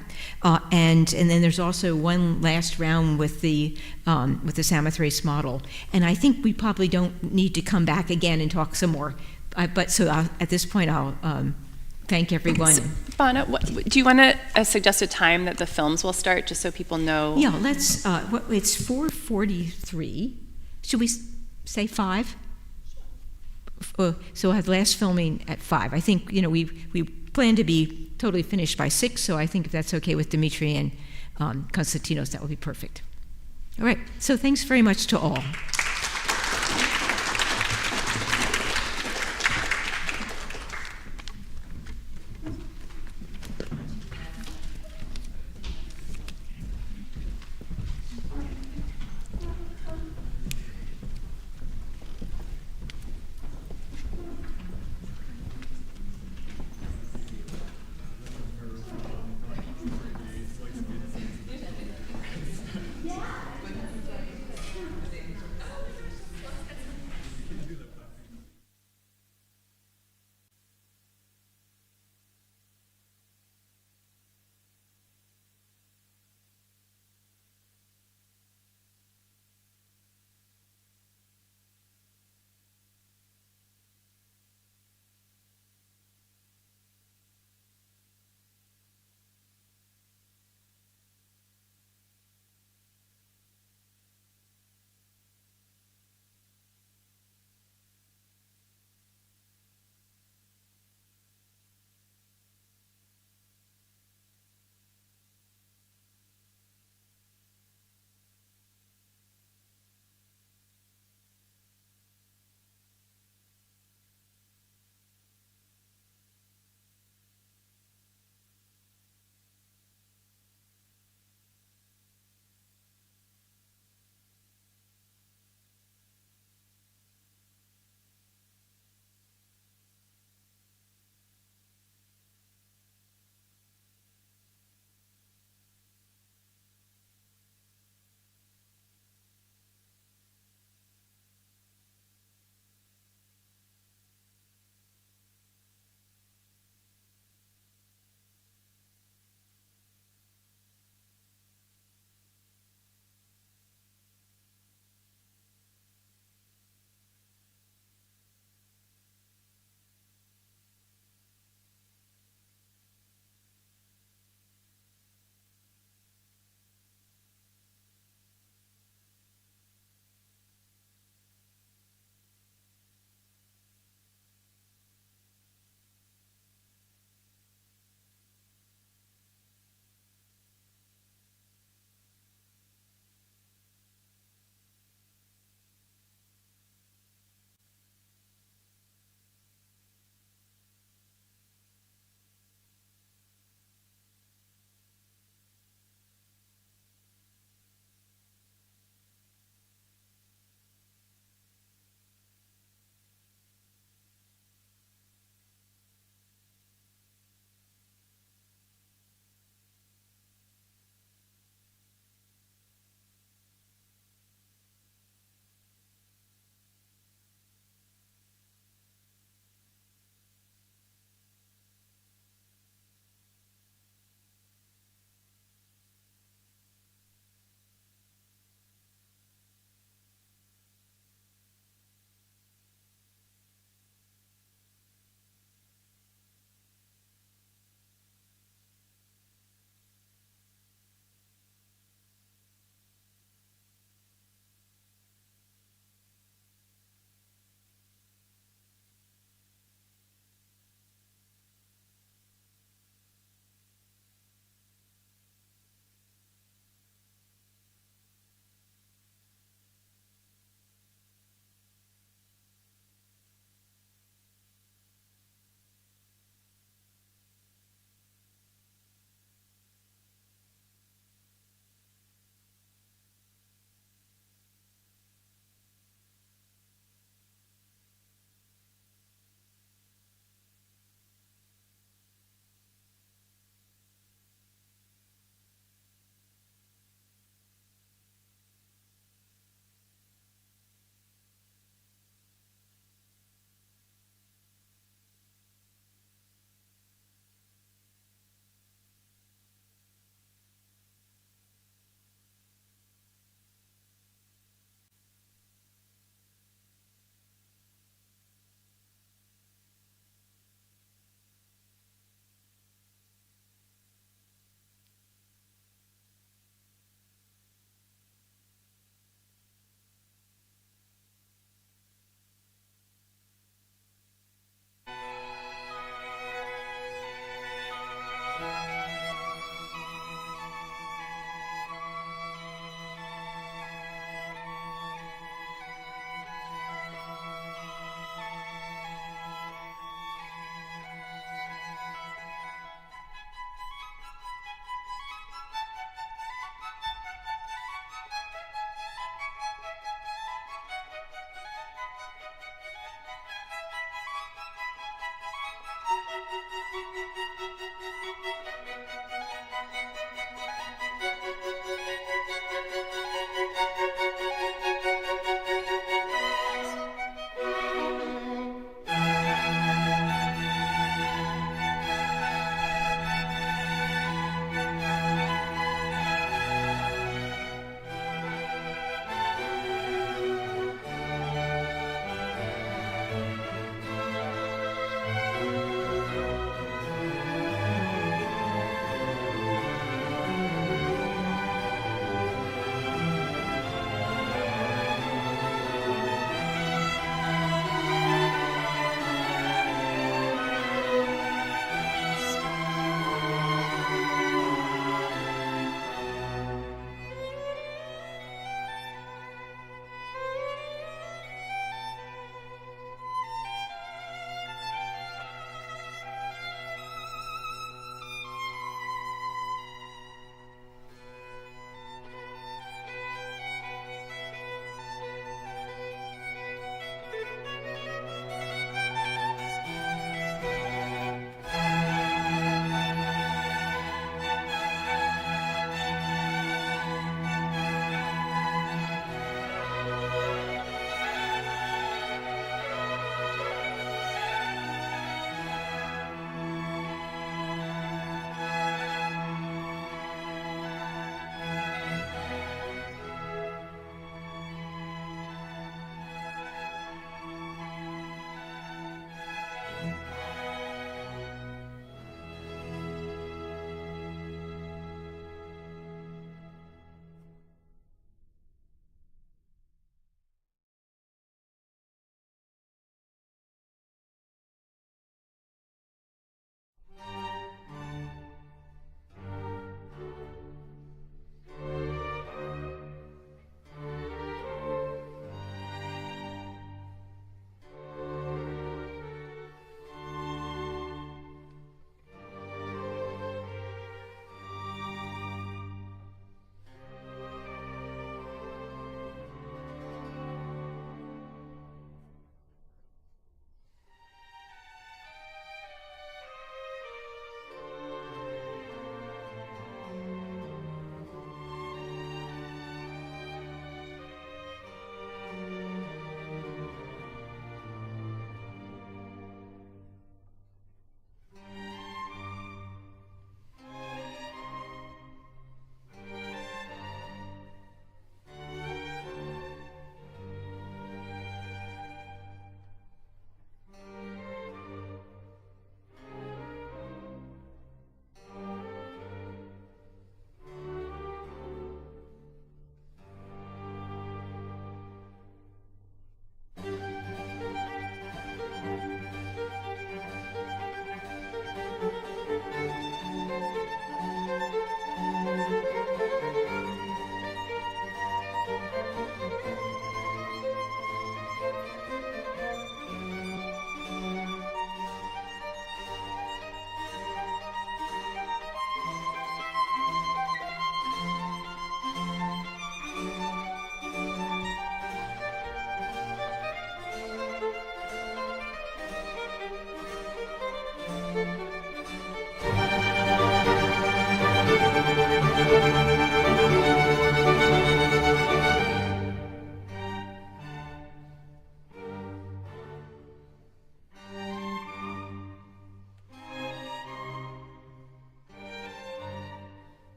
And then there's also one last round with the Samothrace model. And I think we probably don't need to come back again and talk some more. At this point, I'll thank everyone. So, Bonna, do you want to suggest a time that the films will start, just so people know? Yeah, let's. It's 4:43. Should we say 5? So we'll have last filming at 5. I think we plan to be totally finished by 6. So I think if that's okay with Dimitri and Konstantinos, that would be perfect. All right. So thanks very much to all.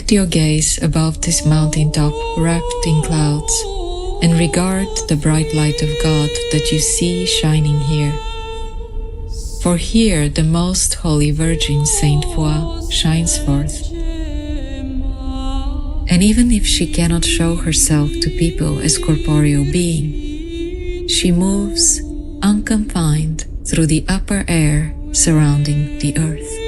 Direct your gaze above this mountaintop wrapped in clouds, and regard the bright light of God that you see shining here. For here the Most Holy Virgin Saint Foy shines forth. And even if she cannot show herself to people as corporeal being, she moves unconfined through the upper air surrounding the earth.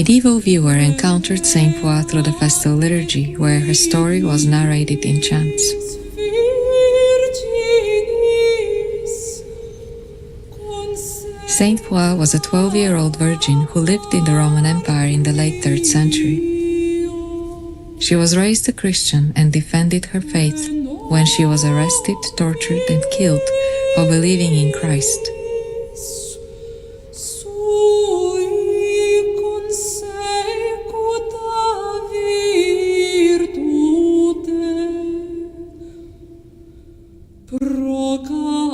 medieval viewer encountered Saint Foy through the festal liturgy, where her story was narrated in chants. Saint Foy was a 12-year-old virgin who lived in the Roman Empire in the late 3rd century. She was raised a Christian and defended her faith when she was arrested, tortured, and killed for believing in Christ.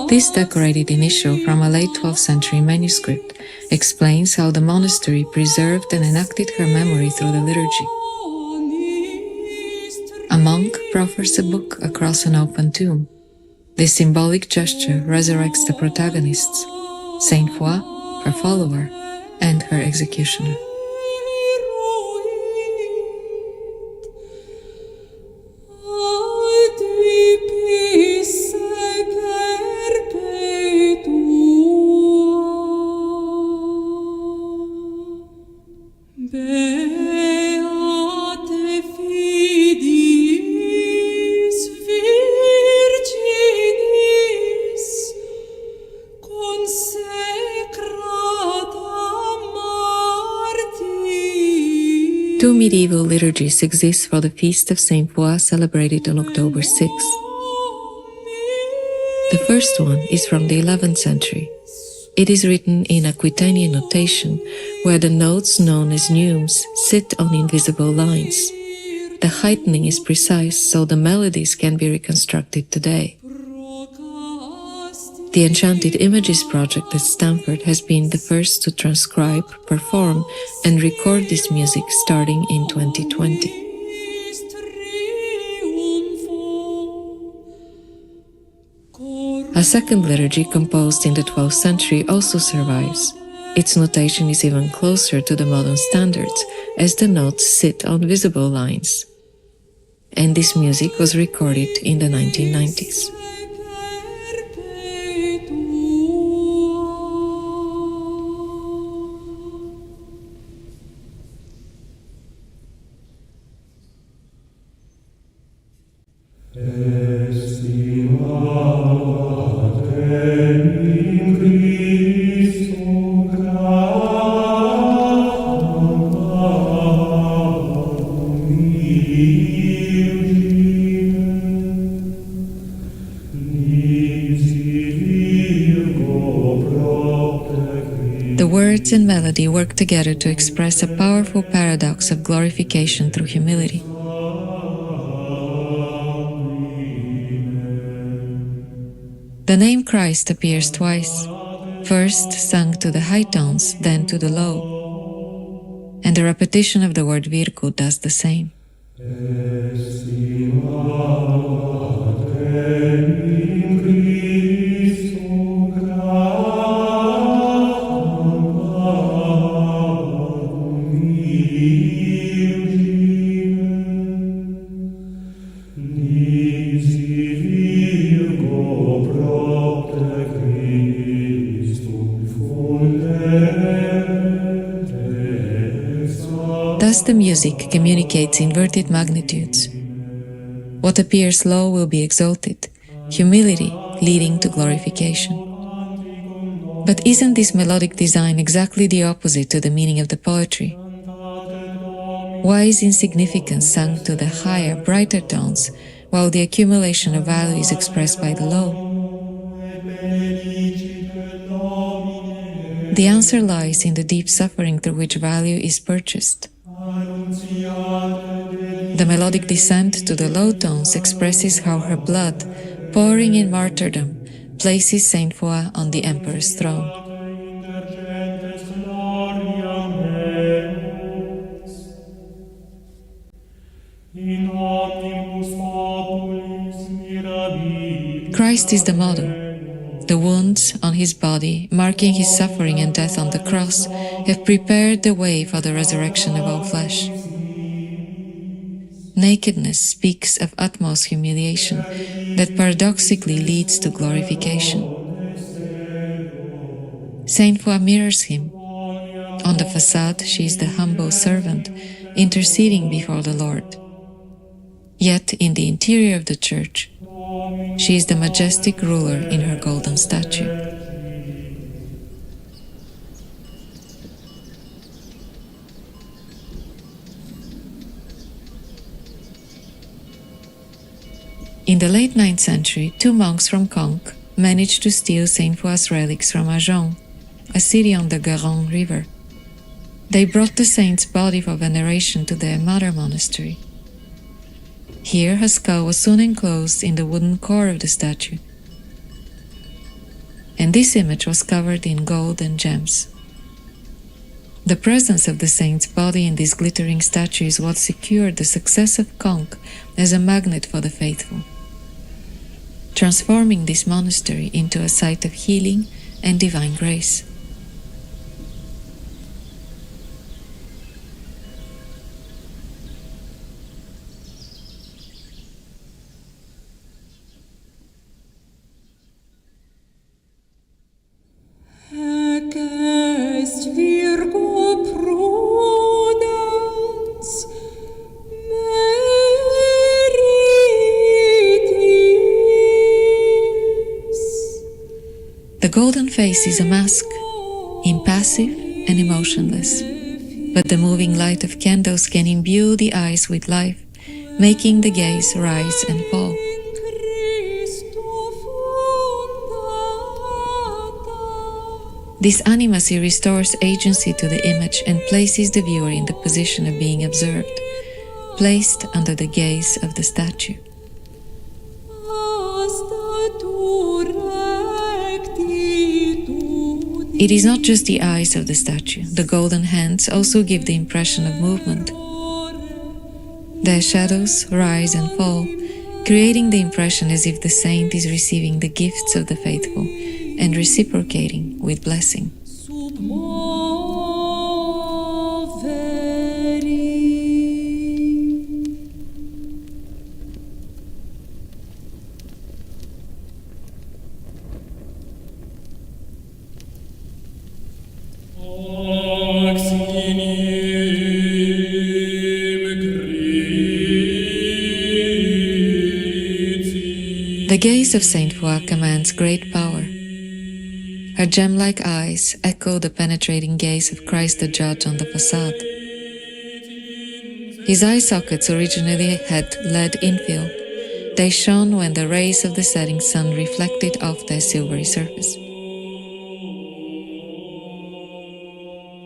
This decorated initial from a late 12th century manuscript explains how the monastery preserved and enacted her memory through the liturgy. A monk proffers a book across an open tomb. This symbolic gesture resurrects the protagonists, Saint Foy, her follower, and her executioner. Two medieval liturgies exist for the feast of Saint Foy celebrated on October 6th. The first one is from the 11th century. It is written in Aquitanian notation, where the notes known as neumes sit on invisible lines. The heightening is precise, so the melodies can be reconstructed today. The Enchanted Images project at Stanford has been the first to transcribe, perform, and record this music starting in 2020. A second liturgy composed in the 12th century also survives. Its notation is even closer to the modern standards, as the notes sit on visible lines. And this music was recorded in the 1990s. Words and melody work together to express a powerful paradox of glorification through humility. The name Christ appears twice, first sung to the high tones, then to the low, and the repetition of the word virgo does the same. Thus the music communicates inverted magnitudes. What appears low will be exalted, humility leading to glorification. But isn't this melodic design exactly the opposite to the meaning of the poetry? Why is insignificance sung to the higher, brighter tones, while the accumulation of value is expressed by the low? The answer lies in the deep suffering through which value is purchased. The melodic descent to the low tones expresses how her blood, pouring in martyrdom, places Saint Foy on the emperor's throne. Christ is the model. The wounds on his body, marking his suffering and death on the cross, have prepared the way for the resurrection of all flesh. Nakedness speaks of utmost humiliation that paradoxically leads to glorification. Saint Foy mirrors him. On the facade, she is the humble servant, interceding before the Lord. Yet, in the interior of the church, she is the majestic ruler in her golden statue. In the late 9th century, 2 monks from Conques managed to steal Saint Foix's relics from Agen, a city on the Garonne River. They brought the saint's body for veneration to their mother monastery. Here, her skull was soon enclosed in the wooden core of the statue, and this image was covered in gold and gems. The presence of the saint's body in this glittering statue is what secured the success of Conques as a magnet for the faithful, transforming this monastery into a site of healing and divine grace. The golden face is a mask, impassive and emotionless, but the moving light of candles can imbue the eyes with life, making the gaze rise and fall. This animacy restores agency to the image and places the viewer in the position of being observed, placed under the gaze of the statue. It is not just the eyes of the statue. The golden hands also give the impression of movement. Their shadows rise and fall, creating the impression as if the saint is receiving the gifts of the faithful and reciprocating with blessing. The gaze of Saint Foix commands great power. Her gem-like eyes echo the penetrating gaze of Christ the Judge on the facade. His eye sockets originally had lead infill. They shone when the rays of the setting sun reflected off their silvery surface.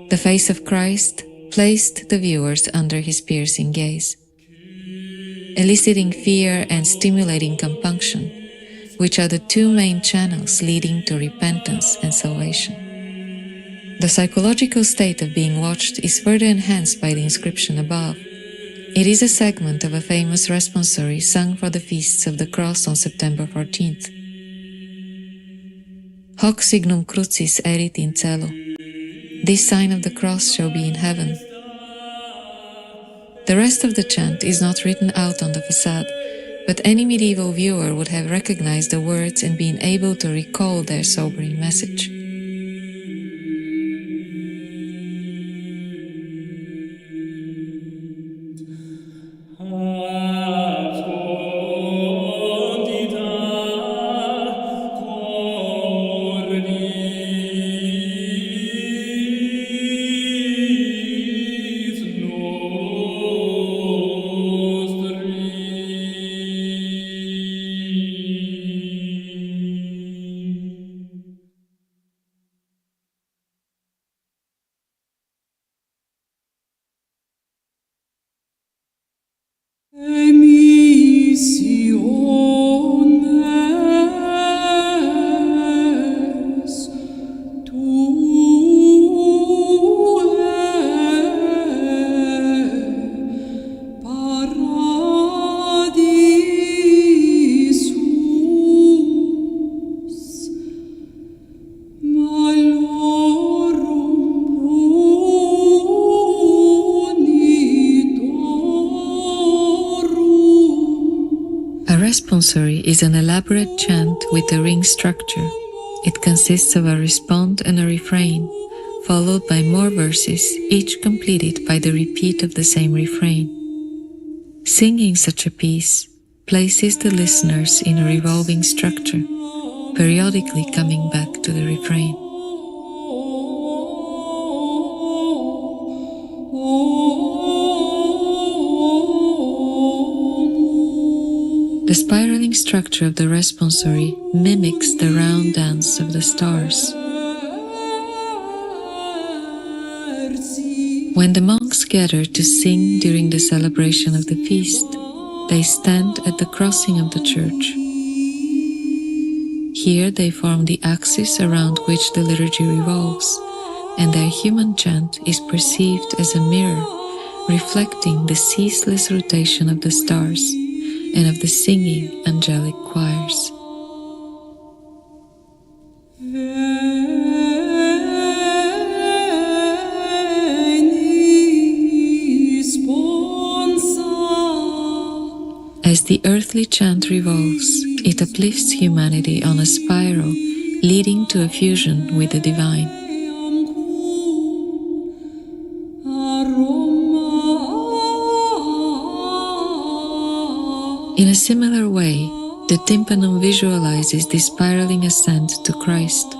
The face of Christ placed the viewers under his piercing gaze, eliciting fear and stimulating compunction, which are the 2 main channels leading to repentance and salvation. The psychological state of being watched is further enhanced by the inscription above. It is a segment of a famous responsory sung for the feasts of the Cross on September 14th. Hoc signum crucis erit in celo. This sign of the cross shall be in heaven. The rest of the chant is not written out on the facade, but any medieval viewer would have recognized the words and been able to recall their sobering message. Responsory is an elaborate chant with a ring structure. It consists of a response and a refrain, followed by more verses, each completed by the repeat of the same refrain. Singing such a piece places the listeners in a revolving structure, periodically coming back to the refrain. The spiraling structure of the responsory mimics the round dance of the stars. When the monks gather to sing during the celebration of the feast, they stand at the crossing of the church. Here they form the axis around which the liturgy revolves, and their human chant is perceived as a mirror, reflecting the ceaseless rotation of the stars and of the singing angelic choirs. As the earthly chant revolves, it uplifts humanity on a spiral, leading to a fusion with the divine. In a similar way, the tympanum visualizes the spiraling ascent to Christ.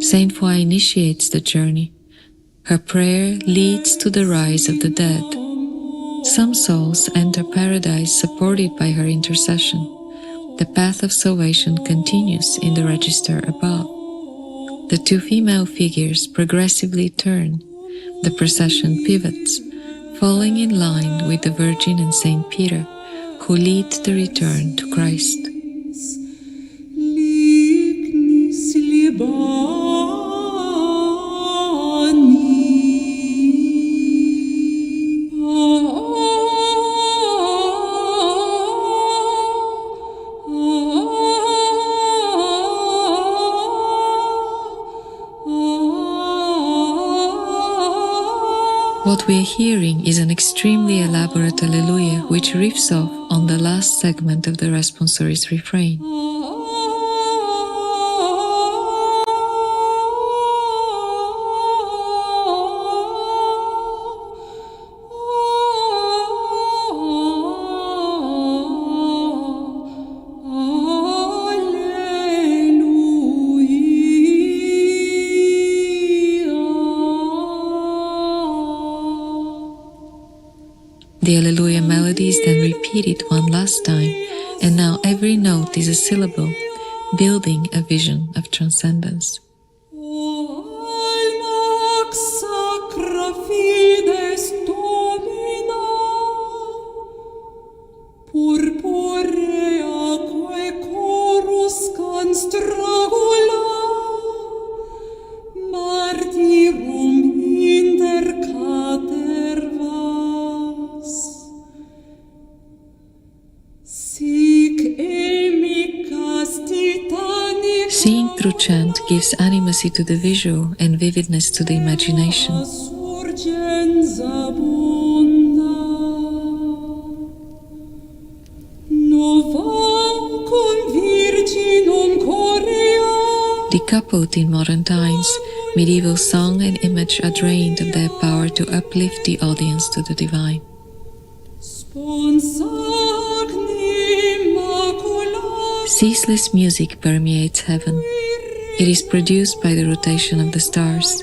Saint Foy initiates the journey. Her prayer leads to the rise of the dead. Some souls enter paradise supported by her intercession. The path of salvation continues in the register above. The two female figures progressively turn. The procession pivots, falling in line with the Virgin and Saint Peter, who lead the return to Christ. What we are hearing is an extremely elaborate Alleluia which riffs off on the last segment of the responsory's refrain. The Alleluia melody is then repeated one last time, and now every note is a syllable, building a vision of transcendence. Seeing through chant gives animacy to the visual and vividness to the imagination. Decoupled in modern times, medieval song and image are drained of their power to uplift the audience to the divine. Ceaseless music permeates heaven. It is produced by the rotation of the stars,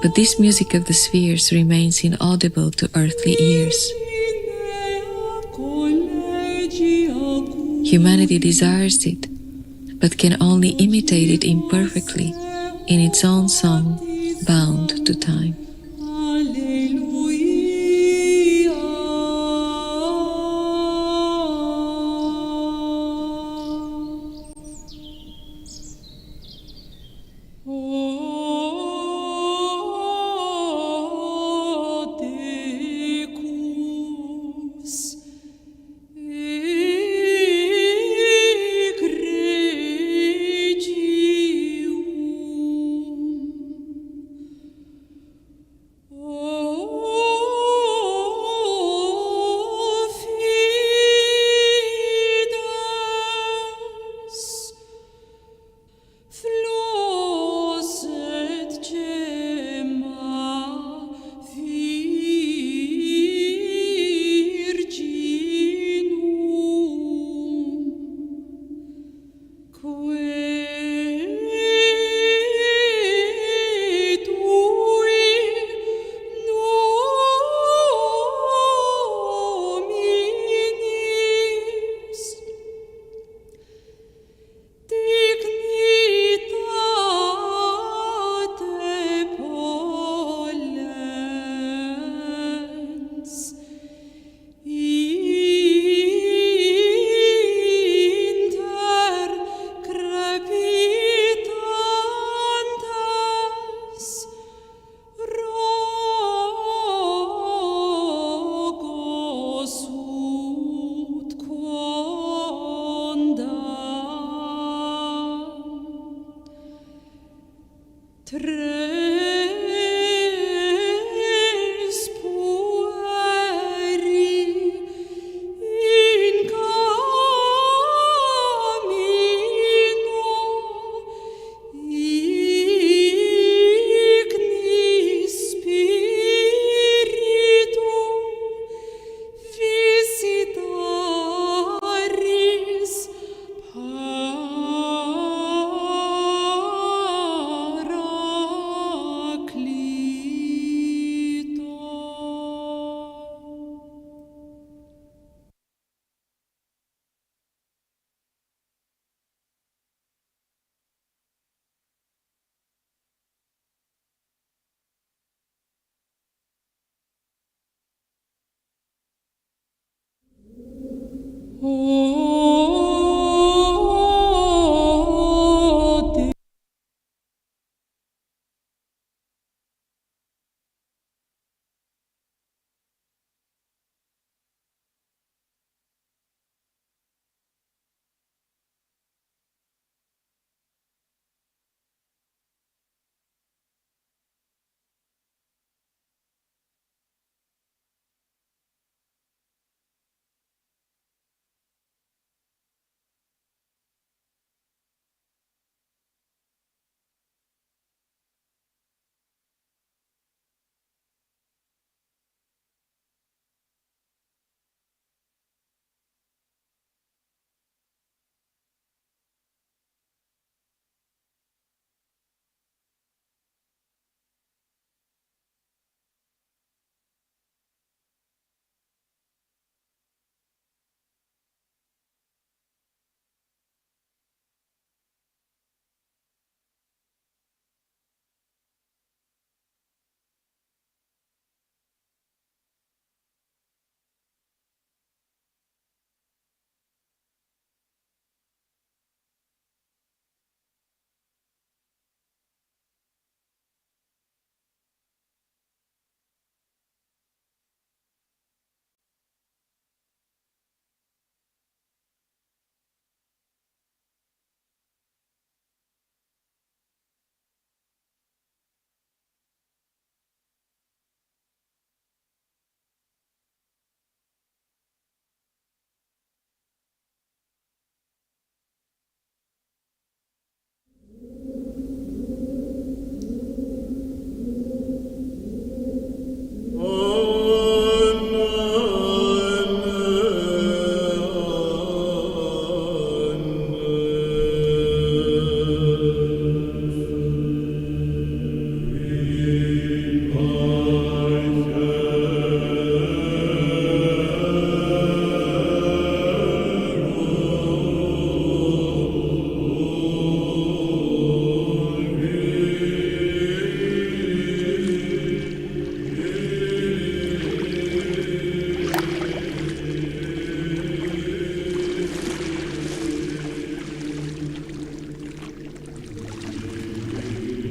but this music of the spheres remains inaudible to earthly ears. Humanity desires it, but can only imitate it imperfectly in its own song, bound to time.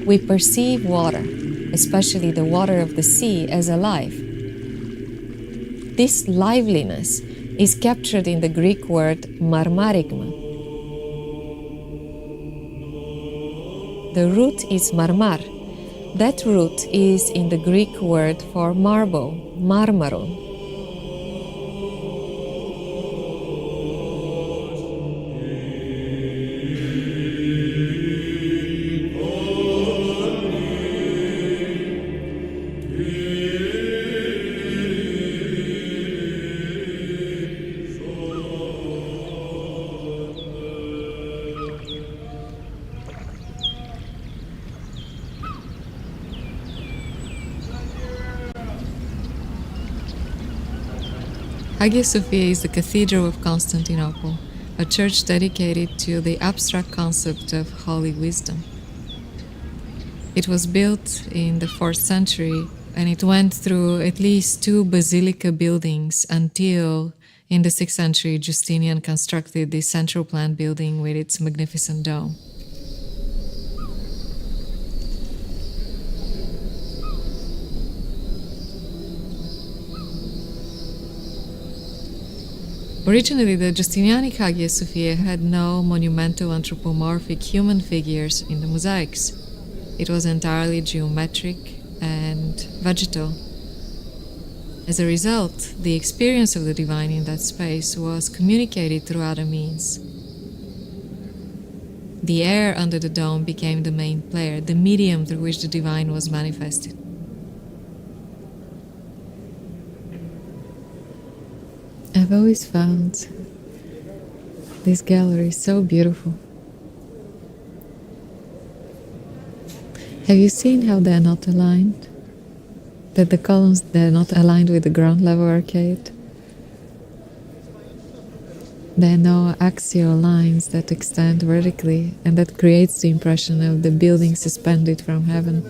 we perceive water, especially the water of the sea, as alive. This liveliness is captured in the Greek word marmarigma. The root is marmar. That root is in the Greek word for marble, marmaron. Hagia Sophia is the Cathedral of Constantinople, a church dedicated to the abstract concept of holy wisdom. It was built in the 4th century, and it went through at least 2 basilica buildings until, in the 6th century, Justinian constructed the central plant building with its magnificent dome. Originally, the Justinianic Hagia Sophia had no monumental anthropomorphic human figures in the mosaics. It was entirely geometric and vegetal. As a result, the experience of the divine in that space was communicated through other means. The air under the dome became the main player, the medium through which the divine was manifested. I've always found this gallery so beautiful. Have you seen how they're not aligned? That the columns, they're not aligned with the ground level arcade? There are no axial lines that extend vertically, and that creates the impression of the building suspended from heaven,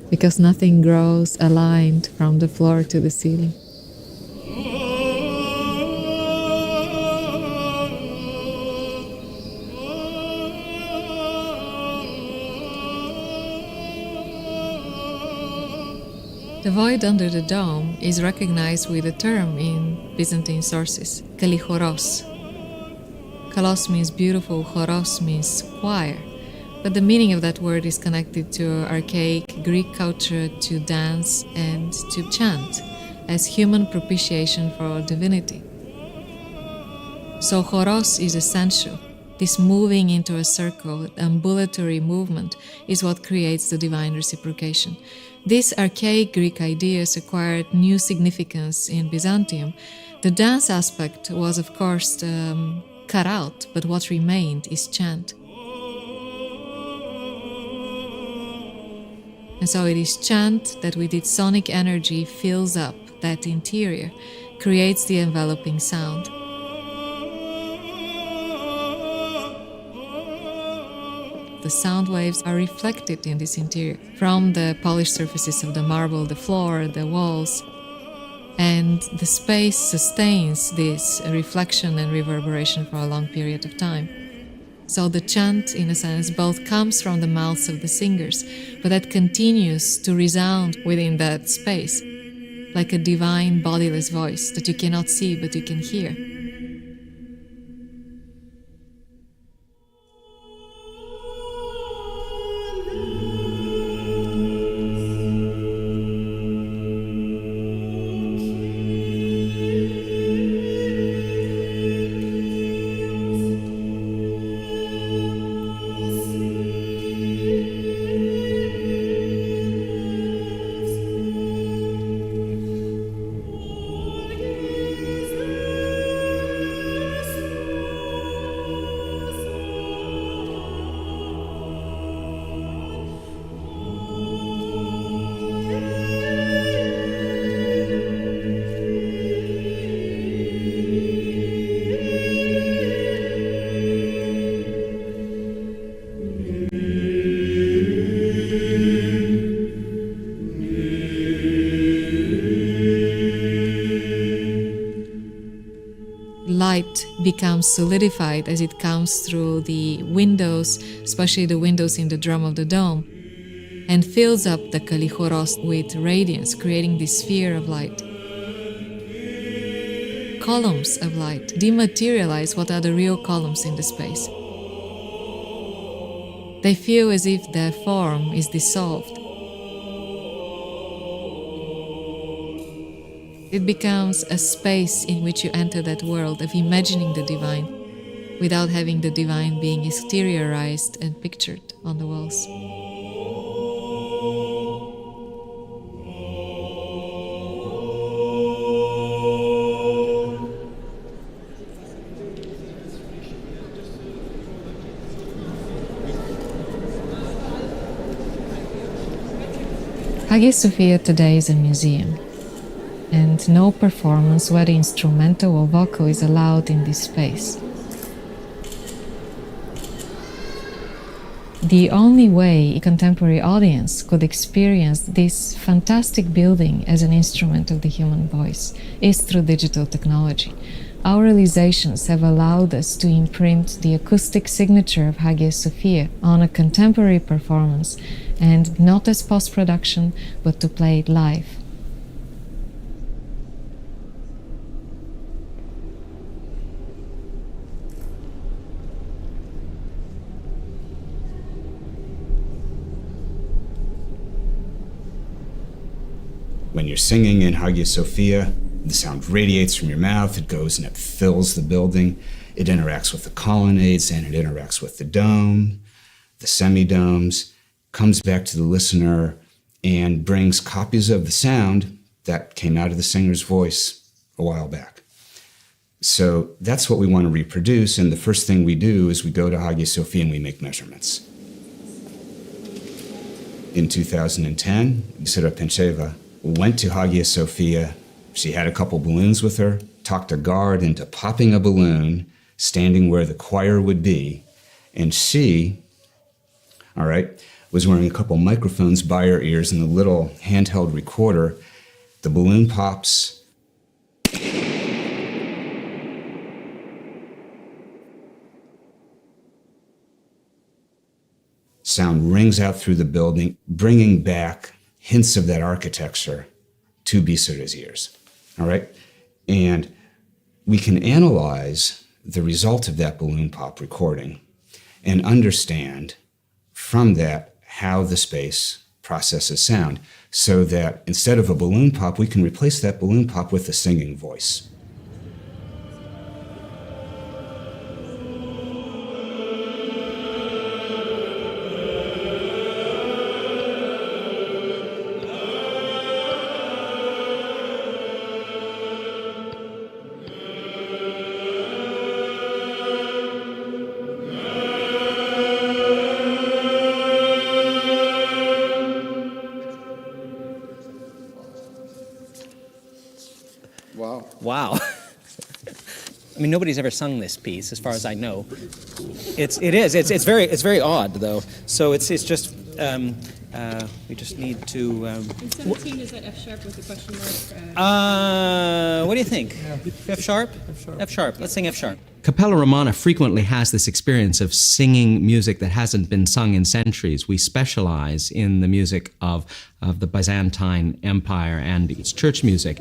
because nothing grows aligned from the floor to the ceiling. The void under the dome is recognized with a term in Byzantine sources, kalichoros. Kalos means beautiful, choros means choir, but the meaning of that word is connected to archaic Greek culture, to dance and to chant as human propitiation for divinity. So choros is essential. This moving into a circle, ambulatory movement, is what creates the divine reciprocation. These archaic Greek ideas acquired new significance in Byzantium. The dance aspect was, of course, cut out, but what remained is chant. And so it is chant that with its sonic energy fills up that interior, creates the enveloping sound. The sound waves are reflected in this interior from the polished surfaces of the marble, the floor, the walls, and the space sustains this reflection and reverberation for a long period of time. So the chant, in a sense, both comes from the mouths of the singers, but that continues to resound within that space, like a divine bodiless voice that you cannot see but you can hear. Light becomes solidified as it comes through the windows, especially the windows in the drum of the dome. and fills up the Kalichoros with radiance, creating this sphere of light. Columns of light dematerialize what are the real columns in the space. They feel as if their form is dissolved. It becomes a space in which you enter that world of imagining the divine, without having the divine being exteriorized and pictured on the walls. Hagia Sophia today is a museum, and no performance, whether instrumental or vocal, is allowed in this space. The only way a contemporary audience could experience this fantastic building as an instrument of the human voice is through digital technology. Our realizations have allowed us to imprint the acoustic signature of Hagia Sophia on a contemporary performance, and not as post-production, but to play it live. When you're singing in Hagia Sophia, the sound radiates from your mouth, it goes and it fills the building, it interacts with the colonnades, and it interacts with the dome, the semi-domes, comes back to the listener, and brings copies of the sound that came out of the singer's voice a while back. So that's what we want to reproduce, and the first thing we do is we go to Hagia Sophia and we make measurements. In 2010, Bissera Pinchbeck went to Hagia Sophia. She had a couple balloons with her, talked a guard into popping a balloon, standing where the choir would be, and she, was wearing a couple microphones by her ears and a little handheld recorder. The balloon pops. Sound rings out through the building, bringing back hints of that architecture to Bissera's ears. All right? And we can analyze the result of that balloon pop recording and understand from that how the space processes sound, so that instead of a balloon pop, we can replace that balloon pop with a singing voice. Wow. I mean, nobody's ever sung this piece, as far as I know. It's very odd, though. So it's just we just need to. In 17 is that F sharp with a question mark? What do you think? F sharp. F sharp. Let's sing F sharp. Cappella Romana frequently has this experience of singing music that hasn't been sung in centuries. We specialize in the music of the Byzantine Empire and its church music.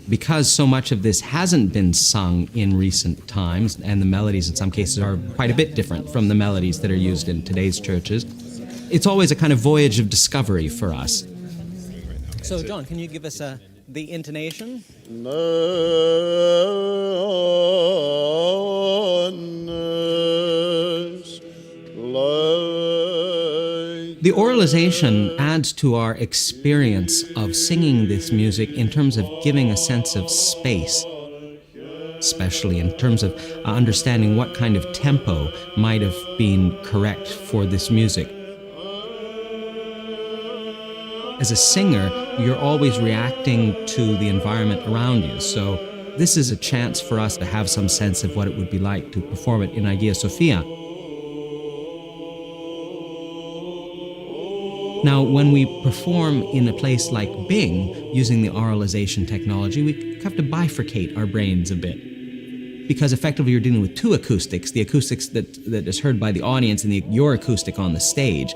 Because so much of this hasn't been sung in recent times, and the melodies in some cases are quite a bit different from the melodies that are used in today's churches, it's always a kind of voyage of discovery for us. So, John, can you give us the intonation? The oralization adds to our experience of singing this music in terms of giving a sense of space, especially in terms of understanding what kind of tempo might have been correct for this music. As a singer, you're always reacting to the environment around you, so this is a chance for us to have some sense of what it would be like to perform it in Hagia Sophia. Now, when we perform in a place like Bing, using the oralization technology, we have to bifurcate our brains a bit. Because effectively you're dealing with two acoustics, the acoustics that is heard by the audience and your acoustic on the stage.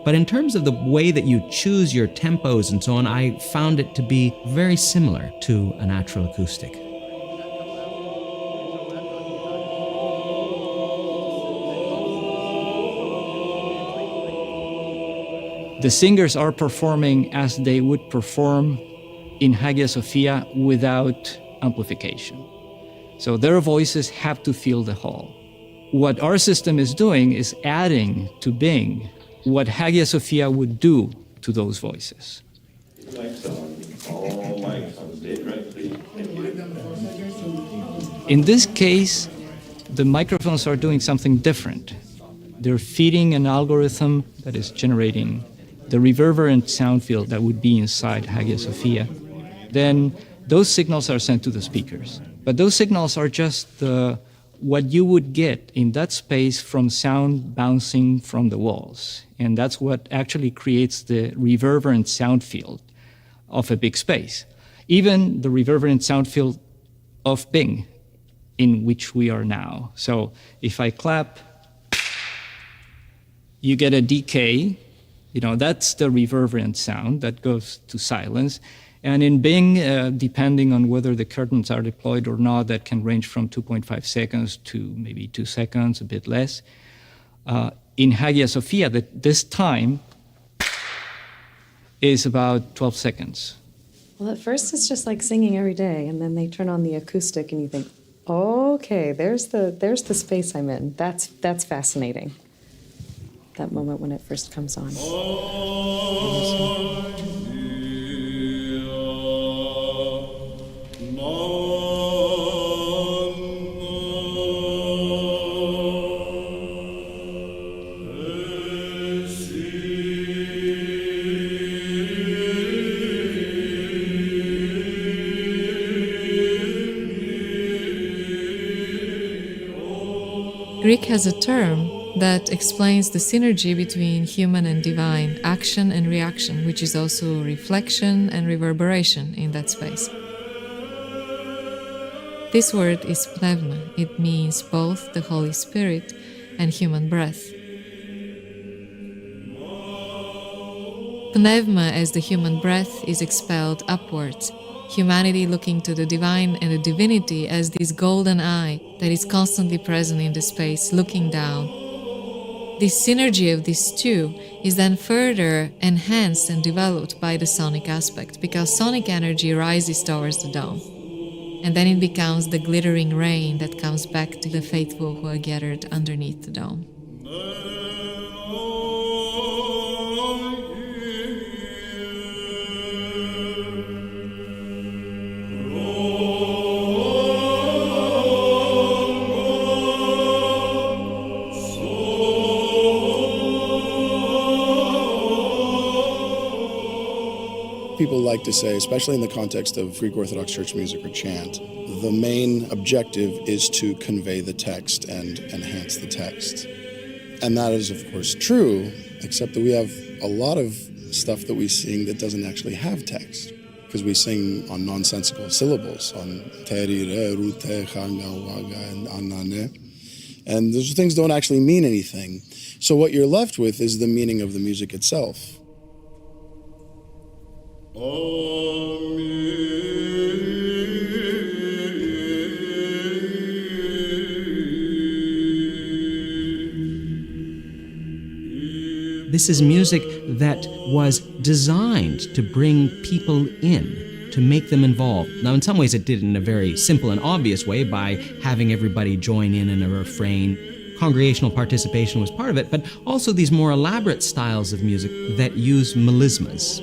But in terms of the way that you choose your tempos and so on, I found it to be very similar to a natural acoustic. The singers are performing as they would perform in Hagia Sophia without amplification. So their voices have to fill the hall. What our system is doing is adding to Bing what Hagia Sophia would do to those voices. In this case, the microphones are doing something different. They're feeding an algorithm that is generating the reverberant sound field that would be inside Hagia Sophia. Then those signals are sent to the speakers. But those signals are just what you would get in that space from sound bouncing from the walls. And that's what actually creates the reverberant sound field of a big space. Even the reverberant sound field of Bing, in which we are now. So if I clap, you get a decay. That's the reverberant sound that goes to silence. And in Bing, depending on whether the curtains are deployed or not, that can range from 2.5 seconds to maybe 2 seconds, a bit less. In Hagia Sophia, this time is about 12 seconds. Well, at first it's just like singing every day, and then they turn on the acoustic and you think, okay, there's the space I'm in. That's fascinating. That moment when it first comes on. Greek has a term that explains the synergy between human and divine, action and reaction, which is also reflection and reverberation in that space. This word is pneuma. It means both the Holy Spirit and human breath. Pneuma, as the human breath, is expelled upwards, humanity looking to the divine and the divinity as this golden eye that is constantly present in the space, looking down. This synergy of these two is then further enhanced and developed by the sonic aspect, because sonic energy rises towards the dome. And then it becomes the glittering rain that comes back to the faithful who are gathered underneath the dome. People like to say, especially in the context of Greek Orthodox Church music or chant, the main objective is to convey the text and enhance the text. And that is, of course, true, except that we have a lot of stuff that we sing that doesn't actually have text, because we sing on nonsensical syllables, on teri, re, rute, changa, waga, and anane. And those things don't actually mean anything. So what you're left with is the meaning of the music itself. This is music that was designed to bring people in, to make them involved. Now, in some ways, it did it in a very simple and obvious way by having everybody join in a refrain. Congregational participation was part of it, but also these more elaborate styles of music that use melismas.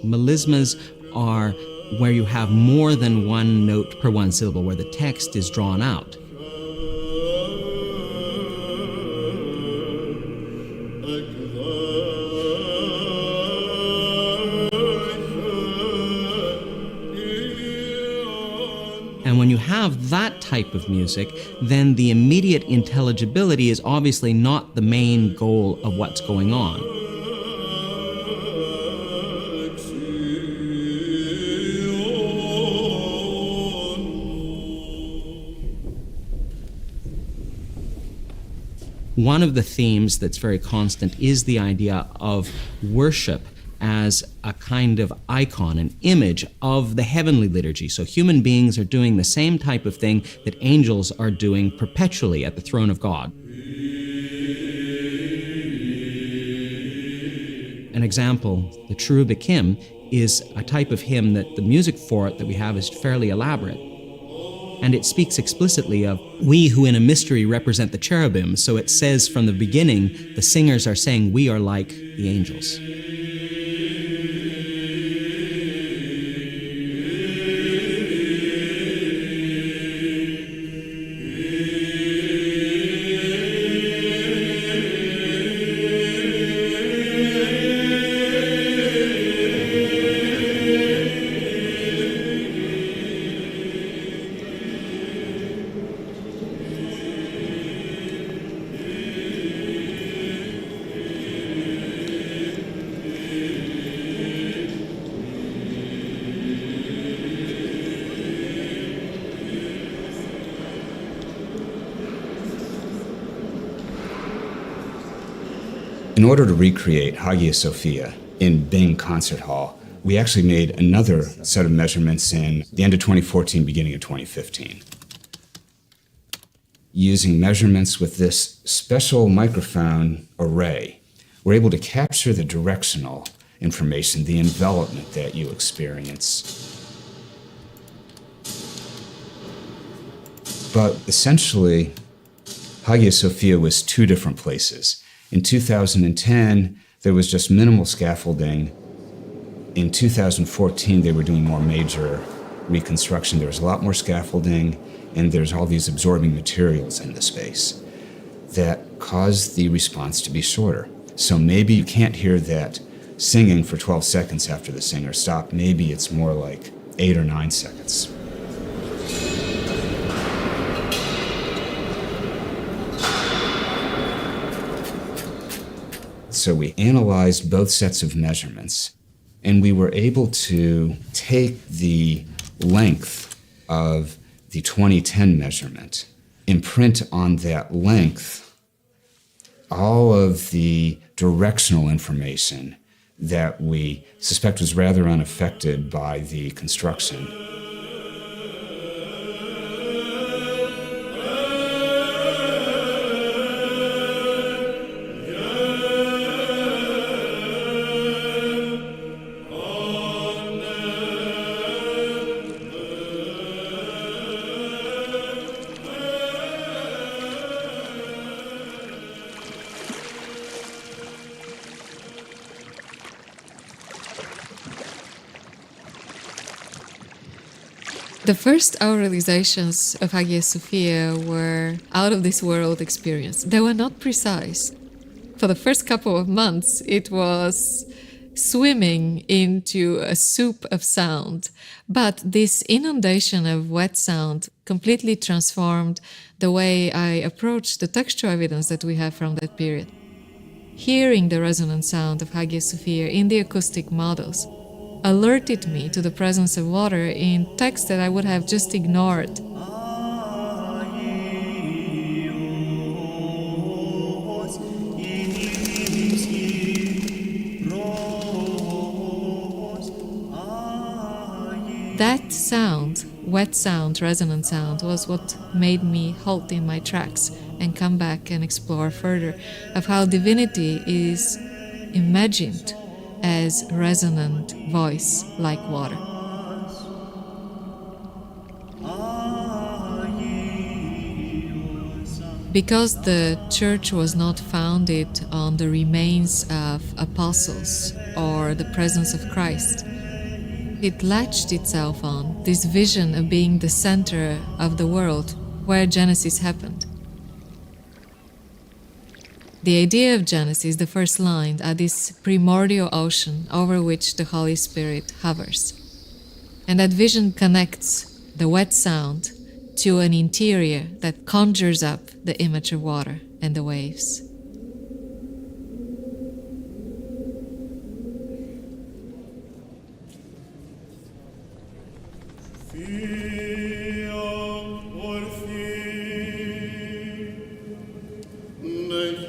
Melismas are where you have more than one note per one syllable, where the text is drawn out. And when you have that type of music, then the immediate intelligibility is obviously not the main goal of what's going on. one of the themes that's very constant is the idea of worship as a kind of icon, an image of the heavenly liturgy. So human beings are doing the same type of thing that angels are doing perpetually at the throne of God. An example, the cherubic hymn, is a type of hymn that the music for it that we have is fairly elaborate. And it speaks explicitly of we who in a mystery represent the cherubim. So it says from the beginning, the singers are saying we are like the angels. In order to recreate Hagia Sophia in Bing Concert Hall, we actually made another set of measurements in the end of 2014, beginning of 2015. Using measurements with this special microphone array, we're able to capture the directional information, the envelopment that you experience. But essentially, Hagia Sophia was two different places. In 2010, there was just minimal scaffolding. In 2014, they were doing more major reconstruction. There was a lot more scaffolding, and there's all these absorbing materials in the space that caused the response to be shorter. So maybe you can't hear that singing for 12 seconds after the singer stopped. Maybe it's more like 8 or 9 seconds. So we analyzed both sets of measurements, and we were able to take the length of the 2010 measurement, imprint on that length all of the directional information that we suspect was rather unaffected by the construction. The first auralizations of Hagia Sophia were out-of-this-world experience. They were not precise. For the first couple of months, it was swimming into a soup of sound. But this inundation of wet sound completely transformed the way I approached the textual evidence that we have from that period. Hearing the resonant sound of Hagia Sophia in the acoustic models alerted me to the presence of water in texts that I would have just ignored. That sound, wet sound, resonant sound, was what made me halt in my tracks and come back and explore further of how divinity is imagined as resonant voice like water. Because the church was not founded on the remains of apostles or the presence of Christ, it latched itself on this vision of being the center of the world where Genesis happened. The idea of Genesis, the first line, are this primordial ocean over which the Holy Spirit hovers. And that vision connects the wet sound to an interior that conjures up the image of water and the waves. Nel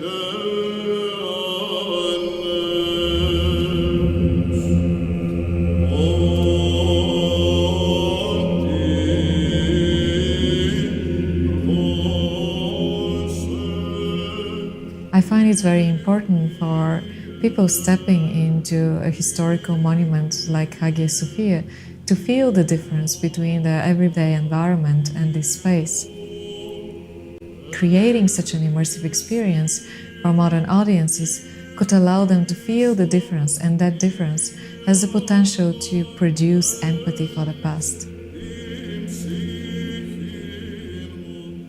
very important for people stepping into a historical monument like Hagia Sophia to feel the difference between the everyday environment and this space. Creating such an immersive experience for modern audiences could allow them to feel the difference, and that difference has the potential to produce empathy for the past.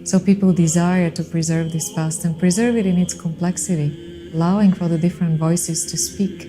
So people desire to preserve this past and preserve it in its complexity, allowing for the different voices to speak.